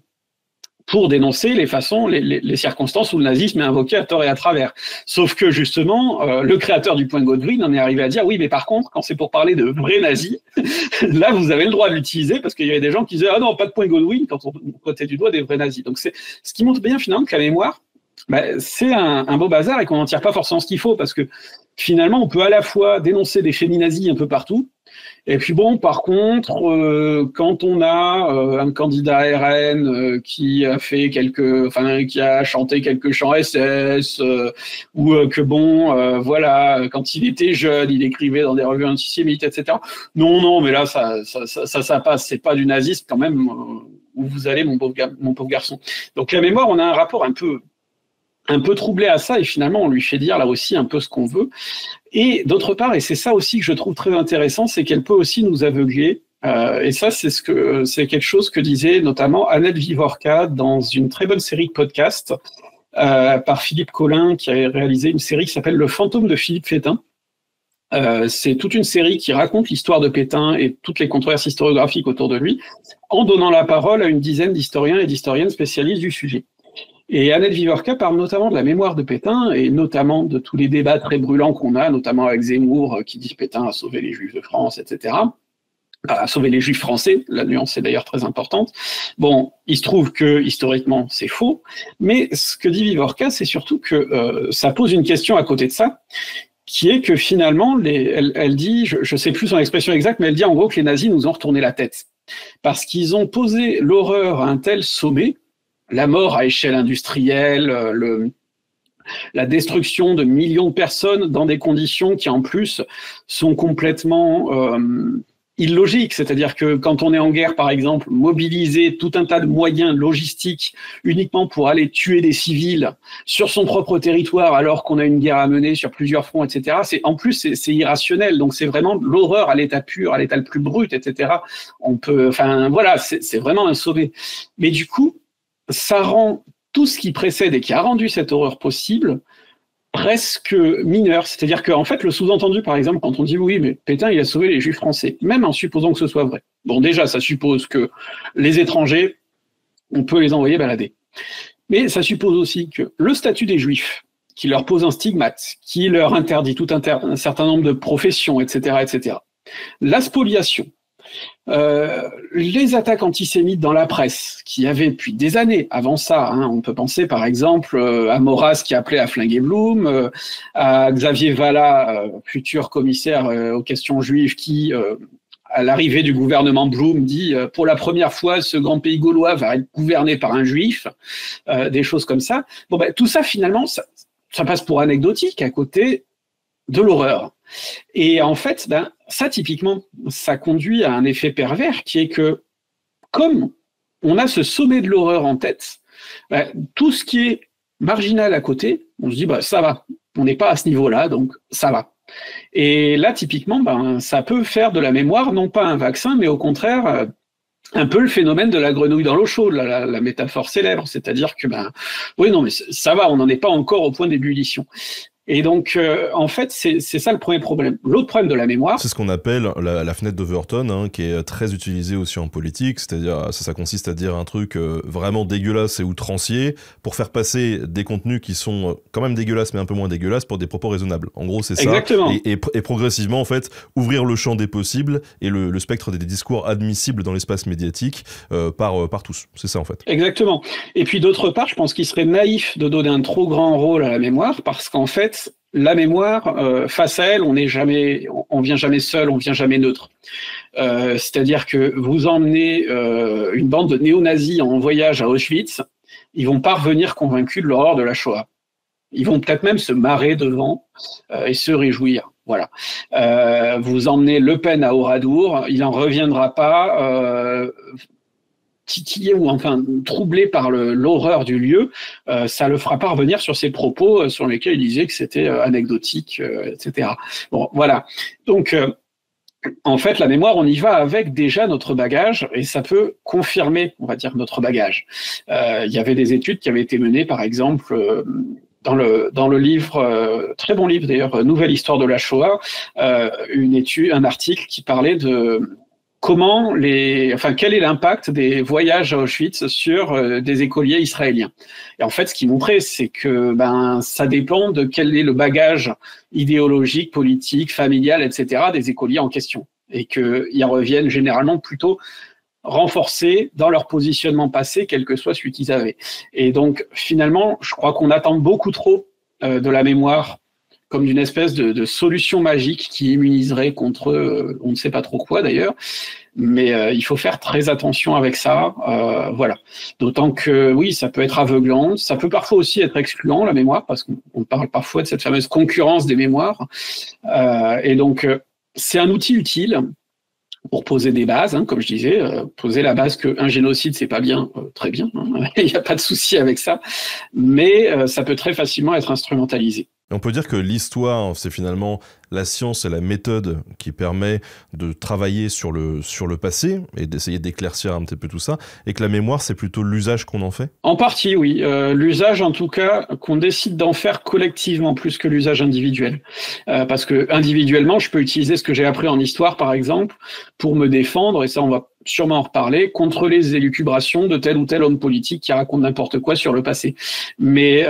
pour dénoncer les circonstances où le nazisme est invoqué à tort et à travers. Sauf que justement, le créateur du point Godwin en est arrivé à dire oui, mais par contre, quand c'est pour parler de vrais nazis, là vous avez le droit de l'utiliser parce qu'il y avait des gens qui disaient ah non, pas de point Godwin quand on pointait du doigt des vrais nazis. Donc c'est ce qui montre bien finalement que la mémoire, c'est un beau bazar et qu'on n'en tire pas forcément ce qu'il faut parce que finalement on peut à la fois dénoncer des faits nazis un peu partout. Et puis bon, par contre, quand on a un candidat RN qui a fait qui a chanté quelques chants SS, ou que bon, voilà, quand il était jeune, il écrivait dans des revues antisémites, etc. Non, mais là, ça passe. C'est pas du nazisme quand même où vous allez, mon pauvre garçon. Donc la mémoire, on a un rapport un peu troublé à ça, et finalement, on lui fait dire là aussi un peu ce qu'on veut. Et d'autre part, et c'est ça aussi que je trouve très intéressant, c'est qu'elle peut aussi nous aveugler. Et ça, c'est quelque chose que disait notamment Annette Vivorca dans une très bonne série de podcasts par Philippe Collin, qui a réalisé une série qui s'appelle Le fantôme de Philippe Pétain. C'est toute une série qui raconte l'histoire de Pétain et toutes les controverses historiographiques autour de lui, en donnant la parole à une dizaine d'historiens et d'historiennes spécialistes du sujet. Et Annette Vivorca parle notamment de la mémoire de Pétain et notamment de tous les débats très brûlants qu'on a, notamment avec Zemmour qui dit que Pétain a sauvé les Juifs de France, etc. A sauvé les Juifs français, la nuance est d'ailleurs très importante. Bon, il se trouve que historiquement c'est faux, mais ce que dit Vivorca, c'est surtout que ça pose une question à côté de ça, qui est que finalement, elle dit, je sais plus son expression exacte, mais elle dit en gros que les nazis nous ont retourné la tête. Parce qu'ils ont posé l'horreur à un tel sommet, la mort à échelle industrielle, la destruction de millions de personnes dans des conditions qui en plus sont complètement illogiques. C'est-à-dire que quand on est en guerre, par exemple, mobiliser tout un tas de moyens logistiques uniquement pour aller tuer des civils sur son propre territoire alors qu'on a une guerre à mener sur plusieurs fronts, etc. C'est irrationnel. Donc c'est vraiment l'horreur à l'état pur, à l'état le plus brut, etc. C'est vraiment un sommet. Mais du coup, ça rend tout ce qui précède et qui a rendu cette horreur possible presque mineur. C'est-à-dire qu'en fait, le sous-entendu, par exemple, quand on dit oui, mais Pétain, il a sauvé les Juifs français, même en supposant que ce soit vrai. Bon, déjà, ça suppose que les étrangers, on peut les envoyer balader. Mais ça suppose aussi que le statut des Juifs, qui leur pose un stigmate, qui leur interdit un certain nombre de professions, etc., etc., la spoliation, les attaques antisémites dans la presse, qui y avait depuis des années avant ça, on peut penser par exemple à Maurras qui appelait à flinguer Blum, à Xavier Vallat, futur commissaire aux questions juives, qui, à l'arrivée du gouvernement Blum, dit pour la première fois, ce grand pays gaulois va être gouverné par un juif, des choses comme ça. Bon, tout ça finalement, ça passe pour anecdotique à côté de l'horreur. Et en fait, ça typiquement, ça conduit à un effet pervers qui est que, comme on a ce sommet de l'horreur en tête, tout ce qui est marginal à côté, on se dit ça va, on n'est pas à ce niveau-là, donc ça va. Et là, typiquement, ça peut faire de la mémoire non pas un vaccin, mais au contraire un peu le phénomène de la grenouille dans l'eau chaude, la métaphore célèbre, c'est-à-dire que oui, non, mais ça va, on n'en est pas encore au point d'ébullition. Et donc, en fait, c'est ça le premier problème. L'autre problème de la mémoire... C'est ce qu'on appelle la fenêtre d'Overton, qui est très utilisée aussi en politique, c'est-à-dire ça consiste à dire un truc vraiment dégueulasse et outrancier pour faire passer des contenus qui sont quand même dégueulasses mais un peu moins dégueulasses pour des propos raisonnables. En gros, c'est ça. Exactement. Et progressivement, en fait, ouvrir le champ des possibles et le spectre des discours admissibles dans l'espace médiatique par tous. C'est ça, en fait. Exactement. Et puis, d'autre part, je pense qu'il serait naïf de donner un trop grand rôle à la mémoire parce qu'en fait, la mémoire, face à elle, on vient jamais seul, on vient jamais neutre. C'est-à-dire que vous emmenez une bande de néo-nazis en voyage à Auschwitz, ils vont pas revenir convaincus de l'horreur de la Shoah. Ils vont peut-être même se marrer devant et se réjouir. Voilà. Vous emmenez Le Pen à Oradour, il en reviendra pas. Titillé ou enfin troublé par l'horreur du lieu, ça le fera pas revenir sur ses propos sur lesquels il disait que c'était anecdotique, etc. Bon, voilà. Donc, en fait, la mémoire, on y va avec déjà notre bagage et ça peut confirmer, on va dire, notre bagage. Il y avait des études qui avaient été menées, par exemple, dans le livre, très bon livre d'ailleurs, Nouvelle histoire de la Shoah, un article qui parlait de quel est l'impact des voyages à Auschwitz sur des écoliers israéliens. Et en fait, ce qu'ils montraient, c'est que ça dépend de quel est le bagage idéologique, politique, familial, etc. des écoliers en question. Et qu'ils reviennent généralement plutôt renforcés dans leur positionnement passé, quel que soit celui qu'ils avaient. Et donc, finalement, je crois qu'on attend beaucoup trop de la mémoire comme d'une espèce de solution magique qui immuniserait contre on ne sait pas trop quoi d'ailleurs, mais il faut faire très attention avec ça, voilà. D'autant que oui, ça peut être aveuglant, ça peut parfois aussi être excluant la mémoire, parce qu'on parle parfois de cette fameuse concurrence des mémoires, et donc c'est un outil utile pour poser des bases, comme je disais, poser la base qu'un génocide, c'est pas bien, très bien, il n'y a pas de souci avec ça, mais ça peut très facilement être instrumentalisé. Et on peut dire que l'histoire, c'est finalement la science et la méthode qui permet de travailler sur le passé et d'essayer d'éclaircir un petit peu tout ça, et que la mémoire, c'est plutôt l'usage qu'on en fait? En partie, oui. L'usage, en tout cas, qu'on décide d'en faire collectivement plus que l'usage individuel. Parce que individuellement, je peux utiliser ce que j'ai appris en histoire, par exemple, pour me défendre, et ça, on va sûrement en reparler, contre les élucubrations de tel ou tel homme politique qui raconte n'importe quoi sur le passé. Mais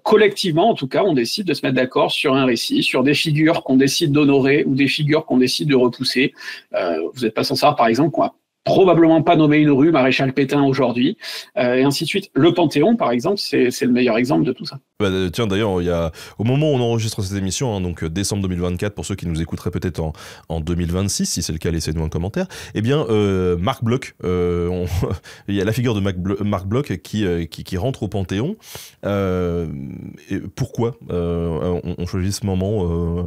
collectivement, en tout cas, on décide de se mettre d'accord sur un récit, sur des figures qu'on décide d'honorer ou des figures qu'on décide de repousser. Vous n'êtes pas sans savoir, par exemple, quoi, probablement pas nommer une rue Maréchal Pétain aujourd'hui, et ainsi de suite. Le Panthéon, par exemple, c'est le meilleur exemple de tout ça. Tiens, d'ailleurs, au moment où on enregistre cette émission, donc décembre 2024, pour ceux qui nous écouteraient peut-être en 2026, si c'est le cas, laissez-nous un commentaire, eh bien, Marc Bloch, il y a la figure de Marc Bloch qui rentre au Panthéon. Et pourquoi on choisit ce moment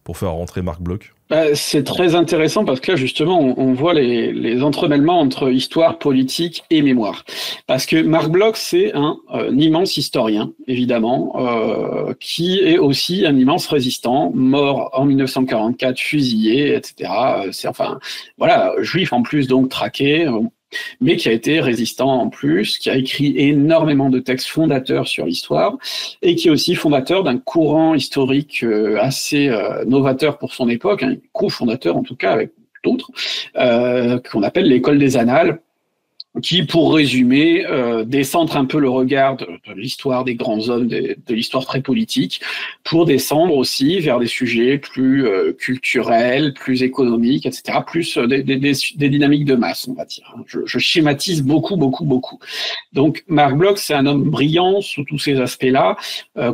pour faire rentrer Marc Bloch? C'est très intéressant parce que là, justement, on voit les entremêlements entre histoire, politique et mémoire. Parce que Marc Bloch, c'est un immense historien, évidemment, qui est aussi un immense résistant, mort en 1944, fusillé, etc. C'est juif en plus, donc traqué, mais qui a été résistant en plus, qui a écrit énormément de textes fondateurs sur l'histoire, et qui est aussi fondateur d'un courant historique assez novateur pour son époque, un co-fondateur en tout cas avec d'autres, qu'on appelle l'école des annales, qui, pour résumer, décentre un peu le regard de l'histoire des grands hommes, de l'histoire très politique, pour descendre aussi vers des sujets plus culturels, plus économiques, etc., plus des dynamiques de masse, on va dire. Je schématise beaucoup. Donc, Marc Bloch, c'est un homme brillant sous tous ces aspects-là,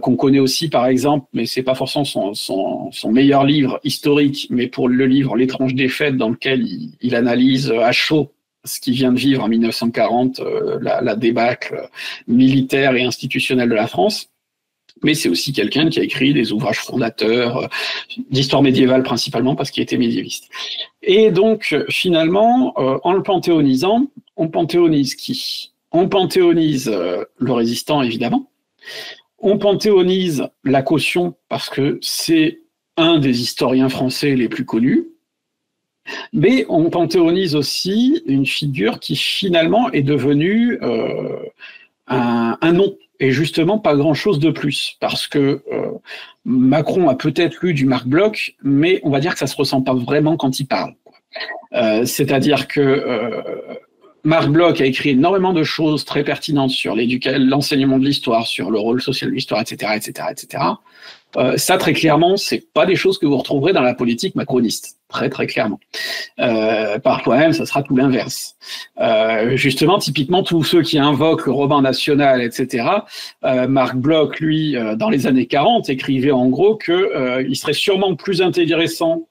qu'on connaît aussi, par exemple, mais c'est pas forcément son meilleur livre historique, mais pour le livre L'étrange défaite, dans lequel il analyse à chaud ce qui vient de vivre en 1940, la débâcle militaire et institutionnelle de la France. Mais c'est aussi quelqu'un qui a écrit des ouvrages fondateurs d'histoire médiévale principalement parce qu'il était médiéviste. Et donc, finalement, en le panthéonisant, on panthéonise qui? On panthéonise le résistant, évidemment. On panthéonise la caution parce que c'est un des historiens français les plus connus. Mais on panthéonise aussi une figure qui finalement est devenue un nom, et justement pas grand-chose de plus, parce que Macron a peut-être lu du Marc Bloch, mais on va dire que ça se ressent pas vraiment quand il parle. C'est-à-dire que Marc Bloch a écrit énormément de choses très pertinentes sur l'enseignement de l'histoire, sur le rôle social de l'histoire, etc., etc., etc. Ça, très clairement, c'est pas des choses que vous retrouverez dans la politique macroniste, très très clairement. Parfois même, ça sera tout l'inverse. Justement, typiquement, tous ceux qui invoquent le roman national, etc., Marc Bloch, lui, dans les années 40, écrivait en gros que il serait sûrement plus intéressant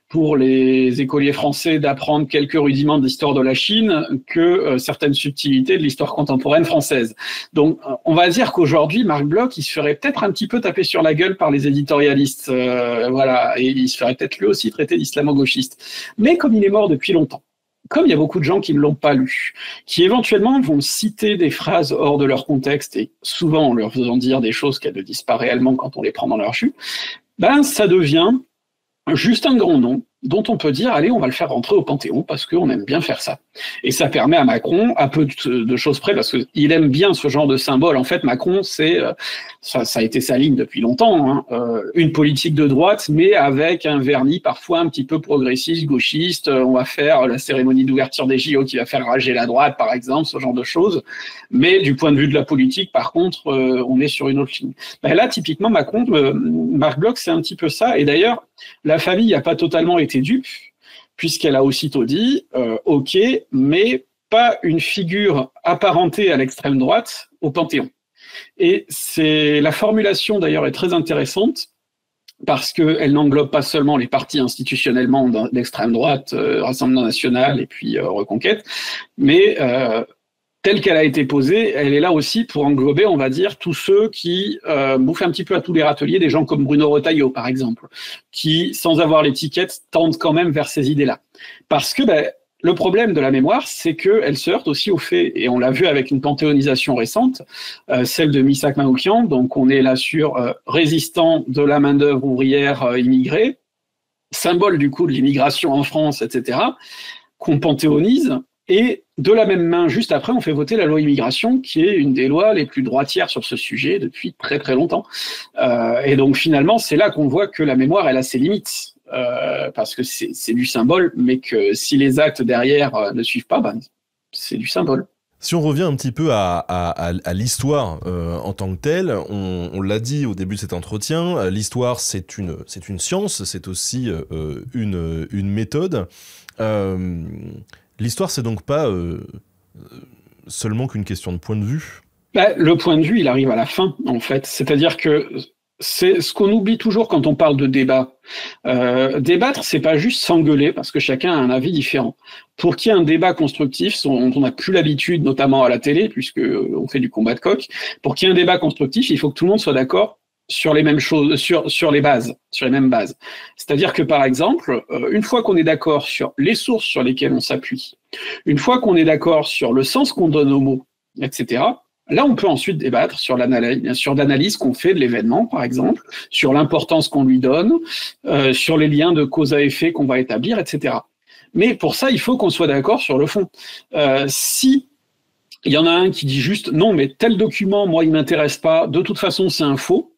pour les écoliers français d'apprendre quelques rudiments de l'histoire de la Chine que certaines subtilités de l'histoire contemporaine française. Donc, on va dire qu'aujourd'hui, Marc Bloch, il se ferait peut-être un petit peu taper sur la gueule par les éditorialistes, et il se ferait peut-être lui aussi traiter d'islamo-gauchiste. Mais comme il est mort depuis longtemps, comme il y a beaucoup de gens qui ne l'ont pas lu, qui éventuellement vont citer des phrases hors de leur contexte, et souvent en leur faisant dire des choses qu'elles ne disent pas réellement quand on les prend dans leur jus, ça devient juste un grand nom dont on peut dire, allez, on va le faire rentrer au Panthéon parce qu'on aime bien faire ça. Et ça permet à Macron, à peu de choses près, parce qu'il aime bien ce genre de symbole. En fait, Macron, ça a été sa ligne depuis longtemps, hein, une politique de droite, mais avec un vernis parfois un petit peu progressiste, gauchiste. On va faire la cérémonie d'ouverture des JO qui va faire rager la droite, par exemple, ce genre de choses. Mais du point de vue de la politique, par contre, on est sur une autre ligne. Ben là, typiquement, Macron, Marc Bloch, c'est un petit peu ça. Et d'ailleurs, la famille n'a pas totalement été dupe, puisqu'elle a aussitôt dit OK, mais pas une figure apparentée à l'extrême droite au Panthéon. Et la formulation, d'ailleurs, est très intéressante, parce qu'elle n'englobe pas seulement les partis institutionnellement d'extrême droite, Rassemblement national et puis Reconquête, mais telle qu'elle a été posée, elle est là aussi pour englober, on va dire, tous ceux qui bouffent un petit peu à tous les râteliers, des gens comme Bruno Retailleau, par exemple, qui, sans avoir l'étiquette, tendent quand même vers ces idées-là. Parce que le problème de la mémoire, c'est qu'elle se heurte aussi aux faits, et on l'a vu avec une panthéonisation récente, celle de Missak Manoukian, donc on est là sur résistant de la main-d'œuvre ouvrière immigrée, symbole du coup de l'immigration en France, etc., qu'on panthéonise. Et de la même main, juste après, on fait voter la loi immigration, qui est une des lois les plus droitières sur ce sujet depuis très très longtemps. Et donc finalement, c'est là qu'on voit que la mémoire, elle a ses limites, parce que c'est du symbole, mais que si les actes derrière ne suivent pas, c'est du symbole. Si on revient un petit peu à l'histoire en tant que telle, on l'a dit au début de cet entretien, l'histoire c'est une science, c'est aussi une méthode. L'histoire, c'est donc pas seulement qu'une question de point de vue. Le point de vue, il arrive à la fin, en fait. C'est-à-dire que c'est ce qu'on oublie toujours quand on parle de débat. Débattre, c'est pas juste s'engueuler, parce que chacun a un avis différent. Pour qu'il y ait un débat constructif, dont on n'a plus l'habitude, notamment à la télé, puisque on fait du combat de coq, pour qu'il y ait un débat constructif, il faut que tout le monde soit d'accord sur les mêmes choses, sur les bases, sur les mêmes bases. C'est-à-dire que, par exemple, une fois qu'on est d'accord sur les sources sur lesquelles on s'appuie, une fois qu'on est d'accord sur le sens qu'on donne aux mots, etc., là, on peut ensuite débattre sur l'analyse qu'on fait de l'événement, par exemple, sur l'importance qu'on lui donne, sur les liens de cause à effet qu'on va établir, etc. Mais pour ça, il faut qu'on soit d'accord sur le fond. Si il y en a un qui dit juste « non, mais tel document, moi, il m'intéresse pas, de toute façon, c'est un faux »,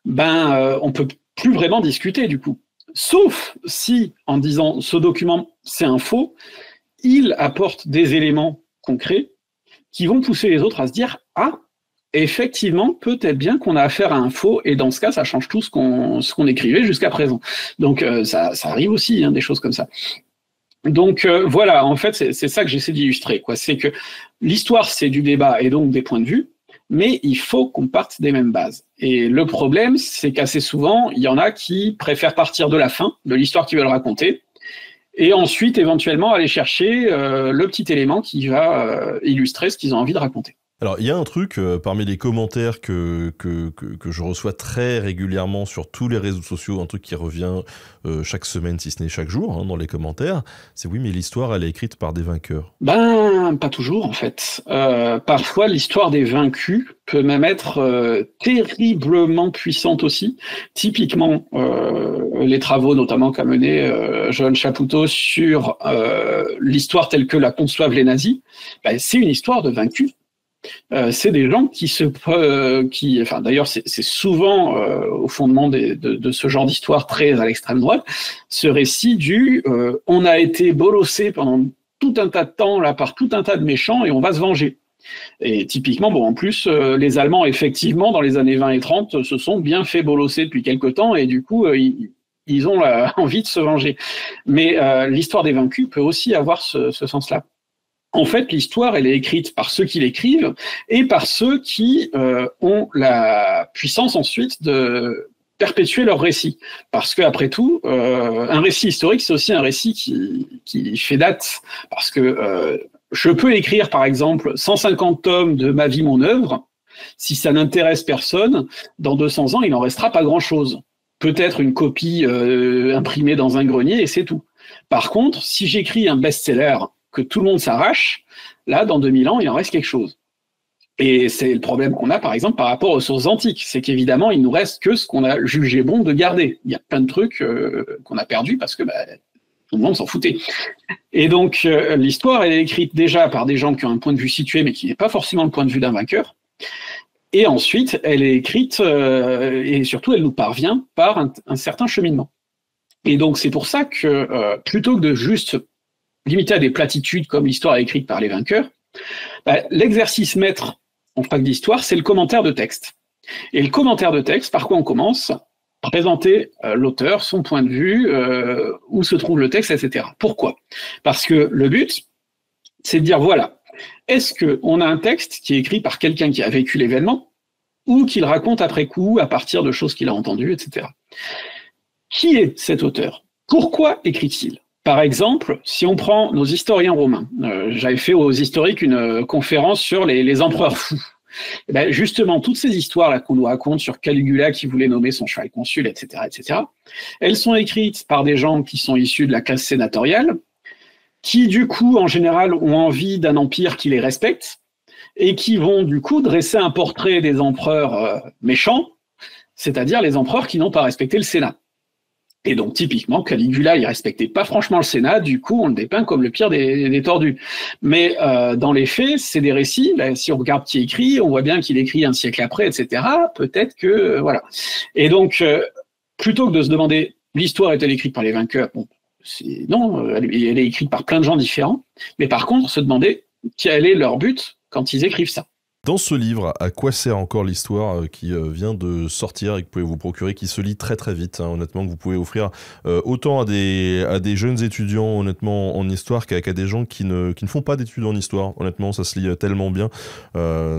on peut plus vraiment discuter du coup. Sauf si, en disant ce document c'est un faux, il apporte des éléments concrets qui vont pousser les autres à se dire ah, effectivement, peut-être bien qu'on a affaire à un faux, et dans ce cas, ça change tout ce qu'on écrivait jusqu'à présent. Donc ça arrive aussi, des choses comme ça. Donc voilà, en fait, c'est ça que j'essaie d'illustrer, quoi. C'est que l'histoire, c'est du débat et donc des points de vue, mais il faut qu'on parte des mêmes bases. Et le problème, c'est qu'assez souvent, il y en a qui préfèrent partir de la fin, de l'histoire qu'ils veulent raconter, et ensuite, éventuellement, aller chercher le petit élément qui va illustrer ce qu'ils ont envie de raconter. Alors, il y a un truc parmi les commentaires que je reçois très régulièrement sur tous les réseaux sociaux, un truc qui revient chaque semaine, si ce n'est chaque jour, dans les commentaires, c'est oui, mais l'histoire, elle est écrite par des vainqueurs. Pas toujours, en fait. Parfois, l'histoire des vaincus peut même être terriblement puissante aussi. Typiquement, les travaux, notamment qu'a mené Johan Chapoutot sur l'histoire telle que la conçoivent les nazis, c'est une histoire de vaincus. C'est des gens d'ailleurs c'est souvent au fondement de ce genre d'histoire très à l'extrême droite, ce récit on a été bolossé pendant tout un tas de temps là par tout un tas de méchants et on va se venger. Et typiquement, en plus, les Allemands, effectivement, dans les années 20 et 30, se sont bien fait bolosser depuis quelque temps et du coup, ils ont envie de se venger. Mais l'histoire des vaincus peut aussi avoir ce sens-là. En fait, l'histoire, elle est écrite par ceux qui l'écrivent et par ceux qui ont la puissance ensuite de perpétuer leur récit. Parce qu'après tout, un récit historique, c'est aussi un récit qui fait date. Parce que je peux écrire, par exemple, 150 tomes de ma vie, mon œuvre. Si ça n'intéresse personne, dans 200 ans, il n'en restera pas grand-chose. Peut-être une copie imprimée dans un grenier et c'est tout. Par contre, si j'écris un best-seller que tout le monde s'arrache, là, dans 2000 ans, il en reste quelque chose. Et c'est le problème qu'on a, par exemple, par rapport aux sources antiques. C'est qu'évidemment, il nous reste que ce qu'on a jugé bon de garder. Il y a plein de trucs qu'on a perdus parce que tout le monde s'en foutait. Et donc, l'histoire, elle est écrite déjà par des gens qui ont un point de vue situé, mais qui n'est pas forcément le point de vue d'un vainqueur. Et ensuite, elle est écrite, et surtout, elle nous parvient par un certain cheminement. Et donc, c'est pour ça que, plutôt que de juste limiter à des platitudes comme l'histoire est écrite par les vainqueurs, l'exercice maître en fac d'histoire, c'est le commentaire de texte. Et le commentaire de texte, par quoi on commence ? Présenter l'auteur, son point de vue, où se trouve le texte, etc. Pourquoi ? Parce que le but, c'est de dire, voilà, est-ce qu'on a un texte qui est écrit par quelqu'un qui a vécu l'événement, ou qu'il raconte après coup, à partir de choses qu'il a entendues, etc. Qui est cet auteur ? Pourquoi écrit-il ? Par exemple, si on prend nos historiens romains, j'avais fait aux historiques une conférence sur les empereurs fous. Et ben justement, toutes ces histoires-là qu'on nous raconte sur Caligula qui voulait nommer son cheval consul, etc., elles sont écrites par des gens qui sont issus de la classe sénatoriale, qui du coup, en général, ont envie d'un empire qui les respecte, et qui vont du coup dresser un portrait des empereurs méchants, c'est-à-dire les empereurs qui n'ont pas respecté le Sénat. Et donc, typiquement, Caligula, il respectait pas franchement le Sénat, du coup, on le dépeint comme le pire des tordus. Mais dans les faits, c'est des récits. Là, si on regarde qui écrit, on voit bien qu'il écrit un siècle après, etc. Peut-être que, voilà. Et donc, plutôt que de se demander, l'histoire est-elle écrite par les vainqueurs ? Bon, non, elle est écrite par plein de gens différents. Mais par contre, se demander quel est leur but quand ils écrivent ça. Dans ce livre, à quoi sert encore l'histoire qui vient de sortir et que vous pouvez vous procurer, qui se lit très très vite, hein, honnêtement, que vous pouvez offrir autant à des jeunes étudiants, honnêtement, en histoire, qu'à des gens qui ne font pas d'études en histoire. Honnêtement, ça se lit tellement bien.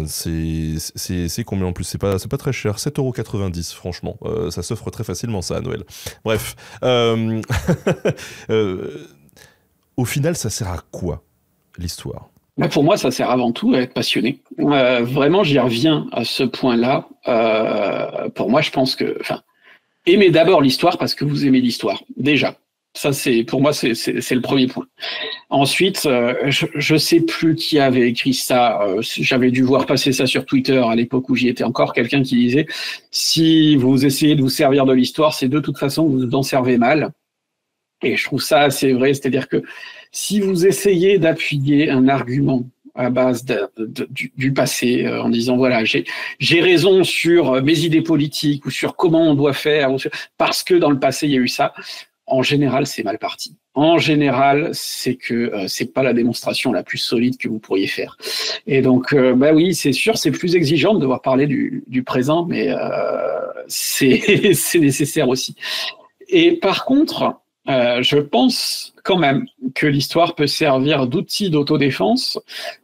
C'est combien en plus ? C'est pas très cher, 7,90 €, franchement. Ça s'offre très facilement, ça, à Noël. Bref. Au final, ça sert à quoi, l'histoire ? Pour moi, ça sert avant tout à être passionné. Vraiment, j'y reviens à ce point-là. Pour moi, je pense que, aimez d'abord l'histoire parce que vous aimez l'histoire. Déjà, ça pour moi, c'est le premier point. Ensuite, je sais plus qui avait écrit ça. J'avais dû voir passer ça sur Twitter à l'époque où j'y étais encore. Quelqu'un qui disait si vous essayez de vous servir de l'histoire, c'est de toute façon que vous en servez mal. Et je trouve ça assez vrai, c'est-à-dire que si vous essayez d'appuyer un argument à base du passé, en disant voilà, j'ai raison sur mes idées politiques ou sur comment on doit faire, parce que dans le passé il y a eu ça, en général c'est mal parti. En général, c'est que c'est pas la démonstration la plus solide que vous pourriez faire. Et donc, oui, c'est sûr, c'est plus exigeant de devoir parler du présent, mais c'est nécessaire aussi. Et par contre, je pense quand même que l'histoire peut servir d'outil d'autodéfense.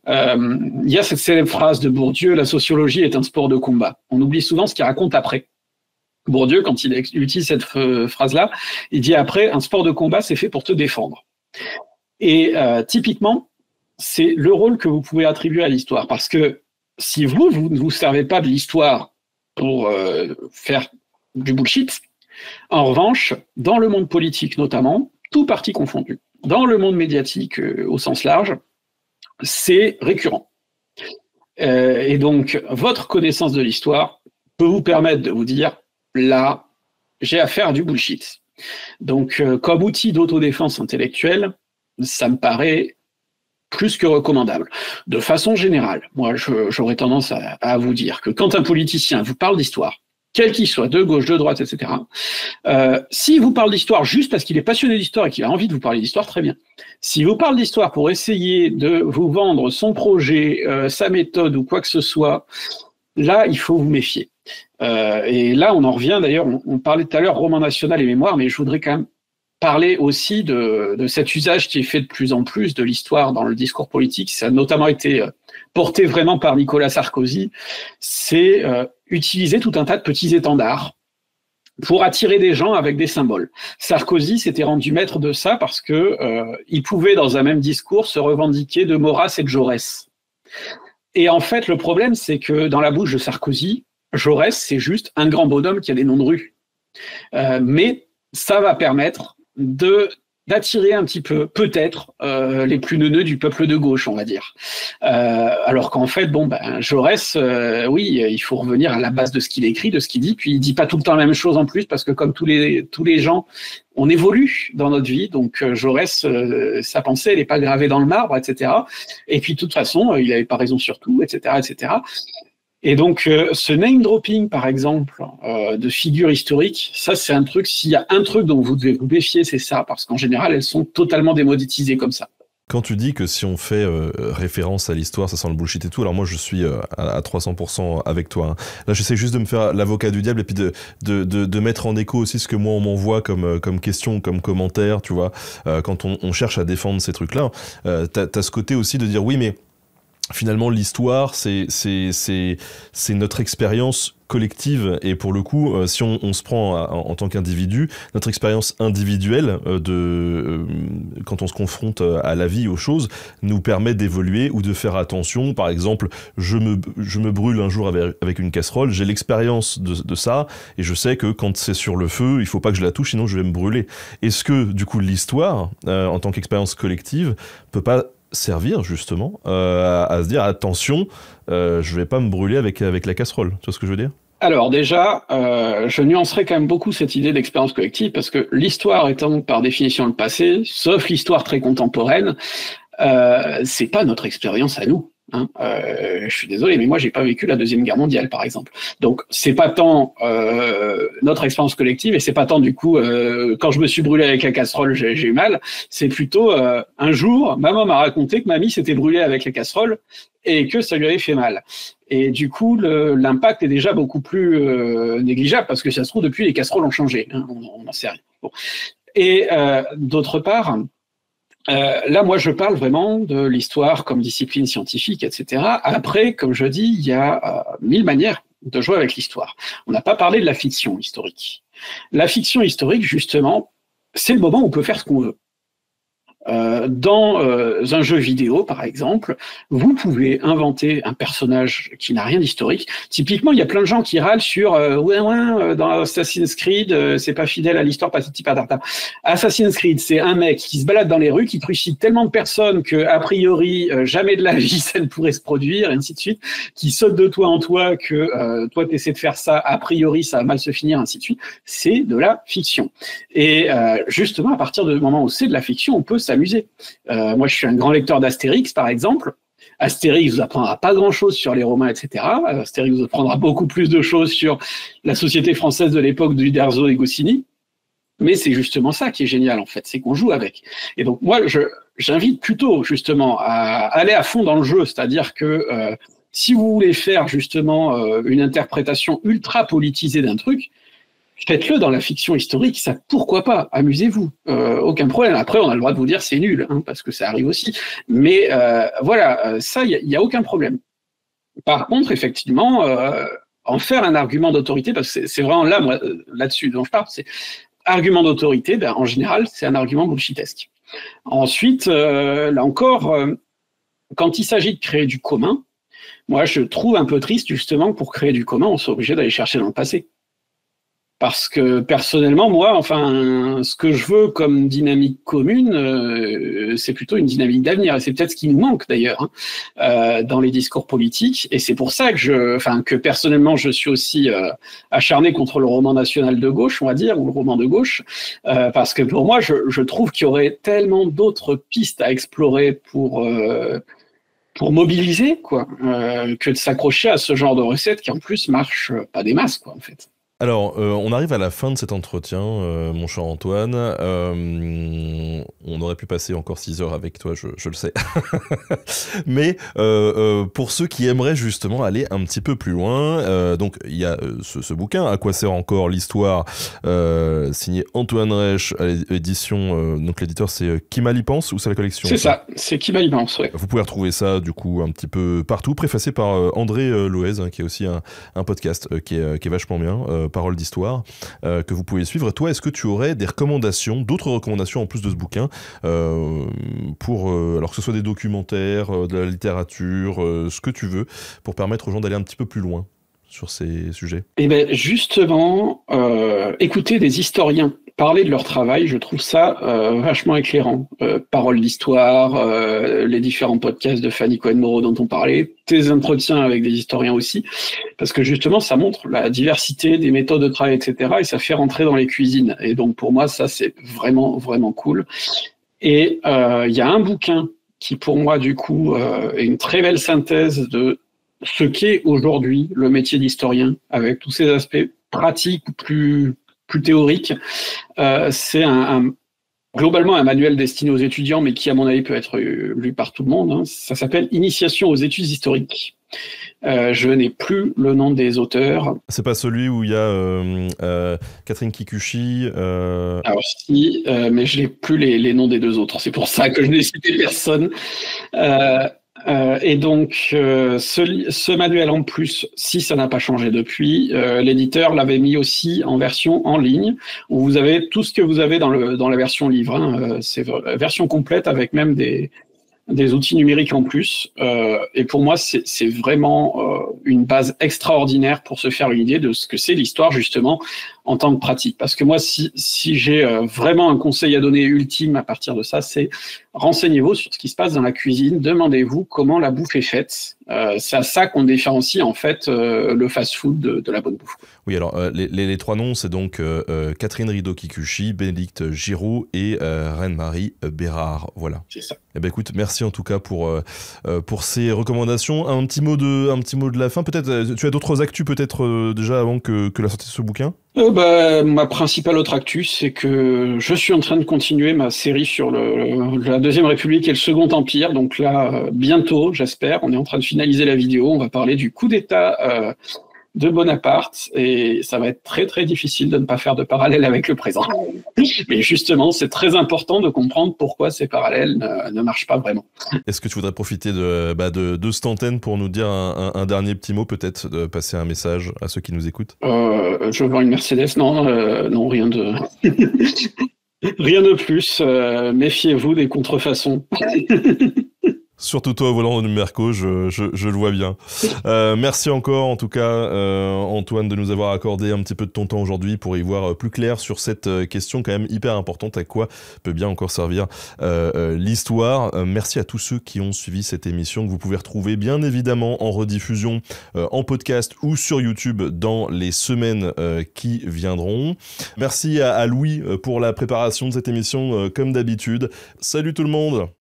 Il y a cette célèbre phrase de Bourdieu, la sociologie est un sport de combat. On oublie souvent ce qu'il raconte après. Bourdieu, quand il utilise cette phrase-là, il dit après, un sport de combat, c'est fait pour te défendre. Et typiquement, c'est le rôle que vous pouvez attribuer à l'histoire. Parce que si vous ne vous servez pas de l'histoire pour faire du bullshit, en revanche, dans le monde politique notamment, tout parti confondu, dans le monde médiatique au sens large, c'est récurrent. Et donc, votre connaissance de l'histoire peut vous permettre de vous dire, là, j'ai affaire à du bullshit. Donc, comme outil d'autodéfense intellectuelle, ça me paraît plus que recommandable. De façon générale, moi, j'aurais tendance à vous dire que quand un politicien vous parle d'histoire, quel qu'il soit, de gauche, de droite, etc. S'il vous parle d'histoire juste parce qu'il est passionné d'histoire et qu'il a envie de vous parler d'histoire, très bien. S'il vous parle d'histoire pour essayer de vous vendre son projet, sa méthode ou quoi que ce soit, là, il faut vous méfier. Et là, on en revient, d'ailleurs, on parlait tout à l'heure roman national et mémoire, mais je voudrais quand même parler aussi de cet usage qui est fait de plus en plus de l'histoire dans le discours politique. Ça a notamment été porté vraiment par Nicolas Sarkozy. C'est utiliser tout un tas de petits étendards pour attirer des gens avec des symboles. Sarkozy s'était rendu maître de ça parce que il pouvait, dans un même discours, se revendiquer de Maurras et de Jaurès. Et en fait, le problème, c'est que dans la bouche de Sarkozy, Jaurès, c'est juste un grand bonhomme qui a des noms de rue. Mais ça va permettre de d'attirer un petit peu, peut-être, les plus neuneux du peuple de gauche, on va dire. Alors qu'en fait, Jaurès, oui, il faut revenir à la base de ce qu'il écrit, de ce qu'il dit, puis il dit pas tout le temps la même chose en plus, parce que comme tous les gens, on évolue dans notre vie, donc Jaurès, sa pensée, elle n'est pas gravée dans le marbre, etc. Et puis de toute façon, il n'avait pas raison sur tout, etc., etc. Et donc, ce name-dropping, par exemple, de figures historiques, ça, c'est un truc, s'il y a un truc dont vous devez vous méfier, c'est ça, parce qu'en général, elles sont totalement démonétisées comme ça. Quand tu dis que si on fait référence à l'histoire, ça sent le bullshit et tout, alors moi je suis à 300% avec toi. Hein. Là j'essaie juste de me faire l'avocat du diable et puis de mettre en écho aussi ce que moi on m'envoie comme question, comme commentaire, tu vois. Quand on cherche à défendre ces trucs-là, t'as ce côté aussi de dire oui mais finalement l'histoire c'est notre expérience collective et pour le coup si on se prend en tant qu'individu, notre expérience individuelle quand on se confronte à la vie, aux choses, nous permet d'évoluer ou de faire attention. Par exemple, je me brûle un jour avec une casserole, j'ai l'expérience de ça et je sais que quand c'est sur le feu, il faut pas que je la touche sinon je vais me brûler. Est-ce que du coup l'histoire en tant qu'expérience collective peut pas servir justement à se dire attention, je vais pas me brûler avec la casserole, tu vois ce que je veux dire? Alors déjà, je nuancerais quand même beaucoup cette idée d'expérience collective parce que l'histoire étant par définition le passé, sauf l'histoire très contemporaine, c'est pas notre expérience à nous. Hein. Je suis désolé, mais moi j'ai pas vécu la Deuxième Guerre mondiale, par exemple. Donc c'est pas tant notre expérience collective et c'est pas tant du coup quand je me suis brûlé avec la casserole, j'ai eu mal. C'est plutôt un jour, maman m'a raconté que mamie s'était brûlée avec la casserole et que ça lui avait fait mal. Et du coup, l'impact est déjà beaucoup plus négligeable parce que ça se trouve depuis les casseroles ont changé. Hein, on n'en sait rien. Bon. Et d'autre part. Là, moi, je parle vraiment de l'histoire comme discipline scientifique, etc. Après, comme je dis, il y a 1000 manières de jouer avec l'histoire. On n'a pas parlé de la fiction historique. La fiction historique, justement, c'est le moment où on peut faire ce qu'on veut. Dans un jeu vidéo, par exemple, vous pouvez inventer un personnage qui n'a rien d'historique. Typiquement, il y a plein de gens qui râlent sur dans Assassin's Creed, c'est pas fidèle à l'histoire, patati patata. Assassin's Creed, c'est un mec qui se balade dans les rues, qui trucide tellement de personnes que a priori jamais de la vie ça ne pourrait se produire, et ainsi de suite, qui saute de toi en toi que toi t'essaies de faire ça, a priori ça va mal se finir, ainsi de suite. C'est de la fiction. Et justement, à partir du moment où c'est de la fiction, on peut s'amuser. Moi, je suis un grand lecteur d'Astérix, par exemple. Astérix vous apprendra pas grand-chose sur les Romains, etc. Astérix vous apprendra beaucoup plus de choses sur la société française de l'époque d'Uderzo et Goscinny. Mais c'est justement ça qui est génial, en fait, c'est qu'on joue avec. Et donc, moi, j'invite plutôt, justement, à aller à fond dans le jeu. C'est-à-dire que si vous voulez faire, justement, une interprétation ultra politisée d'un truc, faites-le dans la fiction historique, ça, pourquoi pas, amusez-vous, aucun problème. Après, on a le droit de vous dire c'est nul, hein, parce que ça arrive aussi. Mais voilà, ça, il y a aucun problème. Par contre, effectivement, en faire un argument d'autorité, parce que c'est vraiment là, moi, là-dessus dont je parle, c'est argument d'autorité, en général, c'est un argument bullshitesque. Ensuite, là encore, quand il s'agit de créer du commun, moi, je trouve un peu triste, justement, que pour créer du commun, on soit obligé d'aller chercher dans le passé. Parce que personnellement, moi, enfin, ce que je veux comme dynamique commune, c'est plutôt une dynamique d'avenir. Et c'est peut-être ce qui nous manque d'ailleurs dans les discours politiques. Et c'est pour ça que personnellement, je suis aussi acharné contre le roman national de gauche, on va dire, ou le roman de gauche, parce que pour moi, je trouve qu'il y aurait tellement d'autres pistes à explorer pour mobiliser, quoi, que de s'accrocher à ce genre de recette qui en plus marche pas des masses, quoi, en fait. Alors, on arrive à la fin de cet entretien, mon cher Antoine. On aurait pu passer encore 6 heures avec toi, je le sais. Mais pour ceux qui aimeraient justement aller un petit peu plus loin, donc il y a ce bouquin, À quoi sert encore l'histoire, signé Antoine Reich, à l'édition, donc l'éditeur c'est Qui mal y pense ou c'est la collection? C'est ça, c'est Qui mal y pense, ouais. Vous pouvez retrouver ça du coup un petit peu partout, préfacé par André Loez, hein, qui est aussi un podcast qui est vachement bien. Parole d'histoire, que vous pouvez suivre. Toi, est-ce que tu aurais des recommandations, d'autres recommandations en plus de ce bouquin, pour, alors que ce soit des documentaires, de la littérature, ce que tu veux, pour permettre aux gens d'aller un petit peu plus loin sur ces sujets? Eh ben justement, écouter des historiens parler de leur travail, je trouve ça vachement éclairant. Paroles d'histoire, les différents podcasts de Fanny Cohen-Moreau dont on parlait, tes entretiens avec des historiens aussi, parce que justement, ça montre la diversité des méthodes de travail, etc. Et ça fait rentrer dans les cuisines. Et donc, pour moi, ça, c'est vraiment, vraiment cool. Et il y a un bouquin qui, pour moi, du coup, est une très belle synthèse de ce qu'est aujourd'hui le métier d'historien, avec tous ces aspects pratiques plus théoriques. C'est globalement un manuel destiné aux étudiants, mais qui, à mon avis, peut être lu par tout le monde. Hein. Ça s'appelle « Initiation aux études historiques ». Je n'ai plus le nom des auteurs. C'est pas celui où il y a Catherine Kikuchi Alors si, mais je n'ai plus les noms des deux autres. C'est pour ça que je n'ai cité personne. Et donc, ce manuel en plus, si ça n'a pas changé depuis, l'éditeur l'avait mis aussi en version en ligne, où vous avez tout ce que vous avez dans la version livre. Hein. C'est version complète avec même des outils numériques en plus. Et pour moi, c'est vraiment une base extraordinaire pour se faire une idée de ce que c'est l'histoire, justement, en tant que pratique. Parce que moi, si j'ai vraiment un conseil à donner ultime à partir de ça, c'est renseignez-vous sur ce qui se passe dans la cuisine, demandez-vous comment la bouffe est faite. C'est à ça qu'on différencie, en fait, le fast-food de la bonne bouffe. Oui, alors, les trois noms, c'est donc Catherine Rideau-Kikuchi, Bénédicte Giraud et Reine-Marie Bérard. Voilà. C'est ça. Eh ben, écoute, merci en tout cas pour ces recommandations. Un petit mot de la fin, peut-être. Tu as d'autres actus, peut-être, déjà avant que la sortie de ce bouquin? Ma principale autre actu, c'est que je suis en train de continuer ma série sur la Deuxième République et le Second Empire. Donc là, bientôt, j'espère, on est en train de finaliser la vidéo. On va parler du coup d'État de Bonaparte, et ça va être très très difficile de ne pas faire de parallèle avec le présent. Mais justement, c'est très important de comprendre pourquoi ces parallèles ne marchent pas vraiment. Est-ce que tu voudrais profiter de cette antenne pour nous dire un dernier petit mot, peut-être, de passer un message à ceux qui nous écoutent? Je vends une Mercedes, non, rien de... rien de plus, méfiez-vous des contrefaçons. Surtout toi au volant de Merco, je le vois bien. Merci encore en tout cas Antoine de nous avoir accordé un petit peu de ton temps aujourd'hui pour y voir plus clair sur cette question quand même hyper importante, à quoi peut bien encore servir l'histoire. Merci à tous ceux qui ont suivi cette émission que vous pouvez retrouver bien évidemment en rediffusion, en podcast ou sur YouTube dans les semaines qui viendront. Merci à Louis pour la préparation de cette émission comme d'habitude. Salut tout le monde!